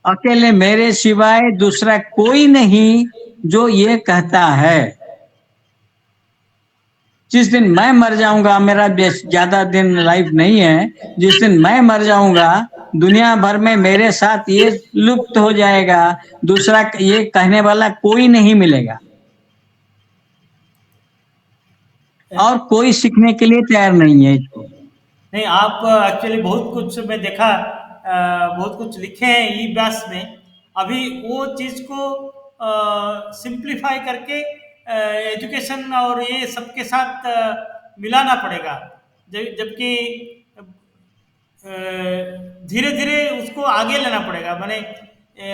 Speaker 1: अकेले मेरे सिवाय दूसरा कोई नहीं जो ये कहता है जिस दिन मैं मर जाऊंगा, मेरा ज्यादा दिन लाइफ नहीं है, जिस दिन मैं मर जाऊंगा दुनिया भर में मेरे साथ ये लुप्त हो जाएगा, दूसरा ये कहने वाला कोई नहीं मिलेगा और कोई सीखने के लिए तैयार नहीं है इसको।
Speaker 3: नहीं, आप एक्चुअली बहुत कुछ मैं देखा, बहुत कुछ लिखे हैं ई व्यास में। अभी वो चीज को सिंप्लीफाई करके एजुकेशन और ये सबके साथ मिलाना पड़ेगा, जबकि धीरे धीरे उसको आगे लेना पड़ेगा। माने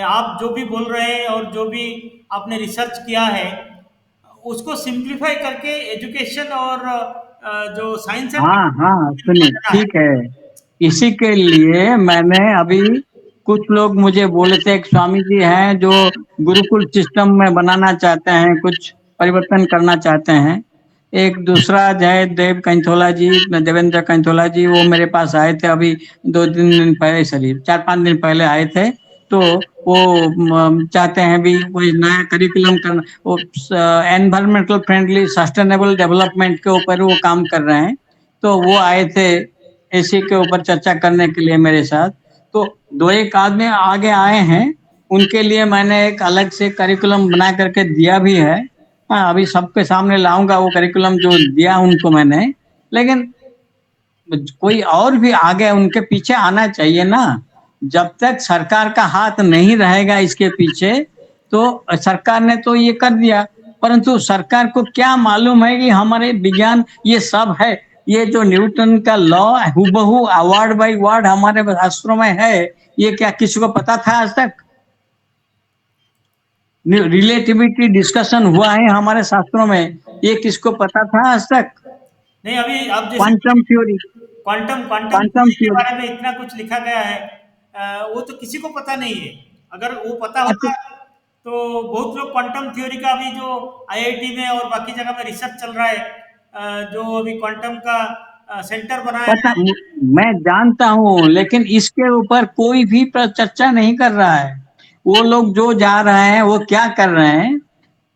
Speaker 3: आप जो भी बोल रहे हैं और जो भी आपने रिसर्च किया है उसको सिंप्लीफाई करके एजुकेशन और जो साइंस है,
Speaker 1: हाँ हाँ सुनिए, ठीक है। इसी के लिए मैंने अभी कुछ लोग मुझे बोले थे, एक स्वामी जी हैं जो गुरुकुल सिस्टम में बनाना चाहते हैं, कुछ परिवर्तन करना चाहते हैं। एक दूसरा जय देव कंथोला जी, देवेंद्र कंथोला जी, वो मेरे पास आए थे अभी 2-3 दिन पहले, सॉरी 4-5 दिन पहले आए थे। तो वो चाहते हैं भी कोई नया करिकुलम करना, वो एनवायरमेंटल फ्रेंडली सस्टेनेबल डेवलपमेंट के ऊपर वो काम कर रहे हैं। तो वो आए थे इसी के ऊपर चर्चा करने के लिए मेरे साथ। तो 2-1 आदमी आगे आए हैं, उनके लिए मैंने एक अलग से करिकुलम बना करके दिया भी है। हाँ, अभी सबके सामने लाऊंगा वो करिकुलम जो दिया उनको मैंने। लेकिन कोई और भी आगे उनके पीछे आना चाहिए ना। जब तक सरकार का हाथ नहीं रहेगा इसके पीछे, तो सरकार ने तो ये कर दिया, परंतु सरकार को क्या मालूम है कि हमारे विज्ञान ये सब है। ये जो न्यूटन का लॉ हूबहू वर्ड बाय वर्ड हमारे शास्त्रों में है, ये क्या किसी को पता था आज तक? रिलेटिविटी डिस्कशन हुआ है हमारे शास्त्रों में, ये किसको पता था आज तक?
Speaker 3: नहीं, अभी आप
Speaker 1: क्वांटम थ्योरी,
Speaker 3: क्वांटम
Speaker 1: क्वांटम
Speaker 3: के
Speaker 1: थ्योरी
Speaker 3: बारे में इतना कुछ लिखा गया है, वो तो किसी को पता नहीं है। अगर वो पता होता तो बहुत लोग क्वांटम थ्योरी का अभी जो आईआईटी में और बाकी जगह में रिसर्च चल रहा है, जो अभी क्वांटम का सेंटर बनाया
Speaker 1: पता, मैं जानता हूँ, लेकिन इसके ऊपर कोई भी चर्चा नहीं कर रहा है। वो लोग जो जा रहे हैं वो क्या कर रहे हैं,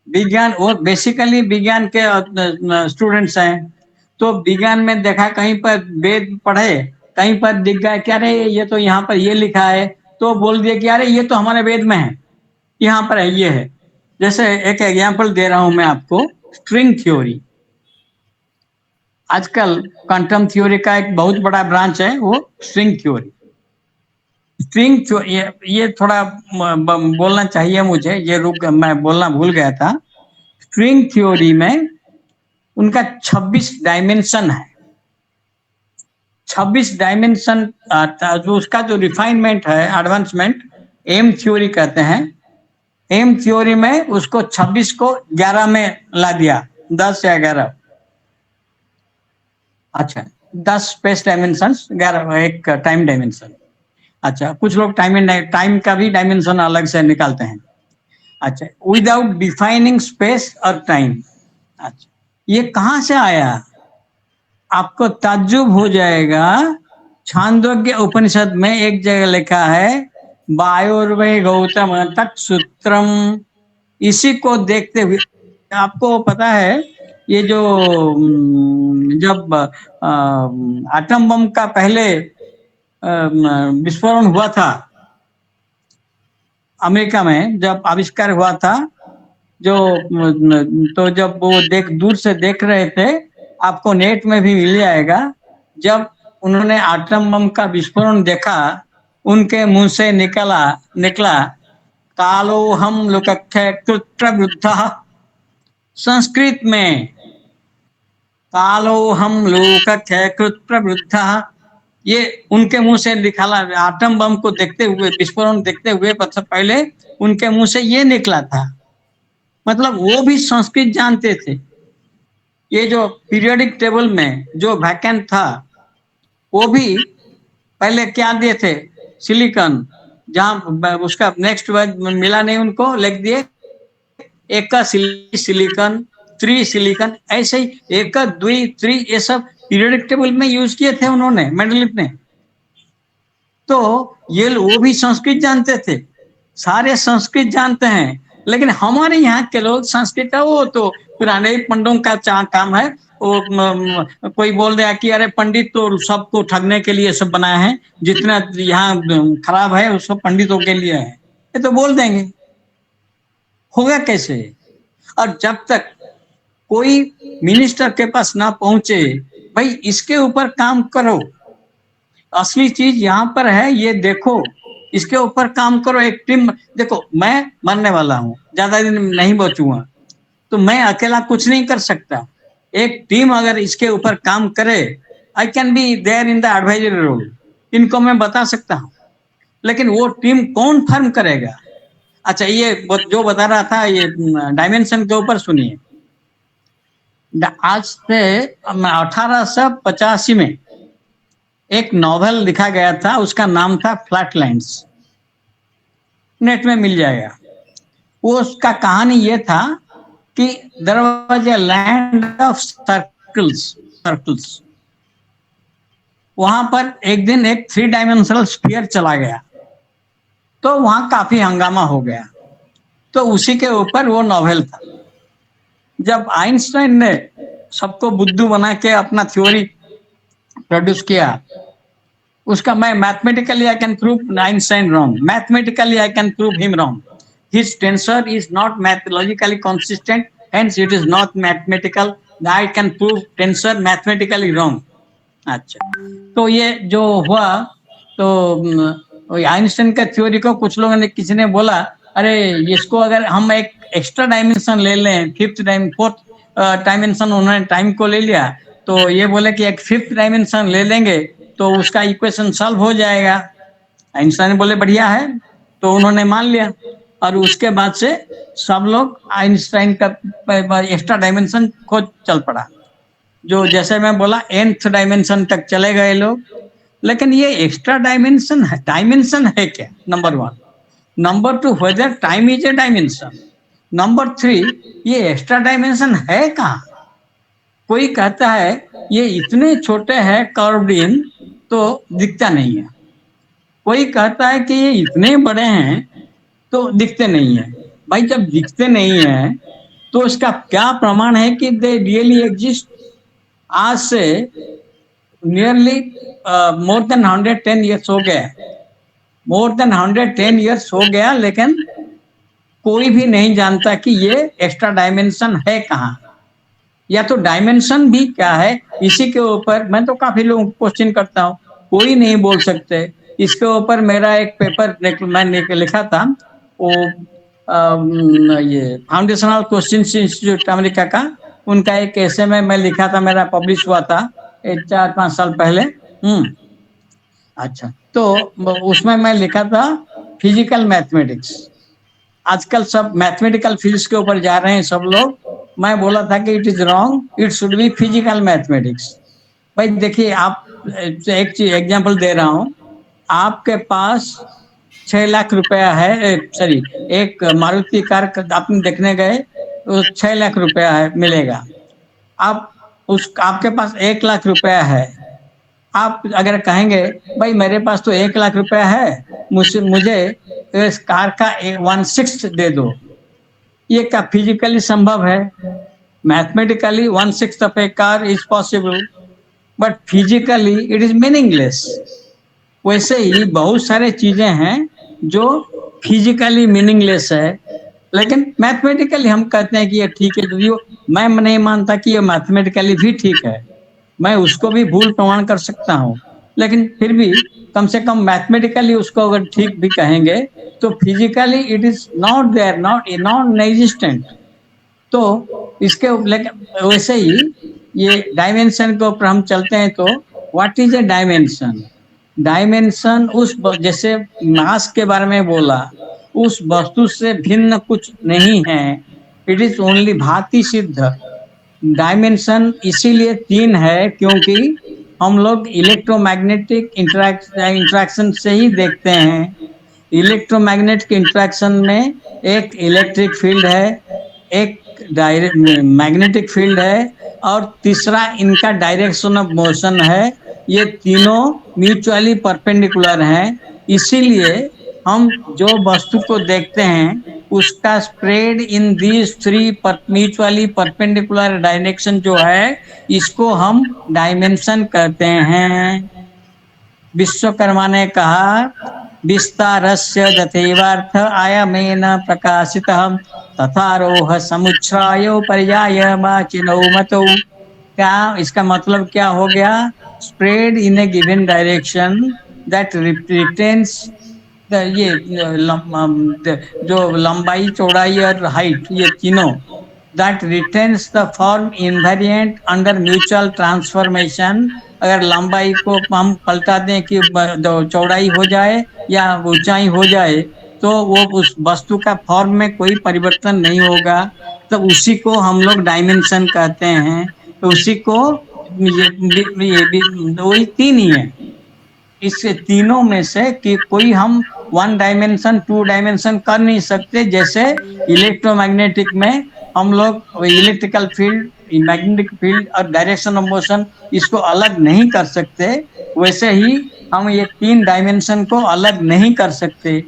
Speaker 1: विज्ञान, वो बेसिकली विज्ञान के स्टूडेंट्स हैं। तो विज्ञान में देखा कहीं पर वेद पढ़े, कहीं पर दिख गया क्या रे ये तो यहाँ पर ये लिखा है, तो बोल दिया कि अरे ये तो हमारे वेद में है, यहाँ पर है, ये है। जैसे एक एग्जांपल दे रहा हूं मैं आपको, स्ट्रिंग थ्योरी। आजकल क्वांटम थ्योरी का एक बहुत बड़ा ब्रांच है वो स्ट्रिंग थ्योरी। स्ट्रिंग ये थोड़ा बोलना चाहिए मुझे, ये मैं बोलना भूल गया था। स्ट्रिंग थ्योरी में उनका 26 डायमेंशन है। 26 डायमेंशन जो उसका जो रिफाइनमेंट है, एडवांसमेंट, एम थ्योरी कहते हैं। एम थ्योरी में उसको 26 को 11 में ला दिया, 10 या 11, अच्छा 10 स्पेस डायमेंशन, 11 एक टाइम डायमेंशन। अच्छा, कुछ लोग टाइम का भी डायमेंशन अलग से निकालते हैं। अच्छा, विदाउट डिफाइनिंग स्पेस और टाइम। अच्छा, ये कहां से आया? आपको ताज्जुब हो जाएगा। छांदोग्य उपनिषद में एक जगह लिखा है, वायुर्वै गौतम तत्सूत्रम। इसी को देखते हुए आपको पता है, ये जो जब एटम बम का पहले विस्फोरण हुआ था अमेरिका में, जब आविष्कार हुआ था, जो तो जब वो दूर से देख रहे थे, आपको नेट में भी मिल जाएगा, जब उन्होंने एटम बम का विस्फोरण देखा, उनके मुंह से निकला कालो हम लोकख्य कृत्रवृद्ध। संस्कृत में कालो हम लोकख्य कृत्रवृद्ध, ये उनके मुंह से निकाला। एटम बम को देखते हुए, विस्फोरण देखते हुए पहले उनके मुंह से ये निकला था। मतलब वो भी संस्कृत जानते थे। ये जो पीरियोडिक टेबल में जो वैकेंट था, वो भी पहले क्या दिए थे? सिलिकॉन। जहां उसका नेक्स्ट वर्ड मिला नहीं, उनको लिख दिए एक सिलिकॉन, 3 सिलिकॉन, ऐसे ही 1 2 3, ये सब पीरियोडिक टेबल में यूज किए थे उन्होंने, मेंडलीफ ने। तो ये वो भी संस्कृत जानते थे, सारे संस्कृत जानते हैं। लेकिन हमारे यहाँ के लोग संस्कृत का वो तो पुराने पंडितों का काम है। वो कोई बोल रहा कि अरे पंडित तो सबको ठगने के लिए सब बनाए हैं, जितना यहाँ खराब है वो सब पंडितों के लिए है, ये तो बोल देंगे। होगा कैसे? और जब तक कोई मिनिस्टर के पास ना पहुंचे, भाई इसके ऊपर काम करो, असली चीज यहाँ पर है, ये देखो, इसके ऊपर काम करो। एक टीम देखो, मैं मरने वाला हूँ, ज्यादा दिन नहीं बचूंगा, तो मैं अकेला कुछ नहीं कर सकता। एक टीम अगर इसके ऊपर काम करे, I can be there in the advisory role, इनको मैं बता सकता हूँ। लेकिन वो टीम कौन फॉर्म करेगा? अच्छा, ये जो बता रहा था, ये डायमेंशन के ऊपर सुनिए। आज से 1885 में एक नॉवेल लिखा गया था, उसका नाम था फ्लैटलैंड्स, नेट में मिल जाएगा। वो उसका कहानी ये था कि there was a land of circles. वहां पर एक दिन एक 3 डायमेंशनल स्फीयर चला गया, तो वहां काफी हंगामा हो गया। तो उसी के ऊपर वो नॉवेल था। जब आइंस्टाइन ने सबको बुद्धू बना के अपना थ्योरी प्रोड्यूस किया, उसका मैं mathematically I can prove Einstein wrong, mathematically I can prove him wrong, his tensor is not mythologically consistent, hence it is not mathematical, I can prove tensor mathematically wrong. अच्छा, तो ये जो हुआ, तो Einstein का थ्योरी को कुछ लोगों ने, किसी ने बोला अरे इसको अगर हम एक एक्स्ट्रा डायमेंशन ले लें, 4th डायमेंशन, उन्होंने टाइम को ले लिया, तो ये बोले कि एक 5th डायमेंशन ले लेंगे तो उसका इक्वेशन सॉल्व हो जाएगा। आइंस्टाइन बोले बढ़िया है, तो उन्होंने मान लिया। और उसके बाद से सब लोग आइंस्टाइन का एक्स्ट्रा डायमेंशन खोज चल पड़ा। जो जैसे मैं बोला nth डायमेंशन तक चले गए लोग। लेकिन ये एक्स्ट्रा डायमेंशन है क्या? Number 1। Number 2, whether time is a dimension. Number 3, ये एक्स्ट्रा डायमेंशन है कहाँ? कोई कहता है ये इतने छोटे हैं कर्व्ड इन, तो दिखता नहीं है। कोई कहता है कि ये इतने बड़े हैं तो दिखते नहीं है। भाई जब दिखते नहीं है तो इसका क्या प्रमाण है कि दे रियली एग्जिस्ट? आज से नियरली मोर देन 110 ईयर्स हो गया, मोर देन 110 ईयर्स हो गया, लेकिन कोई भी नहीं जानता कि ये एक्स्ट्रा डायमेंशन है कहाँ, या तो डायमेंशन भी क्या है। इसी के ऊपर मैं तो काफी लोगों को क्वेश्चन करता हूँ, कोई नहीं बोल सकते। इसके ऊपर मेरा एक पेपर मैंने लिखा था, वो ये फाउंडेशनल क्वेश्चन इंस्टीट्यूट अमेरिका का, उनका एक ऐसे में मैं लिखा था, मेरा पब्लिश हुआ था 4-5 साल पहले। अच्छा, तो उसमें मैं लिखा था फिजिकल मैथमेटिक्स, आजकल सब मैथमेटिकल फील्ड्स के ऊपर जा रहे हैं सब लोग। मैं बोला था कि it is wrong, it should be physical mathematics. भाई देखिए, आप एक चीज एग्जांपल दे रहा हूँ। आपके पास 6 लाख रुपया है, सॉरी, एक मारुति कार आपने देखने गए तो 6 लाख रुपया है मिलेगा। आप आपके पास 1 लाख रुपया है। आप अगर कहेंगे भाई मेरे पास तो 1 लाख रुपया है, मुझे इस कार का 1/6 दे दो, ये क्या फिजिकली संभव है? Mathematically 1/6 of A car is possible, but physically it is meaningless. वैसे ही बहुत सारे चीजें हैं जो फिजिकली मीनिंगलेस है, लेकिन मैथमेटिकली हम कहते हैं कि ये ठीक है। तो मैं नहीं मानता कि ये मैथमेटिकली भी ठीक है, मैं उसको भी भूल प्रमाण कर सकता हूँ, लेकिन फिर भी कम से कम मैथमेटिकली उसको अगर ठीक भी कहेंगे तो physically it is not there, non existent. तो इसके वैसे ही ये डायमेंशन के ऊपर हम चलते हैं तो what is a dimension? Dimension उस जैसे मास के बारे में बोला, उस वस्तु से भिन्न कुछ नहीं है, इट इज ओनली भांति सिद्ध। डायमेंशन इसीलिए 3 है क्योंकि हम लोग इलेक्ट्रोमैग्नेटिक इंटरेक्शन से ही देखते हैं। इलेक्ट्रोमैग्नेटिक इंटरेक्शन में एक इलेक्ट्रिक फील्ड है, एक मैग्नेटिक फील्ड है, और तीसरा इनका डायरेक्शन ऑफ मोशन है। ये तीनों म्यूचुअली परपेंडिकुलर हैं, इसीलिए हम जो वस्तु को देखते हैं उसका spread in these 3 mutually perpendicular direction जो है, इसको हम डायमेंशन कहते हैं। विश्वकर्मा ने कहा विस्तारस्य तथैवार्थ आयमेन प्रकाशितः तथारोह समुच्छ्रायो पर्याय वाचिनौ मतौ। क्या इसका मतलब क्या हो गया? Spread in A given direction that retains ये जो लंबाई, चौड़ाई और हाइट, ये तीनों, that retains the form invariant under mutual transformation. अगर लंबाई को हम पलटा दें कि चौड़ाई हो जाए या ऊंचाई हो जाए तो वो उस वस्तु का फॉर्म में कोई परिवर्तन नहीं होगा, तो उसी को हम लोग डायमेंशन कहते हैं। तो उसी को वही 3 ही है, इससे तीनों में से कि कोई हम 1 डायमेंशन 2 डायमेंशन कर नहीं सकते। जैसे इलेक्ट्रोमैग्नेटिक में हम लोग इलेक्ट्रिकल फील्ड, मैग्नेटिक फील्ड और डायरेक्शन ऑफ मोशन इसको अलग नहीं कर सकते, वैसे ही हम ये 3 डायमेंशन को अलग नहीं कर सकते।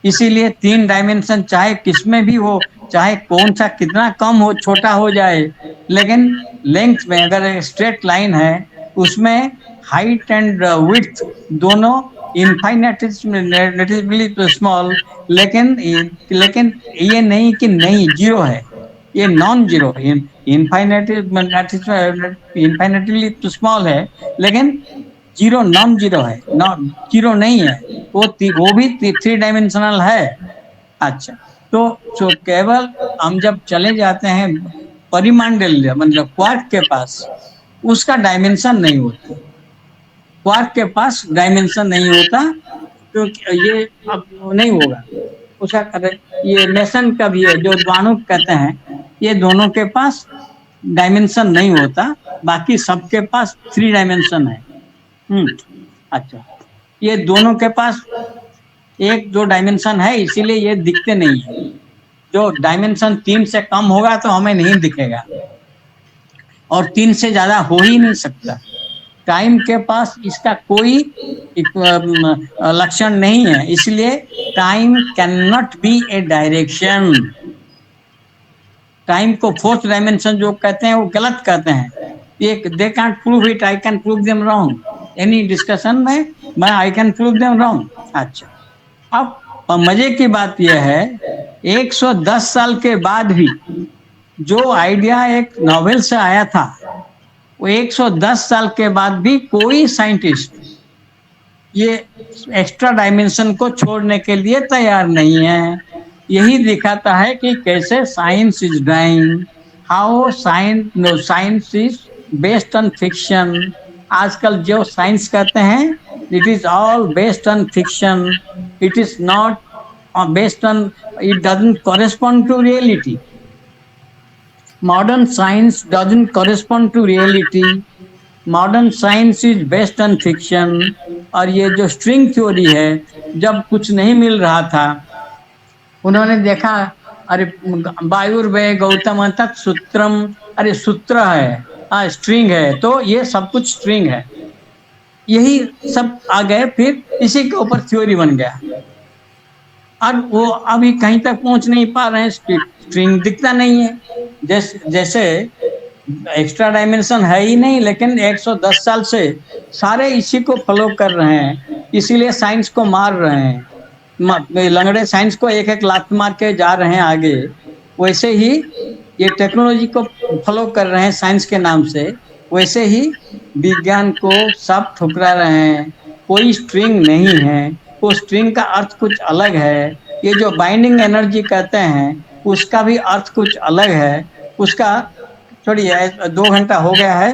Speaker 1: इसीलिए 3 डायमेंशन चाहे किसमें भी हो, चाहे कौन सा कितना कम हो, छोटा हो जाए, लेकिन लेंथ में अगर स्ट्रेट लाइन है उसमें हाइट एंड विड्थ दोनों इनफाइनेटिवली स्मॉल, लेकिन ये नहीं कि नहीं जीरो है, ये नॉन जीरो, इनफाइनेटली स्मॉल है, लेकिन जीरो नॉन जीरो है, जीरो नहीं है, वो भी 3 डायमेंशनल है। अच्छा, तो केवल हम जब चले जाते हैं परिमांडल्य मतलब क्वार्क के पास, उसका डायमेंशन नहीं होता, क्वार्क के पास डायमेंशन नहीं होता, क्योंकि ये अब नहीं होगा उसका। ये मेसन का भी है जो द्वाणु कहते हैं, ये दोनों के पास डायमेंशन नहीं होता, बाकी सबके पास 3 डायमेंशन है। अच्छा, ये दोनों के पास 1-2 डायमेंशन है, इसीलिए ये दिखते नहीं है। जो डायमेंशन 3 से कम होगा तो हमें नहीं दिखेगा, और 3 से ज्यादा हो ही नहीं सकता। टाइम के पास इसका कोई लक्षण नहीं है, इसलिए time can not B A direction. Time को 4th डायमेंशन जो कहते हैं वो गलत कहते हैं। They can't prove it, I can prove them wrong. Any discussion में मैं आई कैन प्रूव देम रॉन्ग। अच्छा, अब मजे की बात यह है 110 साल के बाद भी जो आइडिया एक नोवेल से आया था, वो 110 साल के बाद भी कोई साइंटिस्ट ये एक्स्ट्रा डायमेंशन को छोड़ने के लिए तैयार नहीं है। यही दिखाता है कि कैसे science is dying, how science is based on fiction. आजकल जो साइंस कहते हैं it is all based on fiction, it is not based on it doesn't correspond to reality. Modern science doesn't correspond to reality. Modern science is based on fiction. और ये जो string theory है, जब कुछ नहीं मिल रहा था, उन्होंने देखा अरे वायुर्वे गौतम तत् सूत्रम, अरे सूत्र है, स्ट्रिंग है, तो ये सब कुछ स्ट्रिंग है. यही सब आ गए, फिर इसी के ऊपर थ्योरी बन गया. और वो अभी कहीं तक पहुंच नहीं पा रहे हैं, स्ट्रिंग दिखता नहीं है. जैसे एक्स्ट्रा डायमेंशन है ही नहीं, लेकिन 110 साल से सारे इसी को फॉलो कर रहे हैं, इसीलिए साइंस को मार रहे हैं. लंगड़े साइंस को एक एक लात मार के जा रहे हैं आगे. वैसे ही ये टेक्नोलॉजी को फॉलो कर रहे हैं साइंस के नाम से, वैसे ही विज्ञान को सब ठुकरा रहे हैं. कोई स्ट्रिंग नहीं है, वो स्ट्रिंग का अर्थ कुछ अलग है. ये जो बाइंडिंग एनर्जी कहते हैं, उसका भी अर्थ कुछ अलग है. उसका छोड़िए, 2 घंटा हो गया है,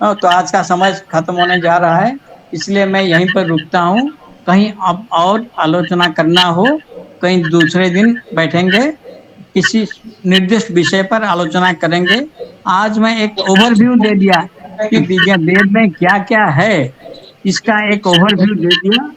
Speaker 1: तो आज का समय खत्म होने जा रहा है, इसलिए मैं यहीं पर रुकता हूँ. कहीं अब और आलोचना करना हो, कहीं दूसरे दिन बैठेंगे, किसी निर्दिष्ट विषय पर आलोचना करेंगे. आज मैं एक ओवरव्यू दे दिया कि वेद में क्या क्या है, इसका एक ओवरव्यू दे दिया.